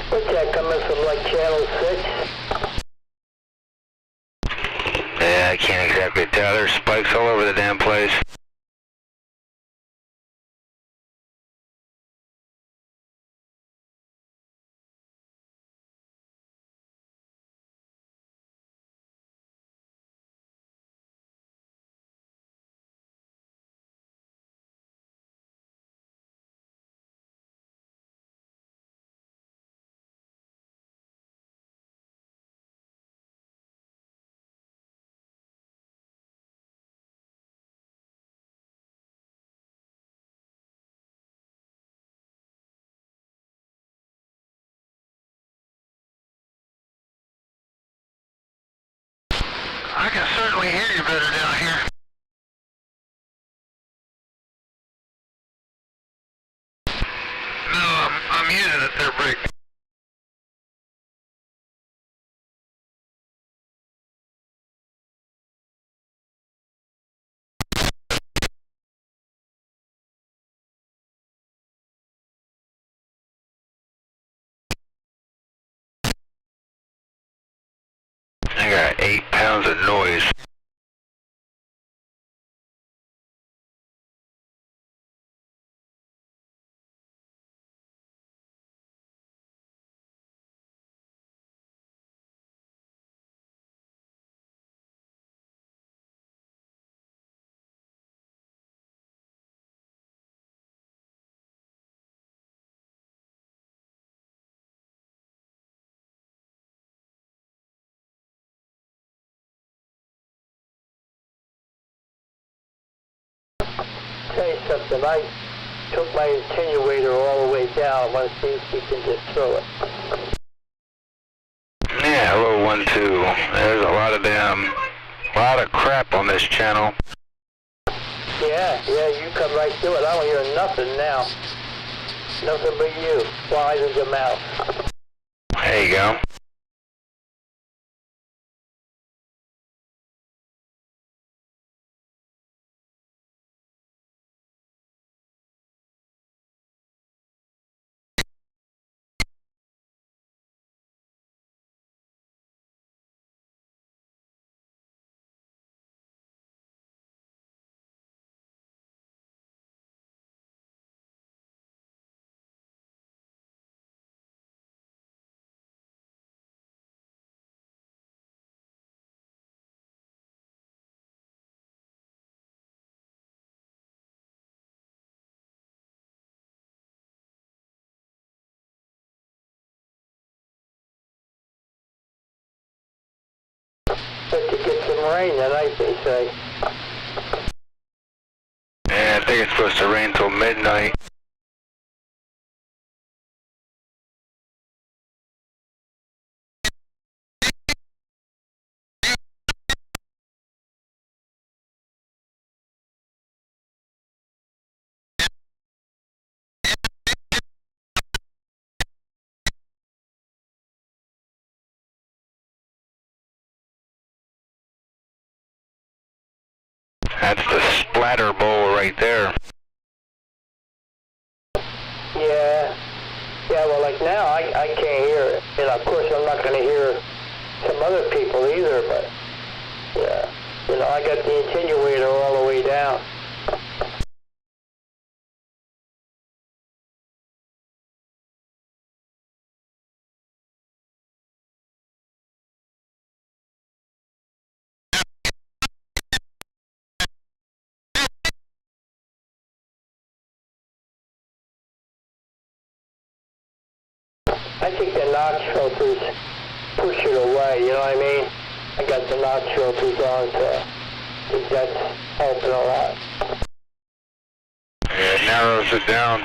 What's that, coming from like channel 6? Yeah, I can't exactly tell. There's spikes all over the damn place. I can certainly hear you better down here. No, I'm using it there, Brick. I got 8 pounds of noise. Tell you something, I took my attenuator all the way down. I want to see if you can just throw it. Yeah, hello 1-2. There's a lot of crap on this channel. Yeah, you come right through it. I don't hear nothing now. Nothing but you, wide as a mouse. There you go. But to get some rain tonight, they say. Yeah, I think it's supposed to rain till midnight. That's the splatter bowl right there. Yeah. Yeah, well, like now, I can't hear it. And of course, I'm not going to hear some other people either, but, yeah. You know, I got the attenuator all the way down. I think the notch filters push it away, you know what I mean? I got the notch filters on, so I think that's helping a lot. Yeah, it narrows it down.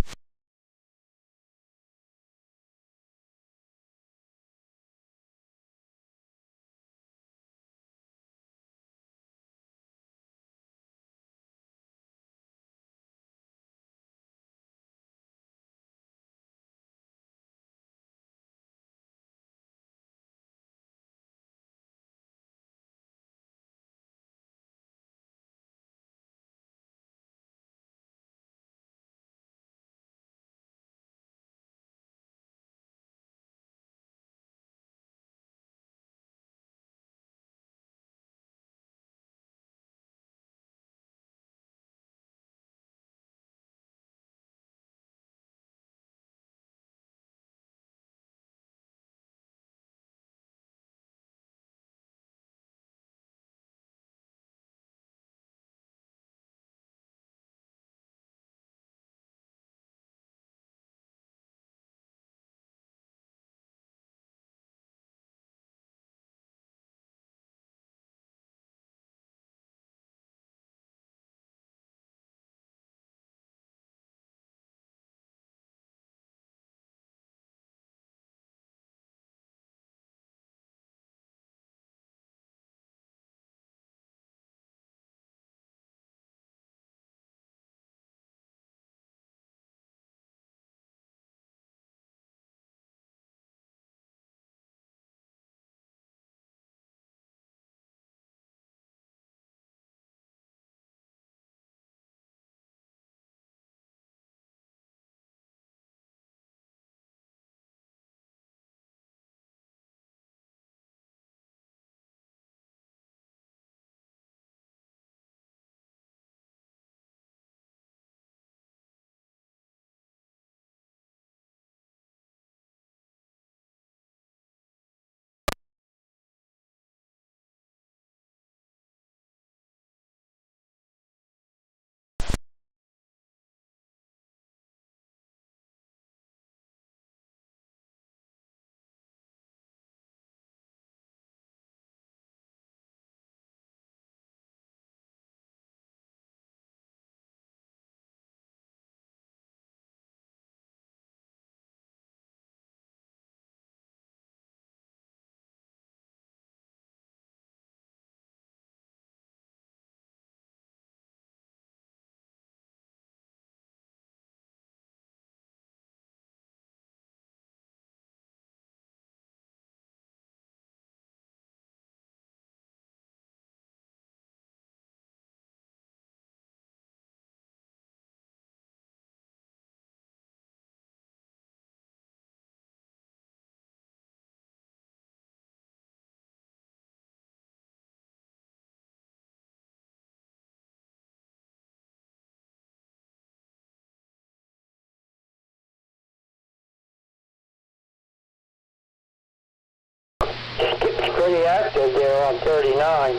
It's pretty active there on 39.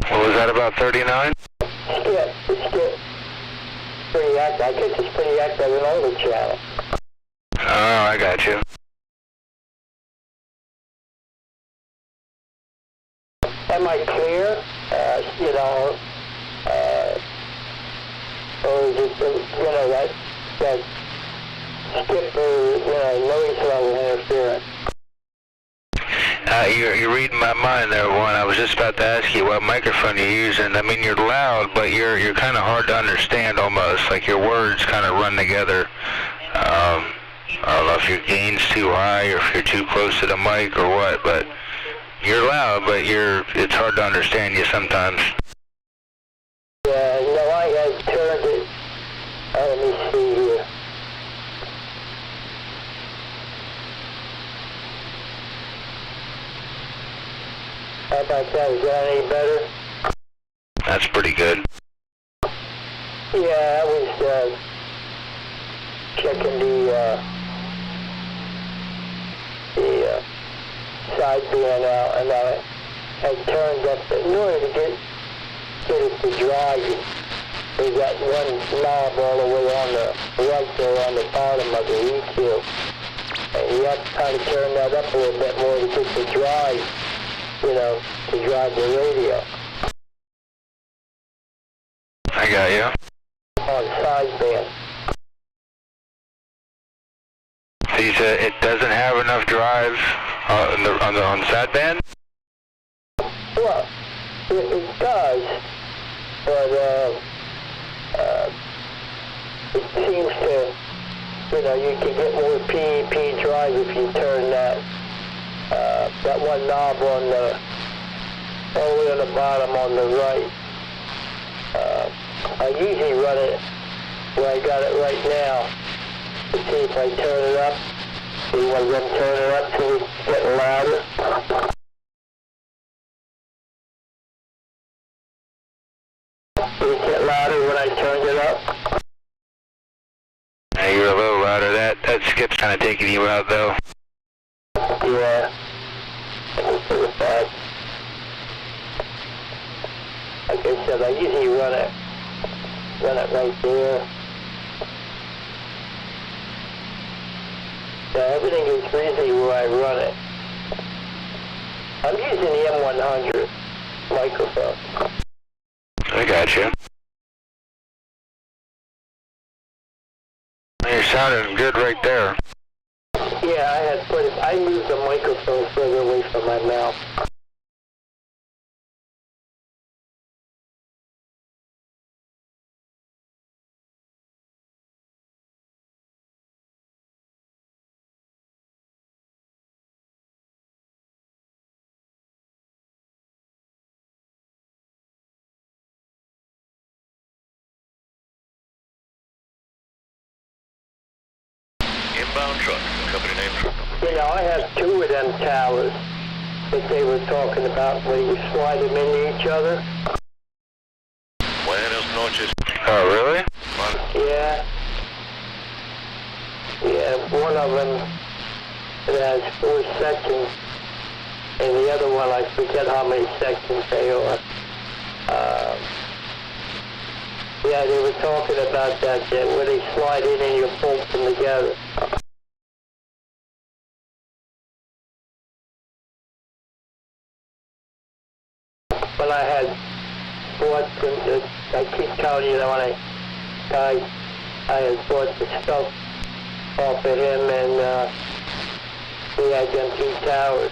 What was that, about 39? Skip. Pretty active. I guess it's pretty active in all the channels. Oh, I got you. Am I clear? You know, or is it, you know, that skip or, you know, noise level interference? You're reading my mind there, Warren. I was just about to ask you what microphone you're using. I mean, you're loud, but you're kind of hard to understand almost. Like your words kind of run together. I don't know if your gain's too high or if you're too close to the mic or what, but you're loud, but it's hard to understand you sometimes. no, I had turned it. Let me see here. How about that? Is that any better? That's pretty good. Yeah, I was checking the sideband out, and I had turned up in order to get it to drive. There's that one knob all the way on the right there on the bottom of the EQ. And you have to kind of turn that up a little bit more to get the drive, you know, to drive the radio. I got you. On sideband. So you said it doesn't have enough drive on the sideband? Well, it does, but it seems to, you know, you can get more PEP drive if you turn that one knob on the, all the way on the bottom on the right. I usually run it where I got it right now. To see if I turn it up. See one of them turn it up till it's getting louder. Did it get louder when I turned it up? Yeah, you're a little louder. That skip's kind of taking you out, though. Yeah. It's pretty bad. Like I said, I usually run it right there. Yeah, everything is usually where I run it. I'm using the M100 microphone. I got you. You're sounding good right there. Yeah, I moved the microphone further away from my mouth. Inbound truck, company name, truck number. You know, I have two of them towers that they were talking about where you slide them into each other. Buenas noches. Oh, really? Yeah. Yeah, one of them it has 4 sections, and the other one, I forget how many sections they are. Yeah, they were talking about that where they slide in and you bolt them together. When I had bought them, I keep telling you that when I had bought the stuff off of him, and he had them 2 towers.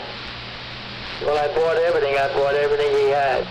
When I bought everything he had.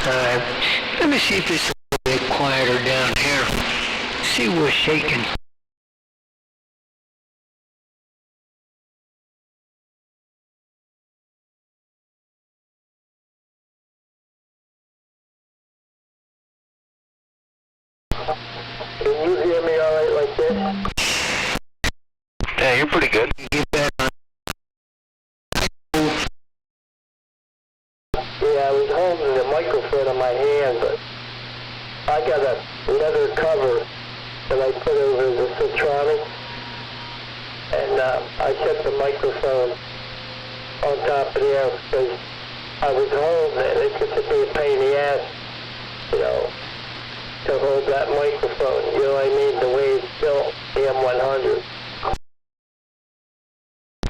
Let me see if it's a little bit quieter down here. See what's shaking. Can you hear me all right like this? Yeah, you're pretty good. Get that on. Yeah, I was holding the microphone in my hand, but I got a leather cover that I put over the Citronic, and I set the microphone on top of there because I was holding it. It's just a big pain in the ass, you know, to hold that microphone. You know what I mean? The way it's built, the M100.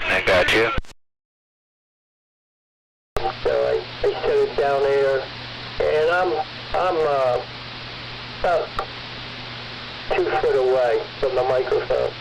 I got you. So I set it down there, and I'm about 2 foot away from the microphone.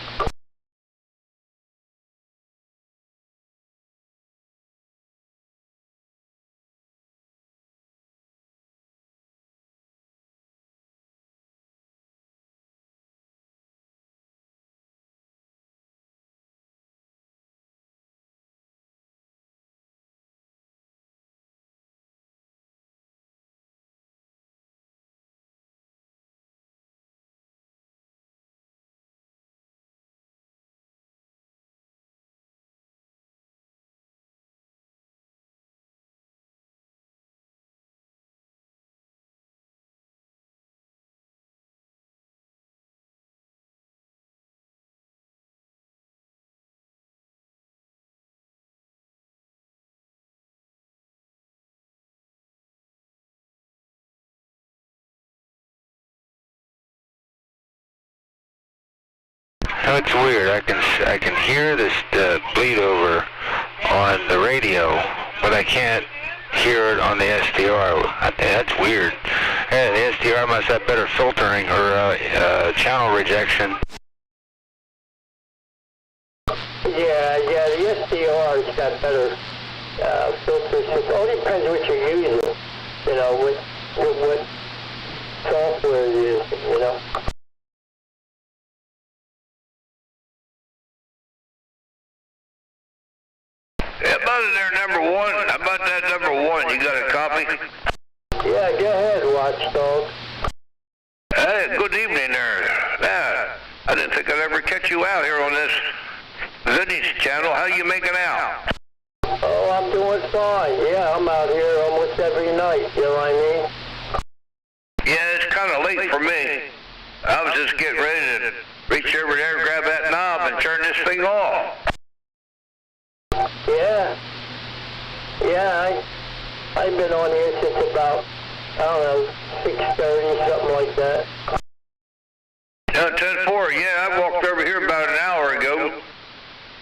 No, it's weird. I can hear this bleed over on the radio, but I can't hear it on the SDR. That's weird. Yeah, the SDR must have better filtering or channel rejection. Yeah, the SDR's got better filters. It all depends what you're using, you know, what software you're using, you know. How about there, number one? How about that number one? You got a copy? Yeah, go ahead, Watchdog. Hey, good evening there. Yeah, I didn't think I'd ever catch you out here on this Vinny's channel. How you making out? Oh, I'm doing fine. Yeah, I'm out here almost every night, you know what I mean? Yeah, it's kind of late for me. I was just getting ready to reach over there, grab that knob, and turn this thing off. Yeah, I've been on here since about, I don't know, 6:30, something like that. 10-4, yeah, I walked over here about an hour ago.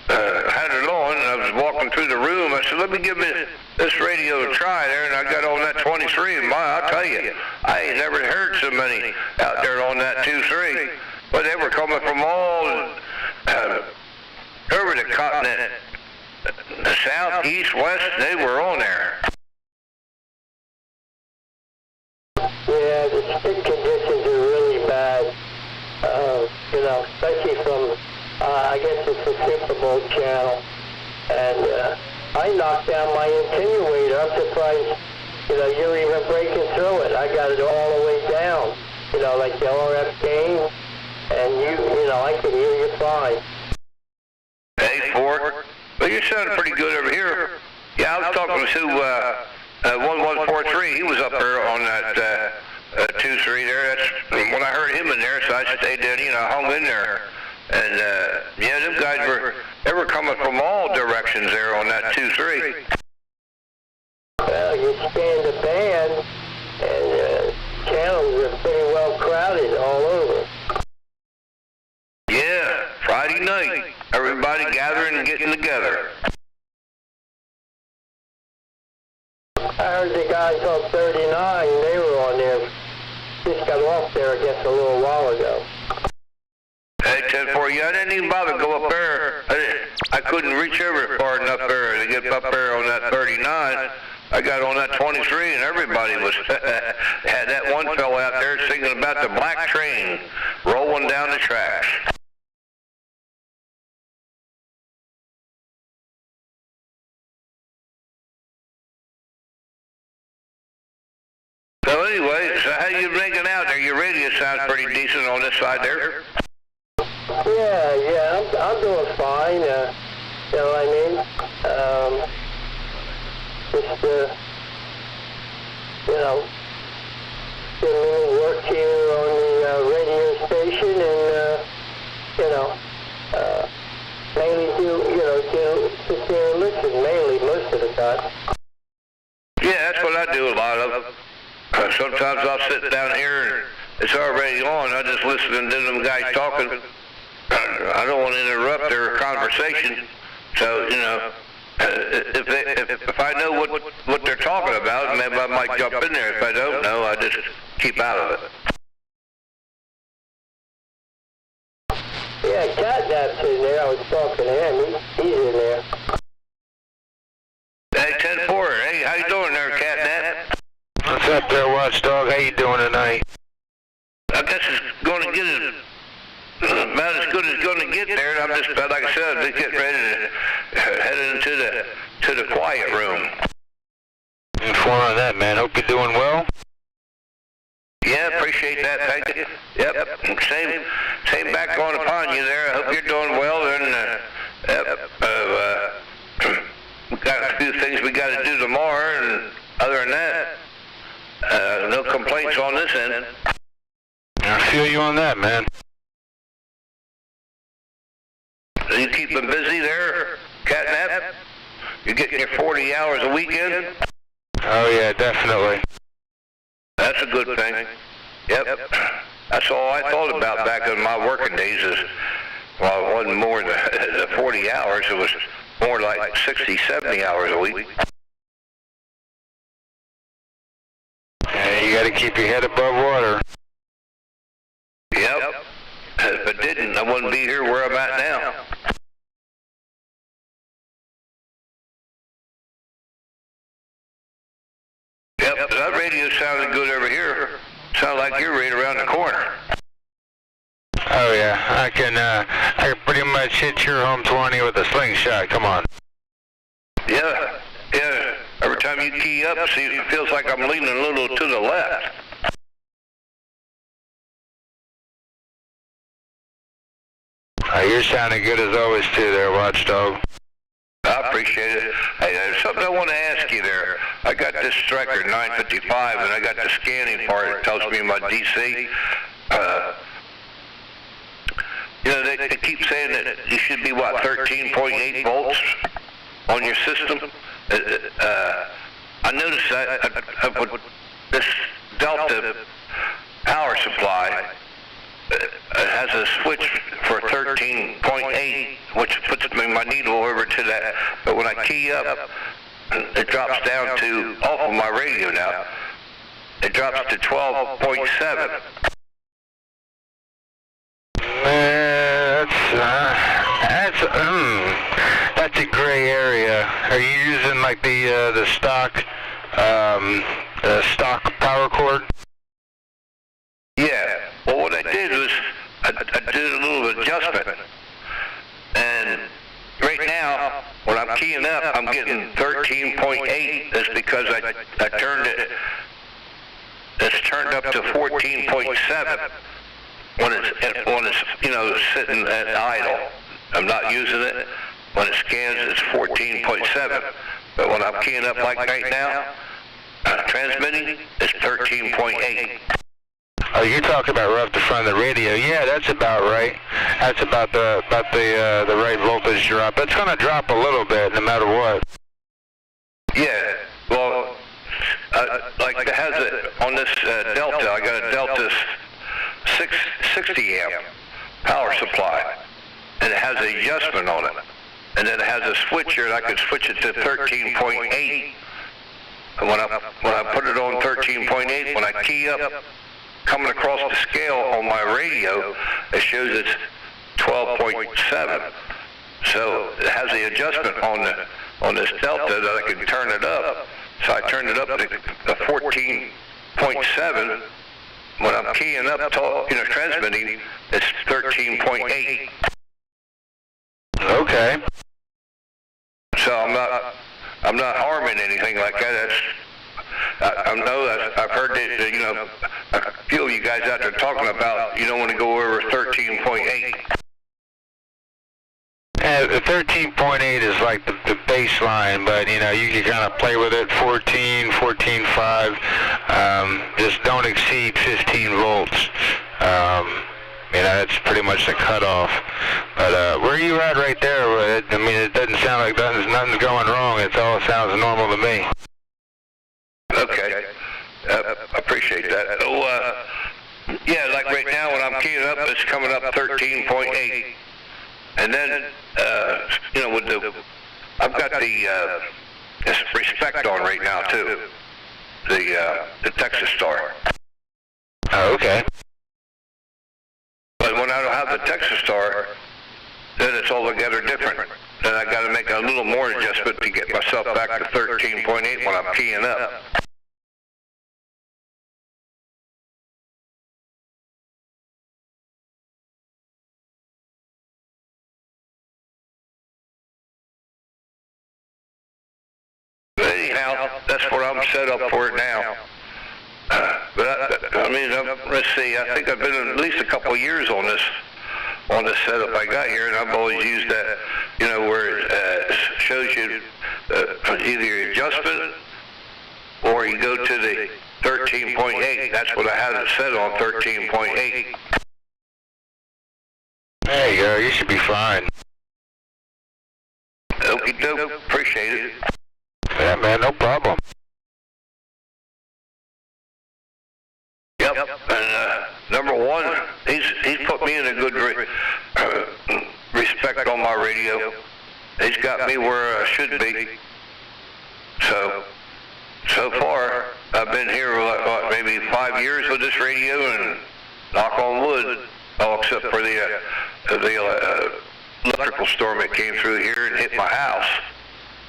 Had it on, and I was walking through the room. I said, let me give this radio a try there, and I got on that 23. And I'll tell you, I ain't never heard so many out there on that 2-3. But they were coming from all over the continent. The south, east, west, they were on there. Yeah, the stick conditions are really bad. You know, especially from, I guess it's a Super Bowl channel. And I knocked down my attenuator. I'm surprised, you know, you're even breaking through it. I got it all the way down, you know, like the RF gain. And you know, I can hear you fine. Hey, Ford. Well, you're sounding pretty good over here. Yeah, I was talking to 1143. He was up there on that 2-3 there. That's when I heard him in there, so I stayed there, you know, hung in there. And yeah, them guys they were coming from all directions there on that 2-3. Well, you scan the band, and channels are pretty well crowded all over. Yeah, Friday night, everybody gathering and getting together. I heard the guys on 39, they were on there. Just got off there, I guess, a little while ago. Hey, 10-4, yeah, I didn't even bother to go up there. I couldn't reach over far enough there to get up there on that 39. I got on that 23 and everybody was, had that one fellow out there singing about the black train rolling down the tracks. So anyway, so how you making out there? Your radio sounds pretty decent on this side there. Yeah, I'm doing fine. You know what I mean? Just, you know, doing a little work here on the radio station, and you know, mainly sit there and listen. Mainly, most of the time. Yeah, that's what I do a lot of. Sometimes I'll sit down here and it's already on. I just listen to them guys talking. I don't want to interrupt their conversation. So, you know, if I know what they're talking about, maybe I might jump in there. If I don't know, I just keep out of it. Yeah, Catnap's in there. I was talking to him. He's in there. Hey, 10-4. Hey, how you doing there, Catnap? What's up there, Watchdog? How you doing tonight? I guess it's going to get about as good as it's going to get there. I'm just, like I said, just getting ready to head into the quiet room. For on that, man. Hope you're doing well. Yeah, appreciate that. Thank you. Yep. Same back on upon you there. I hope you're doing well. And we got a few things we got to do tomorrow, and other than that, no complaints on this end. I feel you on that, man. Are you keeping busy there, Catnap? You getting your 40 hours a weekend? Oh yeah, definitely. That's a good thing. Yep. That's all I thought about back in my working days is, well, it wasn't more than the 40 hours. It was more like 60, 70 hours a week. Yeah, you gotta keep your head above water. Yep. If I didn't, I wouldn't be here where I'm at now. Yep, that radio sounded good over here. Sound like you're right around the corner. Oh yeah, I can pretty much hit your home 20 with a slingshot. Come on. Yeah. Every time you key up, see, it feels like I'm leaning a little to the left. You're sounding good as always too there, Watchdog. I appreciate it. Hey, there's something I want to ask you there. I got this Striker 955, and I got the scanning part that tells me my DC. You know, they keep saying that you should be, 13.8 volts on your system. I noticed that this Delta power supply has a switch for 13.8, which puts my needle over to that. But when I key up, it drops down to, off of my radio now, it drops to 12.7. That's a gray area. Are you using like the stock power cord? Yeah. Well, what I did was I did a little adjustment, and right now when I'm keying up, I'm getting 13.8. That's because I turned it. It's turned up to 14.7 when it's sitting at idle. I'm not using it. When it scans, it's 14.7. But when I'm keying up like right now, transmitting, it's 13.8. Oh, you're talking about right up the front of the radio. Yeah, that's about right. That's about the right voltage drop. It's going to drop a little bit no matter what. Yeah. Well, like it has it on this Delta. I got a Delta 60 amp power supply, and it has an adjustment on it. And then it has a switcher, and I can switch it to 13.8. And when I put it on 13.8, when I key up, coming across the scale on my radio, it shows it's 12.7. So it has the adjustment on this Delta that I can turn it up. So I turned it up to 14.7. When I'm keying up, transmitting, it's 13.8. Okay. So I'm not harming anything like that. I know that I've heard that, a few of you guys out there talking about you don't want to go over 13.8. Yeah, the 13.8 is like the baseline, but you can kind of play with it. 14, 14.5. Just don't exceed 15 volts. That's pretty much the cutoff. But where are you at right there? It doesn't sound like nothing's going wrong. It all sounds normal to me. Okay. I appreciate that. So, yeah, like right now when I'm keying up, it's coming up 13.8. And then, I've got the respect on right now too. The Texas Star. Oh, okay. But when I don't have the Texas Star, then it's altogether different. Then I got to make a little more adjustment to get myself back to 13.8 when I'm keying up. Anyhow, that's what I'm set up for it now. Let's see. I think I've been at least a couple of years on this setup I got here, and I've always used that, where it shows you either your adjustment or you go to the 13.8. That's what I had it set on, 13.8. There you go. You should be fine. Okie doke. Appreciate it. Yeah, man. No problem. Yep, and number one, he's put me in a good respect on my radio. He's got me where I should be. So far, I've been here maybe 5 years with this radio, and knock on wood, all except for the electrical storm that came through here and hit my house,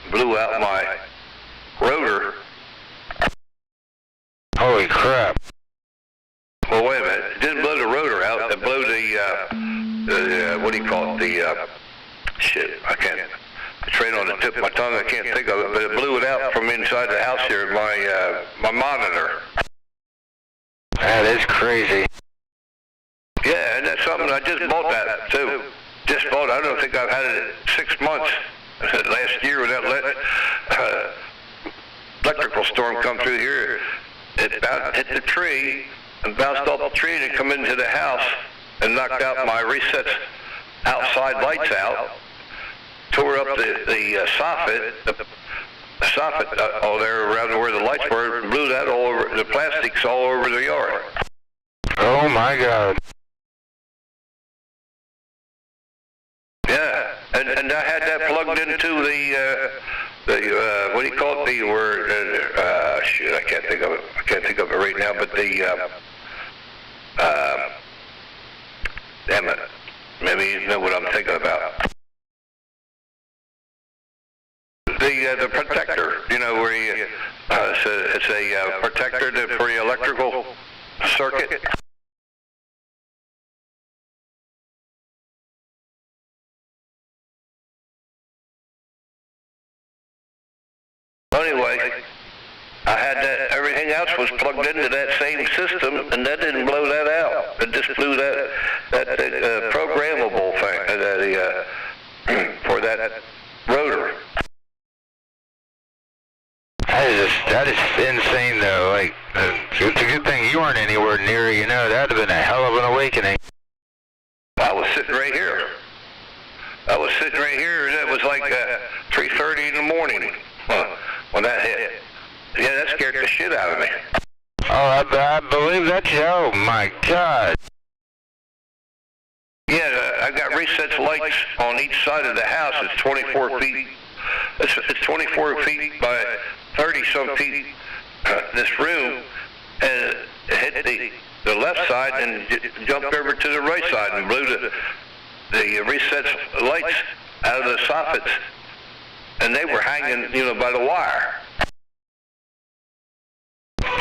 blew out my rotor. Holy crap. Well, wait a minute. It didn't blow the rotor out. It blew the what do you call it? Shit, I can't. It's right on the tip of my tongue. I can't think of it, but it blew it out from inside the house here, my monitor. That is crazy. Yeah, and that's something, I just bought that, too. Just bought it. I don't think I've had it 6 months. Last year when that electrical storm come through here, it hit the tree, and bounced off the tree and come into the house and knocked out my resets outside lights out, tore up the soffit, all there around where the lights were, blew that all over, the plastics all over the yard. Oh my God. Yeah, and I had that plugged into the what do you call it? The word, shit, I can't think of it. I can't think of it right now, but damn it. Maybe you know what I'm thinking about. The protector, where you, it's a protector for the electrical circuit. Anyway, I had that, everything else was plugged into that same system, and that didn't blow that out. It just blew that programmable thing, for that rotor. That is insane, though. Like, it's a good thing you weren't anywhere near it. That'd have been a hell of an awakening. I was sitting right here. And it was like 3:30 in the morning when that hit. Yeah, that scared the shit out of me. Oh, I believe that. Oh my God. Yeah, I got resets lights on each side of the house. It's 24 feet. It's 24 feet by 30-some feet, this room, and it hit the left side and jumped over to the right side and blew the resets lights out of the soffits, and they were hanging, by the wire.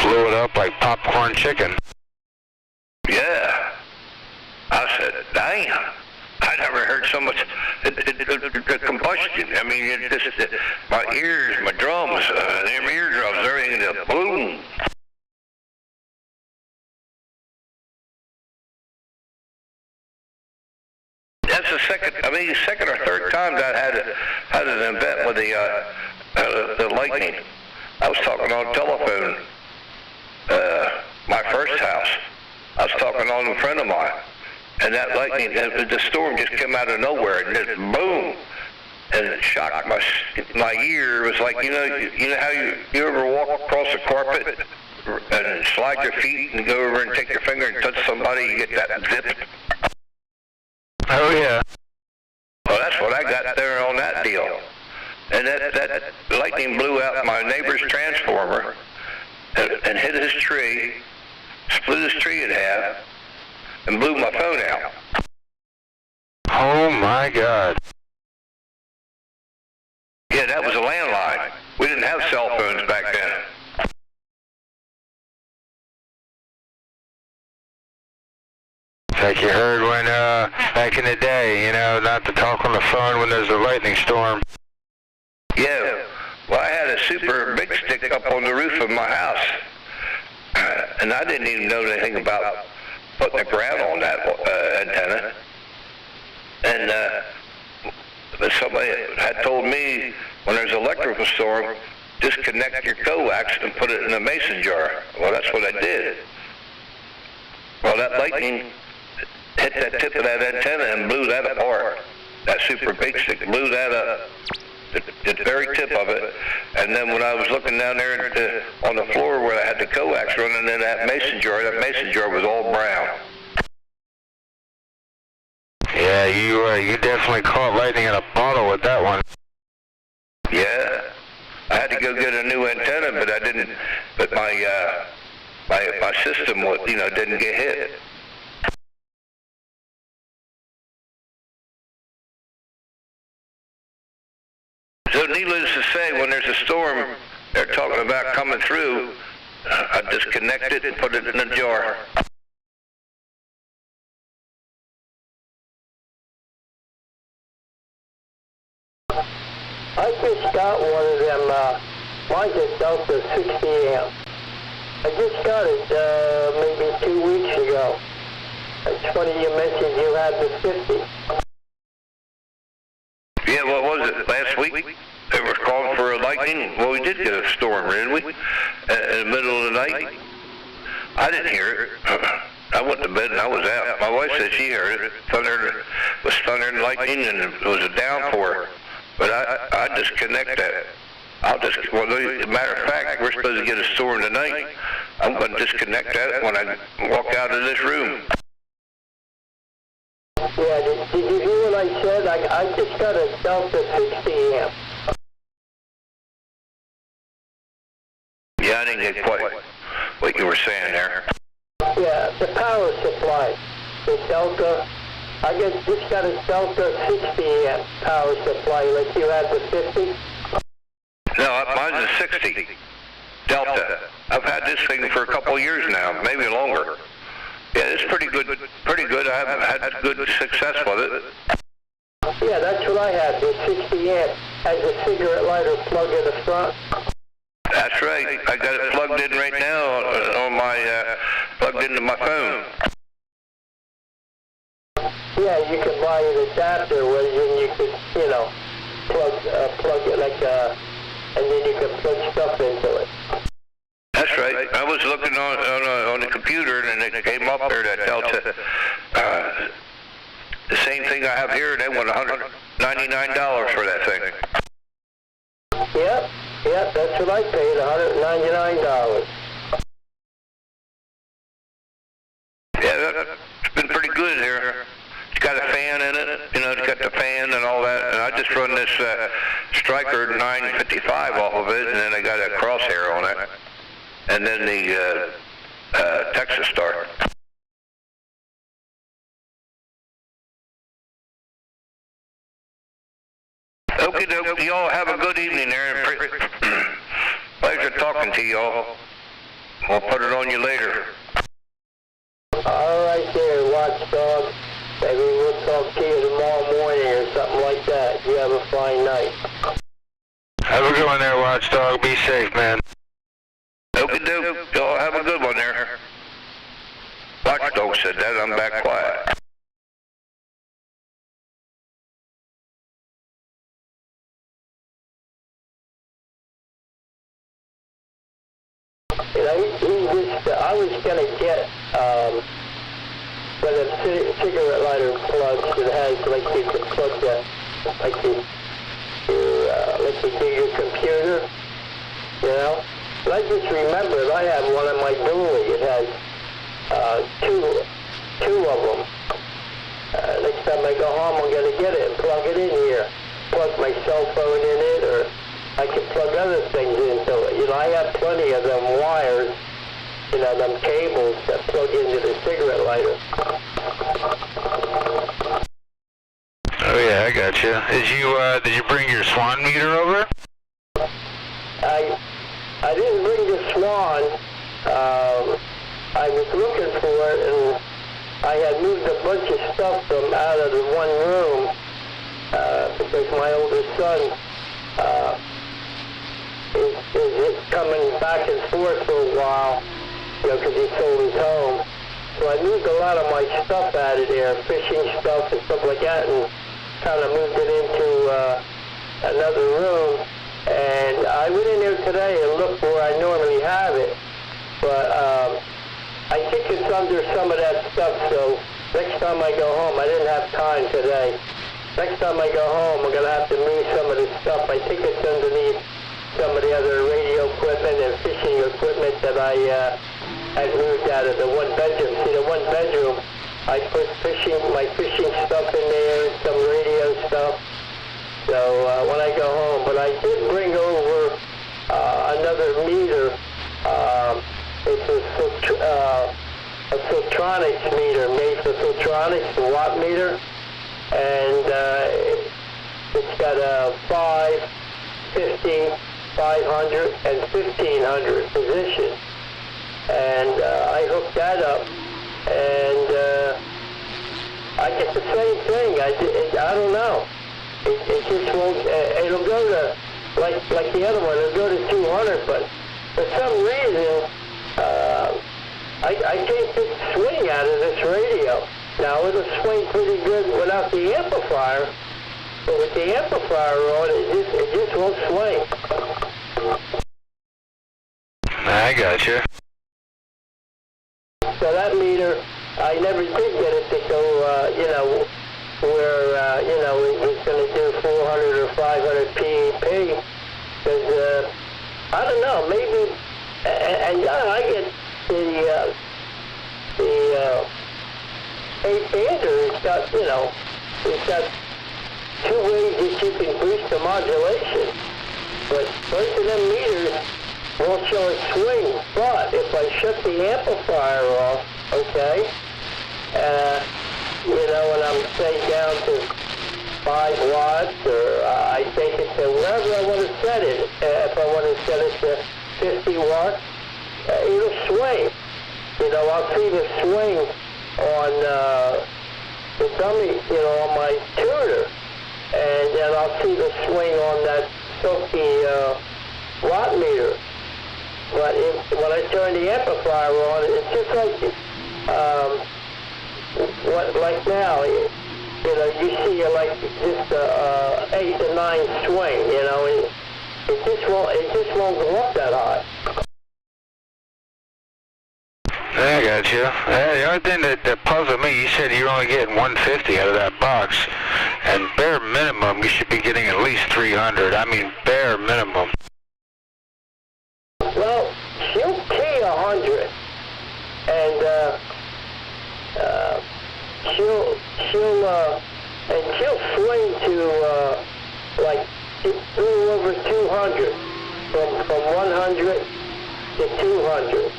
blew it up like popcorn chicken. Yeah. I said, damn. I never heard so much the combustion. I mean, it just, my ears, my drums, them eardrums, everything, the boom. That's the second or third time that I had an event with the lightning. I was talking on the telephone, my first house. I was talking on a friend of mine, and that lightning, the storm just came out of nowhere, and just boom, and it shocked my ear. It was like, you know how you ever walk across a carpet and slide your feet and go over and take your finger and touch somebody, you get that zip. Oh yeah. Well, that's what I got there on that deal. And that lightning blew out my neighbor's transformer and hit his tree, split his tree in half, and blew my phone out. Oh my God. Yeah, that was a landline. We didn't have cell phones back then. It's like you heard when, back in the day, not to talk on the phone when there's a lightning storm. Yeah, well, I had a super big stick up on the roof of my house, and I didn't even know anything about putting a ground on that antenna. And but somebody had told me when there's an electrical storm, disconnect your coax and put it in a mason jar. Well, that's what I did. Well, that lightning hit that tip of that antenna and blew that apart. That super big stick blew that up, the very tip of it. And then when I was looking down there on the floor where I had the coax running in that mason jar was all brown. Yeah, you definitely caught lightning in a bottle with that one. Yeah, I had to go get a new antenna, but I didn't. But my system was, didn't get hit. So needless to say, when there's a storm, they're talking about coming through, I disconnect it and put it in a jar. I just got one of them, mine's a Delta 60 amp. I just got it maybe 2 weeks ago. It's one of your messages you had the 50. Yeah, what was it, last week? They were calling for a lightning. Well, we did get a storm, didn't we? In the middle of the night. I didn't hear it. I went to bed and I was out. My wife said she heard it. Was thunder and lightning, and it was a downpour. But I disconnect that. Well, as a matter of fact, we're supposed to get a storm tonight. I'm going to disconnect that when I walk out of this room. Yeah, did you hear what I said? I just got a Delta 60 amp. Yeah, I didn't get quite what you were saying there. Yeah, the power supply. The Delta, I just got a Delta 60 amp power supply like you had the 50. No, mine's a 60 Delta. I've had this thing for a couple of years now, maybe longer. Yeah, it's pretty good. I've had good success with it. Yeah, that's what I had. The 60 amp has a cigarette lighter plug in the front. That's right. I got it plugged in right now on my plugged into my phone. Yeah, you can buy an adapter where you could, plug it like and then you can plug stuff into it. That's right. I was looking on the computer and it came up there that Delta. The same thing I have here. They want $199 for that thing. Yep, that's what I paid, $199. Yeah, it's been pretty good here. It's got a fan in it, it's got the fan and all that. And I just run this Striker 955 off of it, and then I got a crosshair on it. And then the Texas Star. Okie doke, y'all have a good evening there. Pleasure talking to y'all. I'll put it on you later. All right there, Watchdog. Maybe we'll talk to you tomorrow morning or something like that. You have a fine night. Have a good one there, Watchdog. Be safe, man. Okie doke. Y'all have a good one there. Watchdog said that. I'm back quiet. You know, I was going to get with a cigarette lighter plug that has, like, you can plug the, like, you do your computer, you know? But I just remembered I have one on my dually. It has two of them. Next time I go home, I'm going to get it and plug it in here. Plug my cell phone in it, or I can plug other things into it. You know, I have plenty of them wires, you know, them cables that plug into the cigarette lighter. Oh yeah, I got you. Did you bring your Swan meter over? I didn't bring the Swan. I was looking for it, and I had moved a bunch of stuff from out of the one room because my oldest son is coming back and forth for a while, you know, because he sold his home. So I moved a lot of my stuff out of there, fishing stuff and stuff like that, and kind of moved it into another room. And I went in there today and looked where I normally have it, but I think it's under some of that stuff, so next time I go home, I didn't have time today. Next time I go home, I'm going to have to move some of this stuff. I think it's underneath some of the other radio equipment and fishing equipment that I moved out of the one bedroom. See, the one bedroom, I put my fishing stuff in there, some radio stuff. So when I go home, but I did bring over another meter. It's a Filtronics meter, made for Filtronics, the watt meter, and it's got a 5, 50, 500, and 1500 position. And I hooked that up, and I get the same thing. I don't know. It just won't. It'll go to like the other one. It'll go to 200, but for some reason, I can't get swing out of this radio. Now it'll swing pretty good without the amplifier, but with the amplifier on, it just won't swing. I got you. So that meter, I never did get it to go, you know, where, you know, it was going to do 400 or 500 PEP, because, I don't know, maybe, and I get the 8-bander, it's got, you know, it's got 2 ways that you can boost the modulation, but most of them meters won't show a swing, but if I shut the amplifier off, okay, you know, and I'm say down to 5 watts, or I take it to wherever I want to set it. If I want to set it to 50 watts, it'll swing. You know, I'll see the swing on the dummy, you know, on my tuner, and then I'll see the swing on that silky watt meter. But when I turn the amplifier on, it's just like like now, you know, you see like just 8 to 9 swing, you know, and it just won't go up that high. I got you. The only thing that puzzled me, you said you're only getting 150 out of that box, and bare minimum you should be getting at least 300. I mean, bare minimum. Well, she'll key 100, and she'll swing to like a little over 200, from 100 to 200.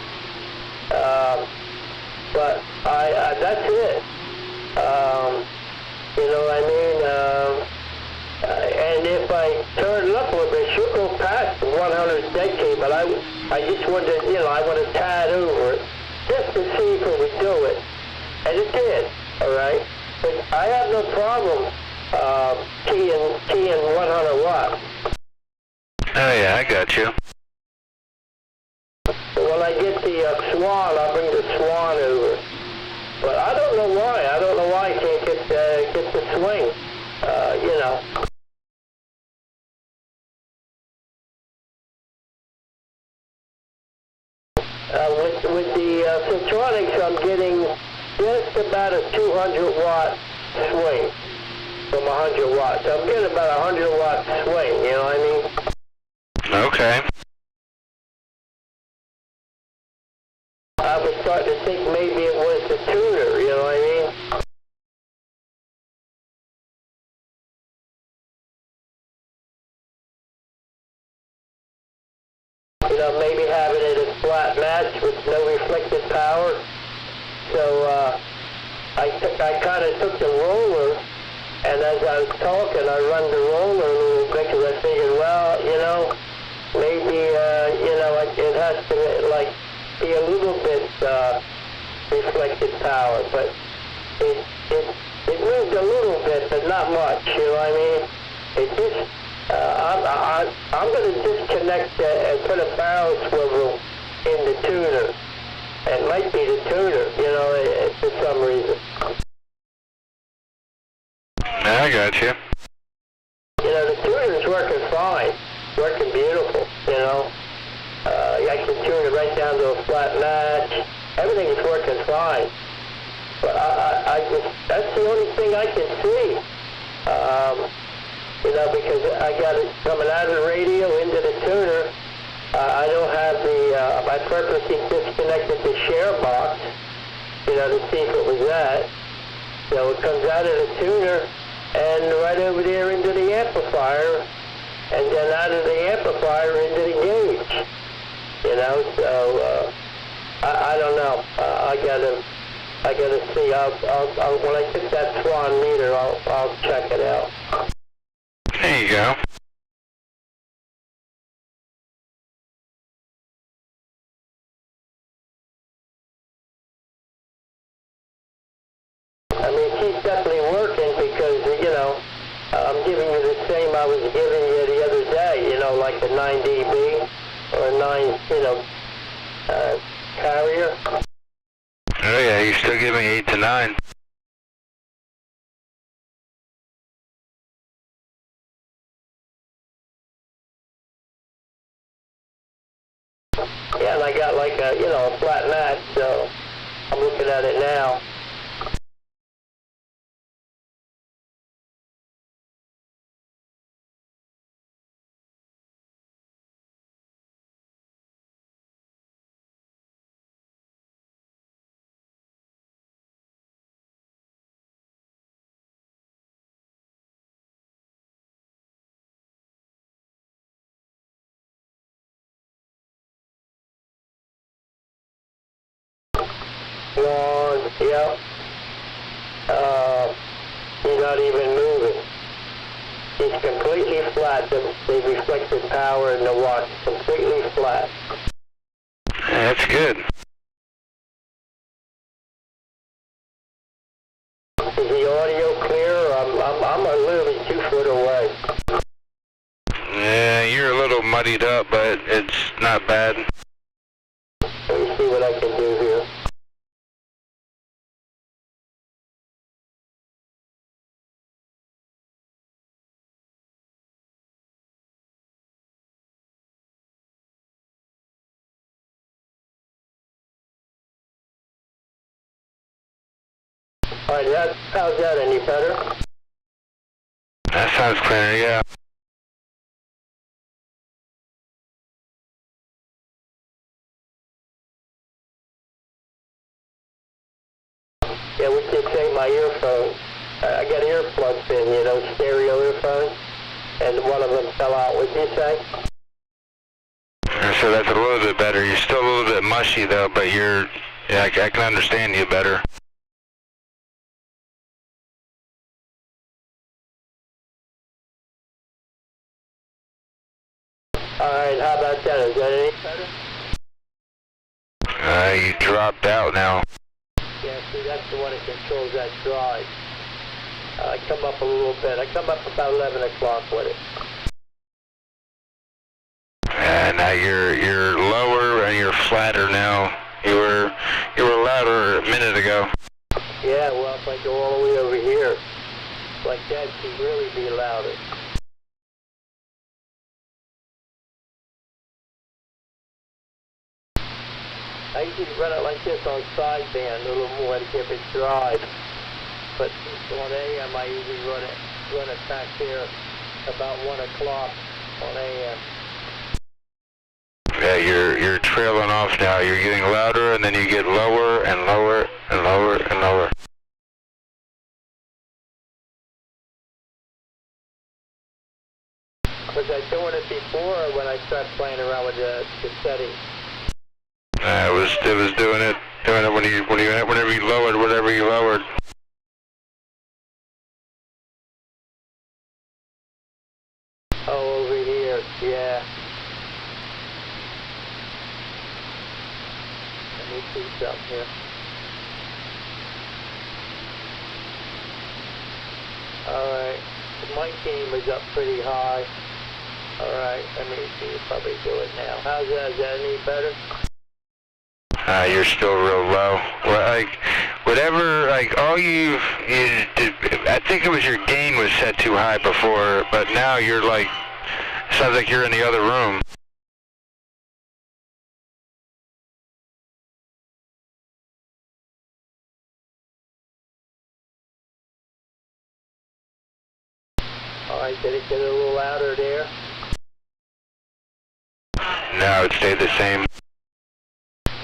But that's it. You know what I mean? And if I turn it up a little bit, she'll go past the 100 decade, but I just wanted to, I want to tie it over it just to see if it would do it. And it did, all right? But I have no problem keying 100 watts. Oh yeah, I got you. So when I get the Swan, I'll bring the Swan over. But I don't know why. I don't know why I can't get the swing. With the Centronics, I'm getting just about a 200 watt swing from 100 watts. I'm getting about a 100 watt swing, you know what I mean? Okay. I was starting to think maybe it was the tuner, you know what I mean? Maybe having it at flat match with no reflected power. So I kind of took the roller, and as I was talking, I run the roller a little bit because I figured, well, maybe, it has to, be a little bit reflected power, but it moved a little bit, but not much, you know what I mean? It just, I'm going to disconnect and put a barrel swivel in the tuner. It might be the tuner, for some reason. I got you. The tuner's working fine, working beautiful, I can tune it right down to a flat match. Everything's working fine. But that's the only thing I can see. Because I got it coming out of the radio into the tuner. I don't have I purposely disconnected the share box, to see if it was that. So it comes out of the tuner and right over there into the amplifier, and then out of the amplifier into the gauge. So I don't know. I gotta see. I'll when I get that Swan meter, I'll check it out. There you go. I mean, she's definitely working because, I'm giving you the same I was giving you the other day, like the 9 dB or 9, carrier. Oh yeah, you're still giving 8 to 9. Yeah, and I got like a flat match, so I'm looking at it now. One, yep. He's not even moving. He's completely flat. The reflected power in the watch completely flat. That's good. Is the audio clear? I'm literally 2 foot away. Yeah, you're a little muddied up, but it's not bad. Let me see what I can do here. All right, how's that any better? That sounds clear, yeah. Yeah, we could say my earphones. I got earplugs in, stereo earphones, and one of them fell out. What'd you say? So that's a little bit better. You're still a little bit mushy though, but I can understand you better. All right, how about that? Is that any better? You dropped out now. Yeah, see, that's the one that controls that drive. I come up a little bit. I come up about 11 o'clock with it. And now you're lower and you're flatter now. You were louder a minute ago. Yeah, well, if I go all the way over here, like that, she'd really be louder. I usually run it like this on sideband, a little more to give it drive. But on AM, I usually run it back there about 1 o'clock on AM. Yeah, you're trailing off now. You're getting louder, and then you get lower and lower and lower and lower. Was I doing it before, or when I started playing around with the settings? It was doing it whenever you lowered whatever you lowered. Oh, over here, yeah. Let me see something here. Alright, the mic gain was up pretty high. Alright, let me see, probably do it now. How's that? Is that any better? You're still real low. Well, whatever, all you did, I think it was your gain was set too high before, but now you're sounds like you're in the other room. Alright, did it get a little louder there? No, it stayed the same.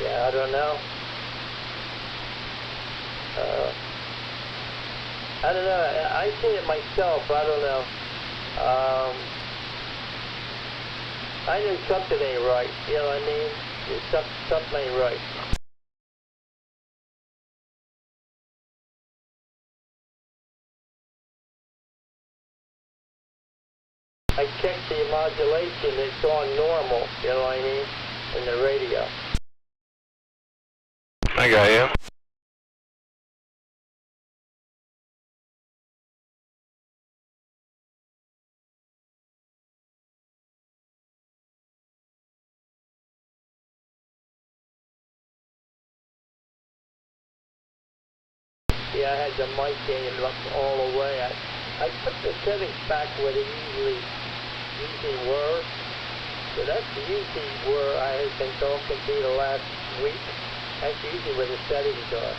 Yeah, I don't know. I don't know. I seen it myself. I don't know. I knew something ain't right. You know what I mean? Something ain't right. I checked the modulation. It's on normal. You know what I mean? In the radio. I got you. Yeah, I had the mic gain up all the way. I put the settings back where they usually were. So that's usually where I have been talking to the last week. That's usually where the settings are.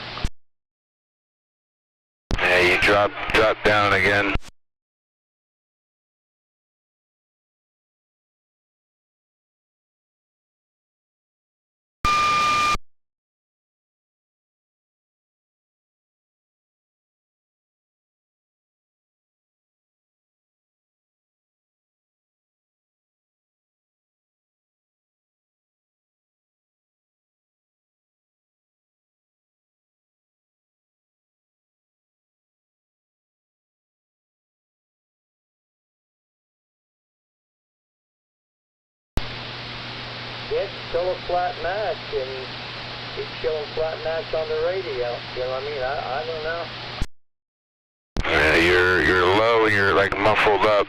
Yeah, you dropped down again. Yeah, it's still a flat match, and it's showing flat match on the radio. You know what I mean? I don't know. Yeah, you're low and you're muffled up.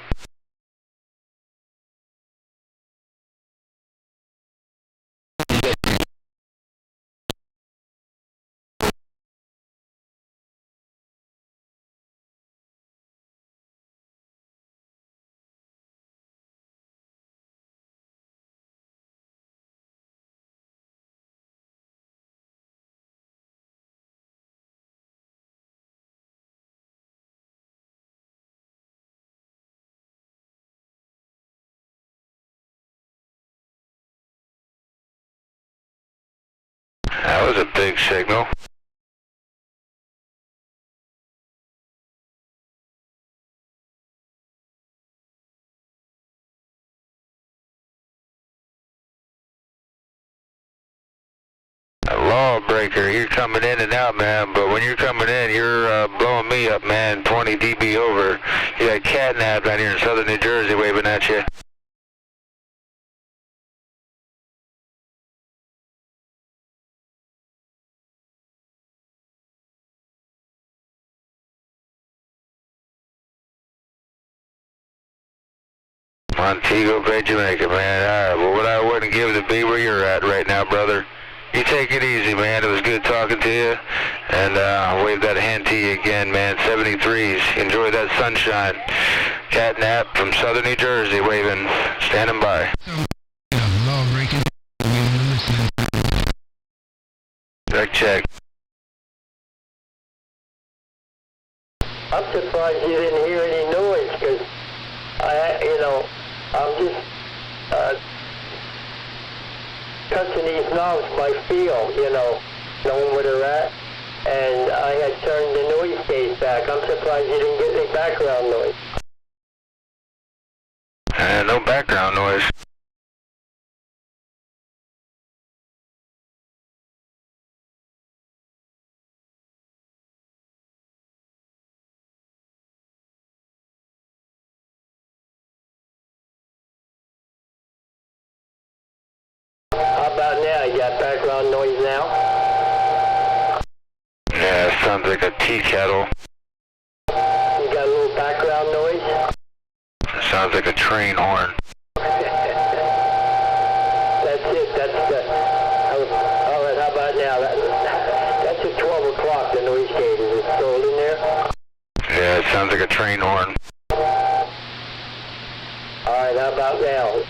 That was a big signal. A lawbreaker, you're coming in and out, man, but when you're coming in, you're blowing me up, man, 20 dB over. You got catnap down here in southern New Jersey waving at you. Montego Bay, Jamaica, man. All right, well, what I wouldn't give to be where you're at right now, brother. You take it easy, man. It was good talking to you. And I'll wave that hand to you again, man. 73s. Enjoy that sunshine. Catnap from southern New Jersey, waving, standing by. Check. I'm surprised you didn't hear any noise, because I'm just touching these knobs by feel, knowing where they're at. And I had turned the noise gauge back. I'm surprised you didn't get any background noise. No background noise. How about now? You got background noise now? Yeah, it sounds like a tea kettle. You got a little background noise? It sounds like a train horn. That's it. That's the... All right, how about now? That's at 12 o'clock, the noise gauge. Is it still in there? Yeah, it sounds like a train horn. All right, how about now?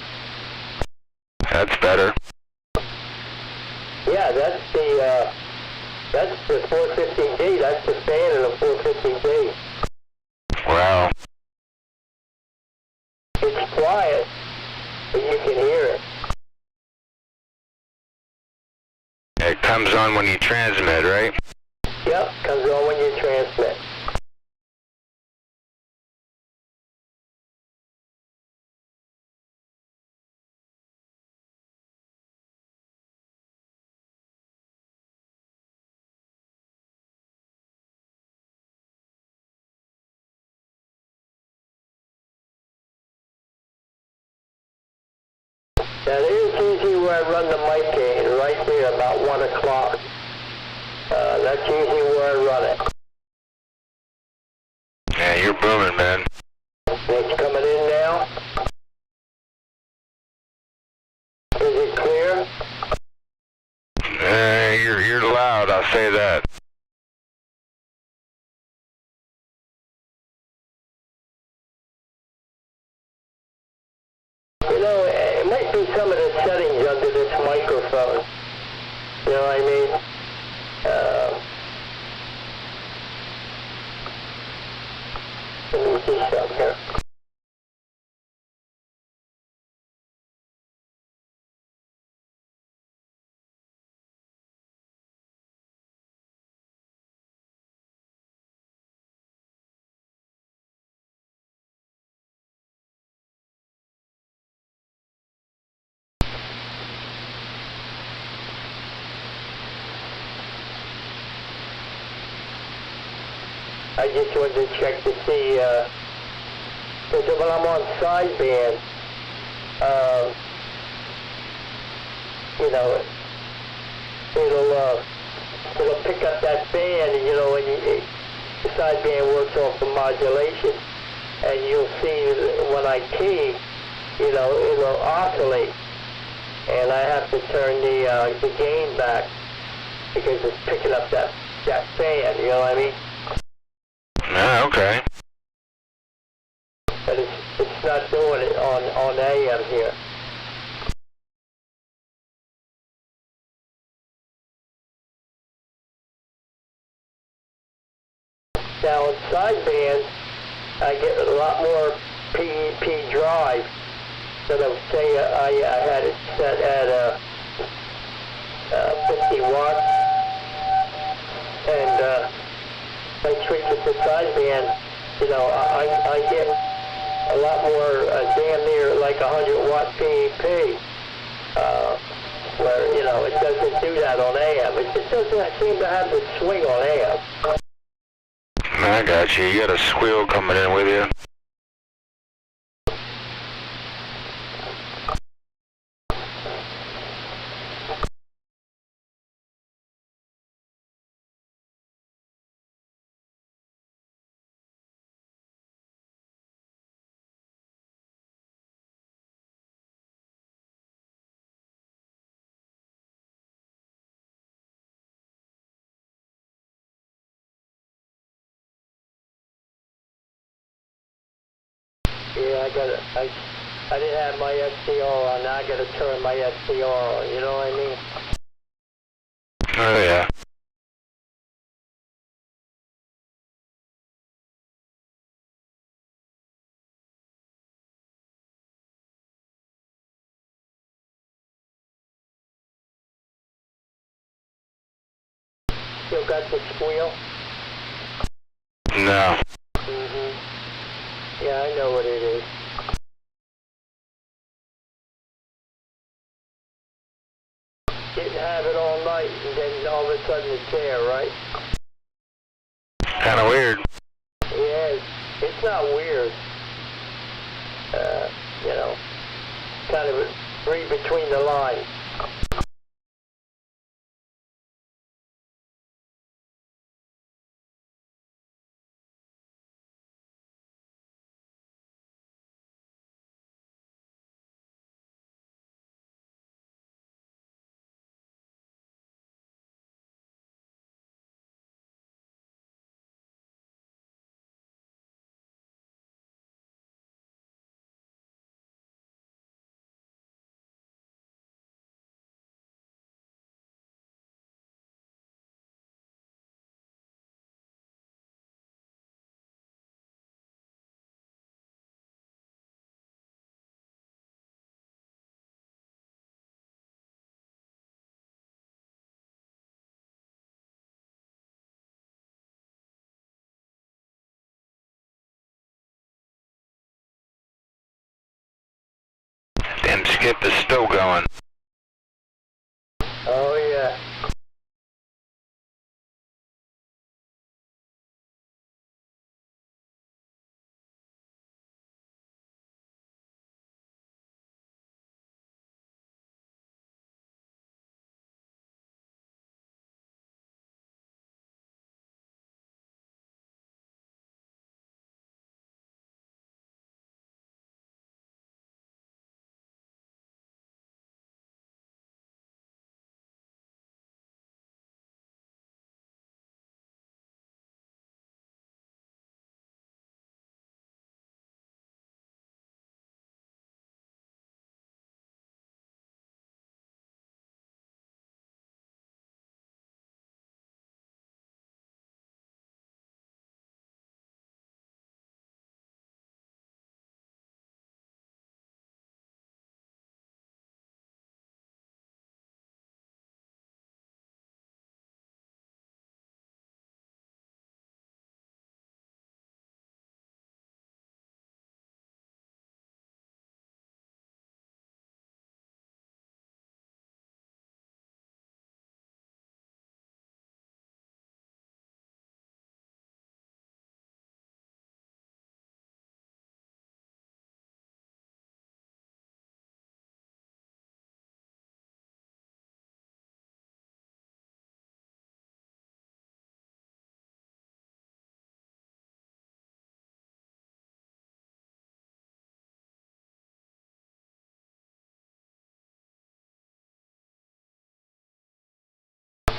That's better. Yeah, that's the 450D. That's the fan of the 450D. Wow. It's quiet, but you can hear it. It comes on when you transmit, right? Yep, comes on when you transmit. Now there's usually where I run the mic in, right there about 1 o'clock. That's usually where I run it. Yeah, you're booming, man. It's coming in now. Is it clear? You're loud, I'll say that. It might be some of the settings under this microphone. You know what I mean? Let me see something here. I just wanted to check to see, because when I'm on sideband, it'll pick up that band, and the sideband works off the modulation, and you'll see when I key, it'll oscillate, and I have to turn the gain back because it's picking up that band, you know what I mean? Ah, okay. But it's not doing it on AM here. Now in sideband, I get a lot more PEP drive. So of say I had it set at 50 watts, and I switch it to sideband, I get a lot more damn near like 100 watt PEP, where, it doesn't do that on AM. It just doesn't seem to have the swing on AM. I got you. You got a squeal coming in with you. Yeah, I didn't have my SCR on. Now I gotta turn my SCR on. You know what I mean? Oh yeah. Still got the squeal? No. Yeah, I know what it is. Didn't have it all night, and then all of a sudden it's there, right? Kind of weird. Yeah, it's not weird. You know, kind of read between the lines. And Skip is still going. Oh yeah.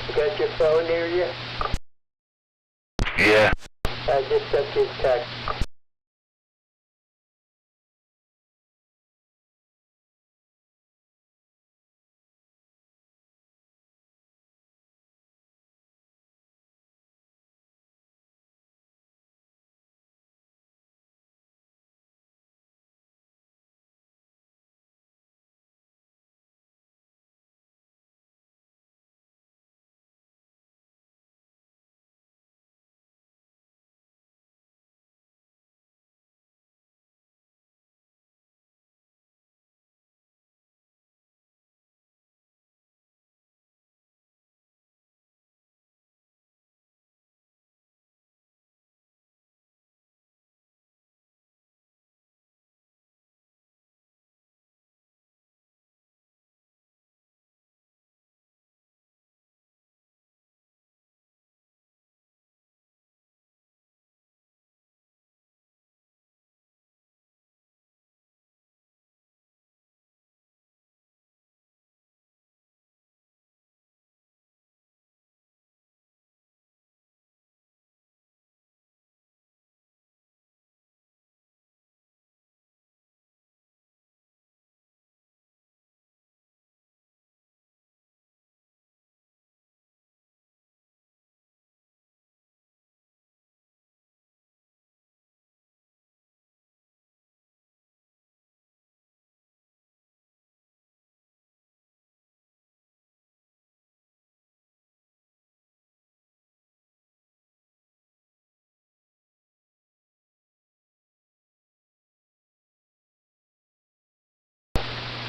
You got your phone near you? Yeah. I just sent you a text.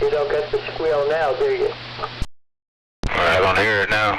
You don't get the squeal now, do you? I don't hear it now.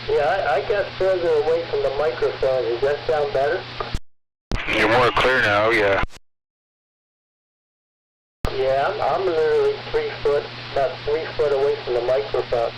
Yeah, I got further away from the microphone. Does that sound better? You're more clear now, yeah. Yeah, I'm literally 3 foot, about 3 foot away from the microphone.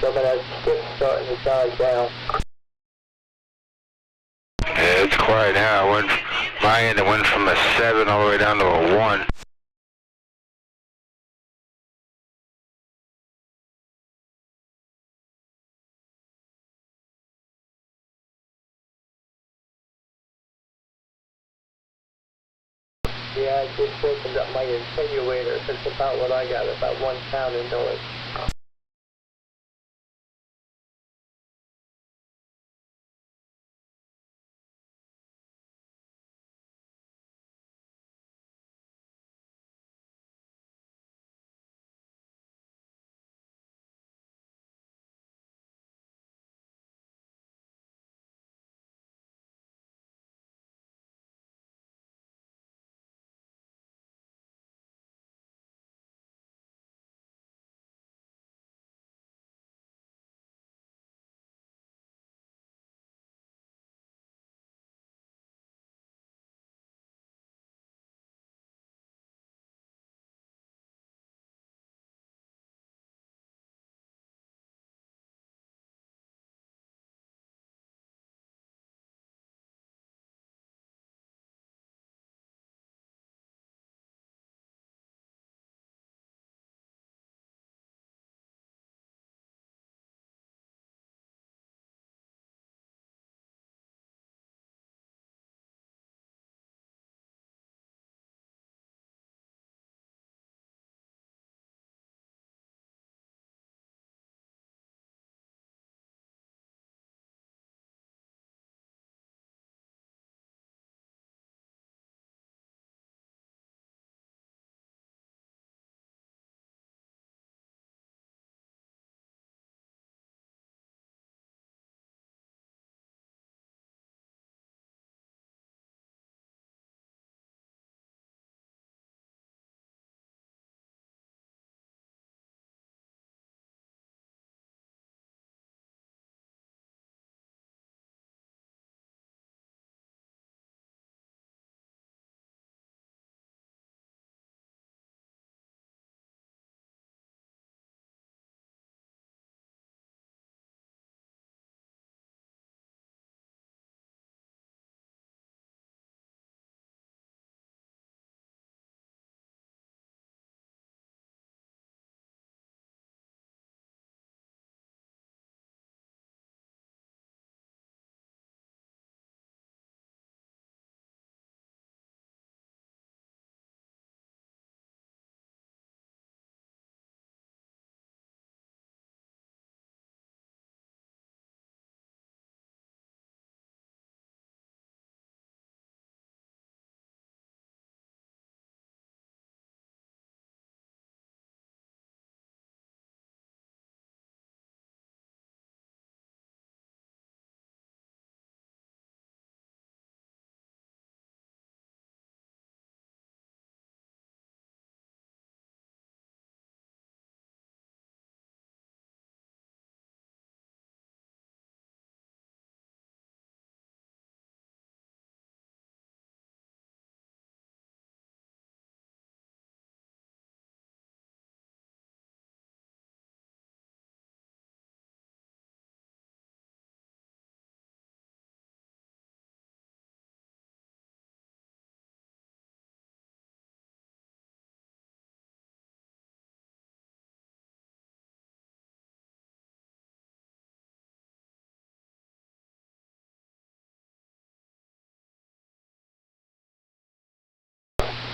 Some of that skip's starting to die down. Yeah, it's quiet now. My end, it went from a 7 all the way down to a 1. Yeah, I just opened up my attenuator. That's about what I got, about 1 pound of noise.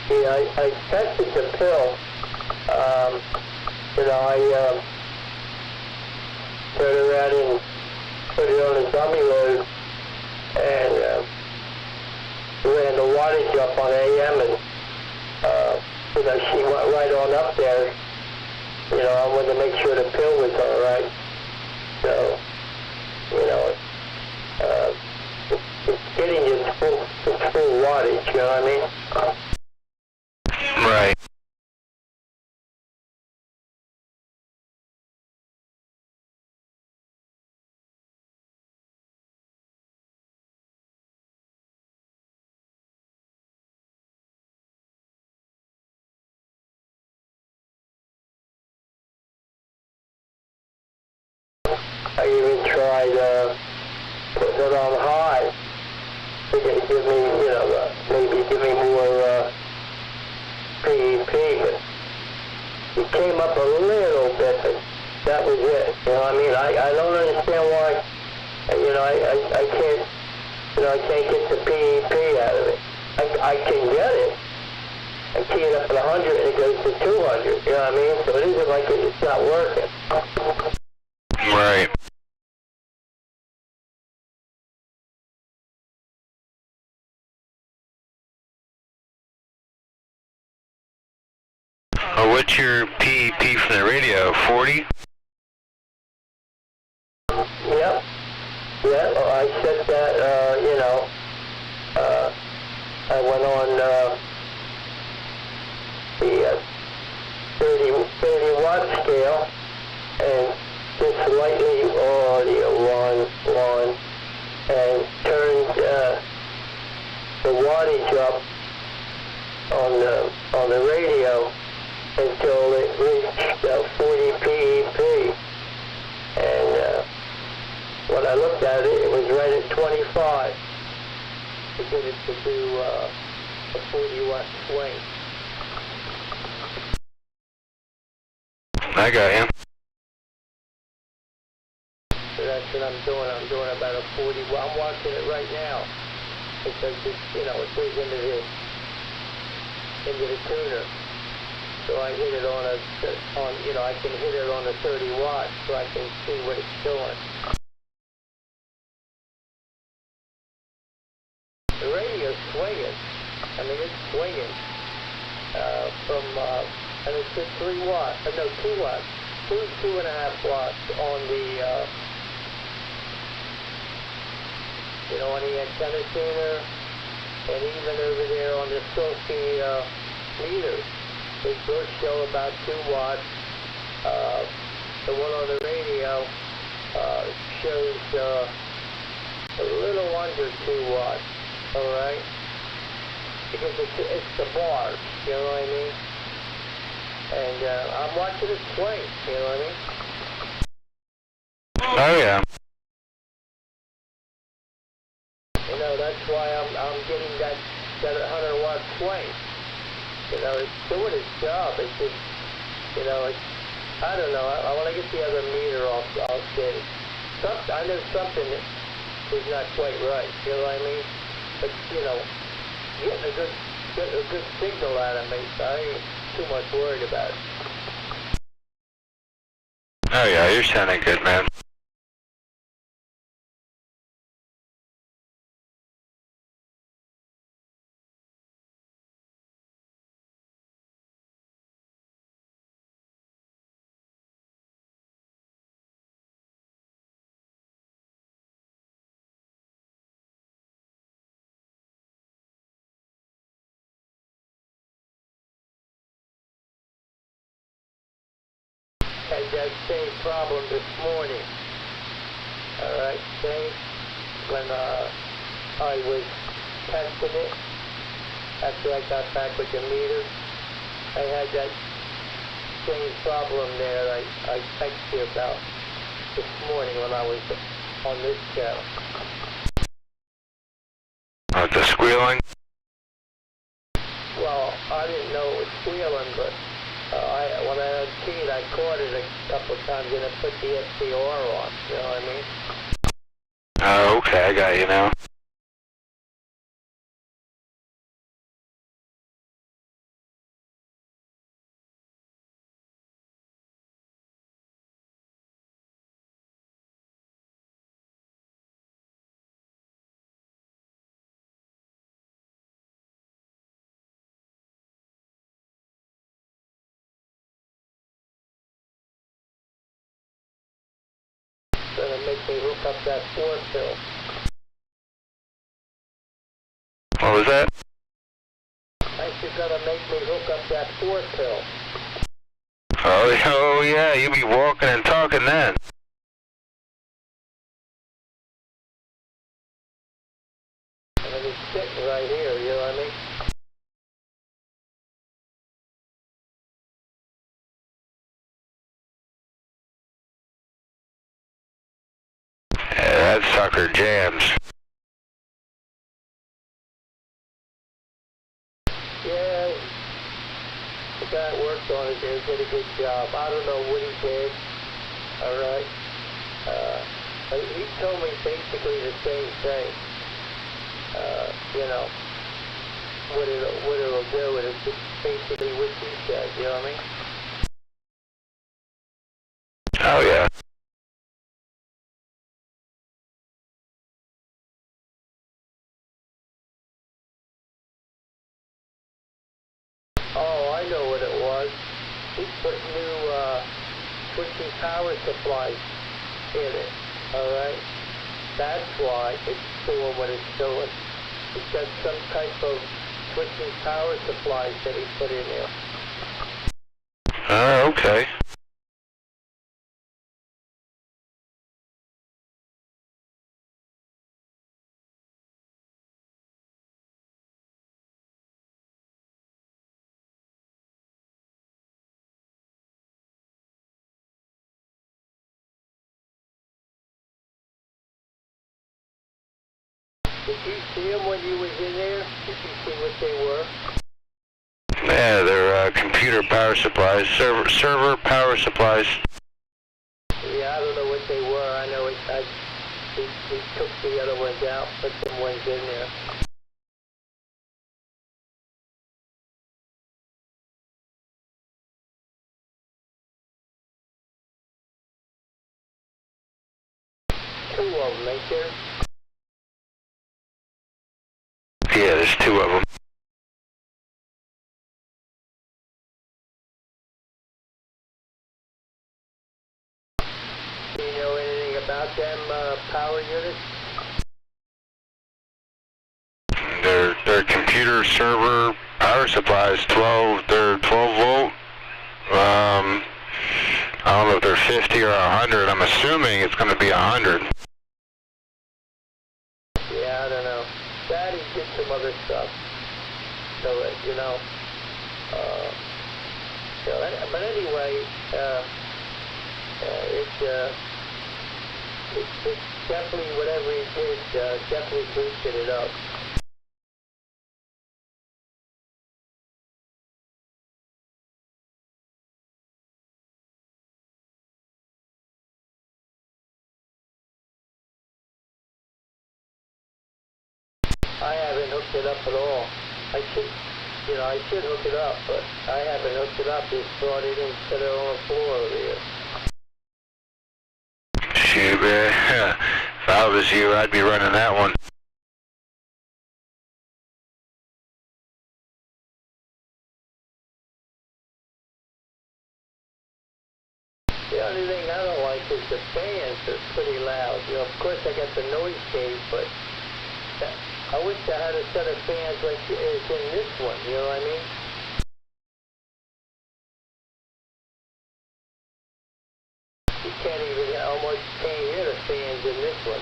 Yeah, I tested the pill. I turned around and put it on a dummy load and ran the wattage up on AM and, she went right on up there. I wanted to make sure the pill was all right. So, it's getting its full wattage, you know what I mean? Right. I even tried putting it on high to give me, you know, maybe give me more PEP. But it came up a little bit, but that was it. You know what I mean? I don't understand why, you know, I can't, you know, I can't get the PEP out of it. I can get it. I key it up at 100 and it goes to 200, you know what I mean? So it isn't like it's not working. Right. What's your PEP from the radio? 40? Yep. Yeah, well, I set that, you know, I went on the 30 watt scale and just lightly audio one and turned the wattage up on the radio until it reached 40 PEP. And when I looked at it, it was right at 25 to get it to do a 40 watt swing. I got you. So that's what I'm doing. I'm doing about a 40 watt. I'm watching it right now because it's, you know, it goes into the tuner. So I hit it on you know, I can hit it on the 30 watts so I can see what it's doing. The radio's swinging. I mean, it's swinging and it's at 3 watts, no, 2 watts, 2.5 watts on the, you know, on the antenna tuner, and even over there on the Sophie meter. They both show about 2 watts. The one on the radio shows a little under 2 watts, all right? Because it's the bars, you know what I mean? And I'm watching it swing, you know what I mean? Oh, yeah. You know, that's why I'm getting that 100 watt swing. You know, it's doing its job. It's just, you know, it's, I don't know. I want to get the other meter off. I'll say, I know something is not quite right. You know what I mean? But you know, getting a good signal out of me, so I ain't too much worried about it. Oh, yeah, you're sounding good, man. Had that same problem this morning. All right, same when I was testing it after I got back with the meter. I had that same problem there I texted you about this morning when I was on this channel. The squealing? Well, I didn't know it was squealing, but when I unkeyed, I caught it a couple of times and I put the SDR on, you know what I mean? Oh, okay, I got you now. Gonna make me hook up that 4-pill. What was that? I said gonna make me hook up that 4-pill. Oh, yeah, you be walking and talking then. I mean, it's sitting right here, you know what I mean? that sucker jams. Yeah, the guy that worked on it there did a good job. I don't know what he did, alright? But he told me basically the same thing. You know, what it'll do, it's just basically what he said, you know what I mean? Oh yeah. Oh, I know what it was. He put new switching power supplies in it, alright? That's why it's doing what it's doing. It's got some type of switching power supplies that he put in there. Oh, okay. Did you see them when you was in there? Did you see what they were? Yeah, they're computer power supplies, server power supplies. Yeah, I don't know what they were. I know he took the other ones out, put some ones in there. Two of them, ain't there? Yeah, there's two of them. Do you know anything about them power units? They're computer server power supplies. They're 12 volt. I don't know if they're 50 or 100. I'm assuming it's going to be 100. Yeah, I don't know. Daddy did some other stuff. So, you know, but anyway, it's definitely, whatever he did, definitely boosted it up. I haven't hooked it up at all. I should hook it up, but I haven't hooked it up. Just brought it in, set it on the floor over here. Shoot, man. If I was you, I'd be running that one. The only thing I don't like is the fans are pretty loud. You know, of course I got the noise gauge, but I wish I had a set of fans like it's in this one, you know what I mean? You almost can't hear the fans in this one.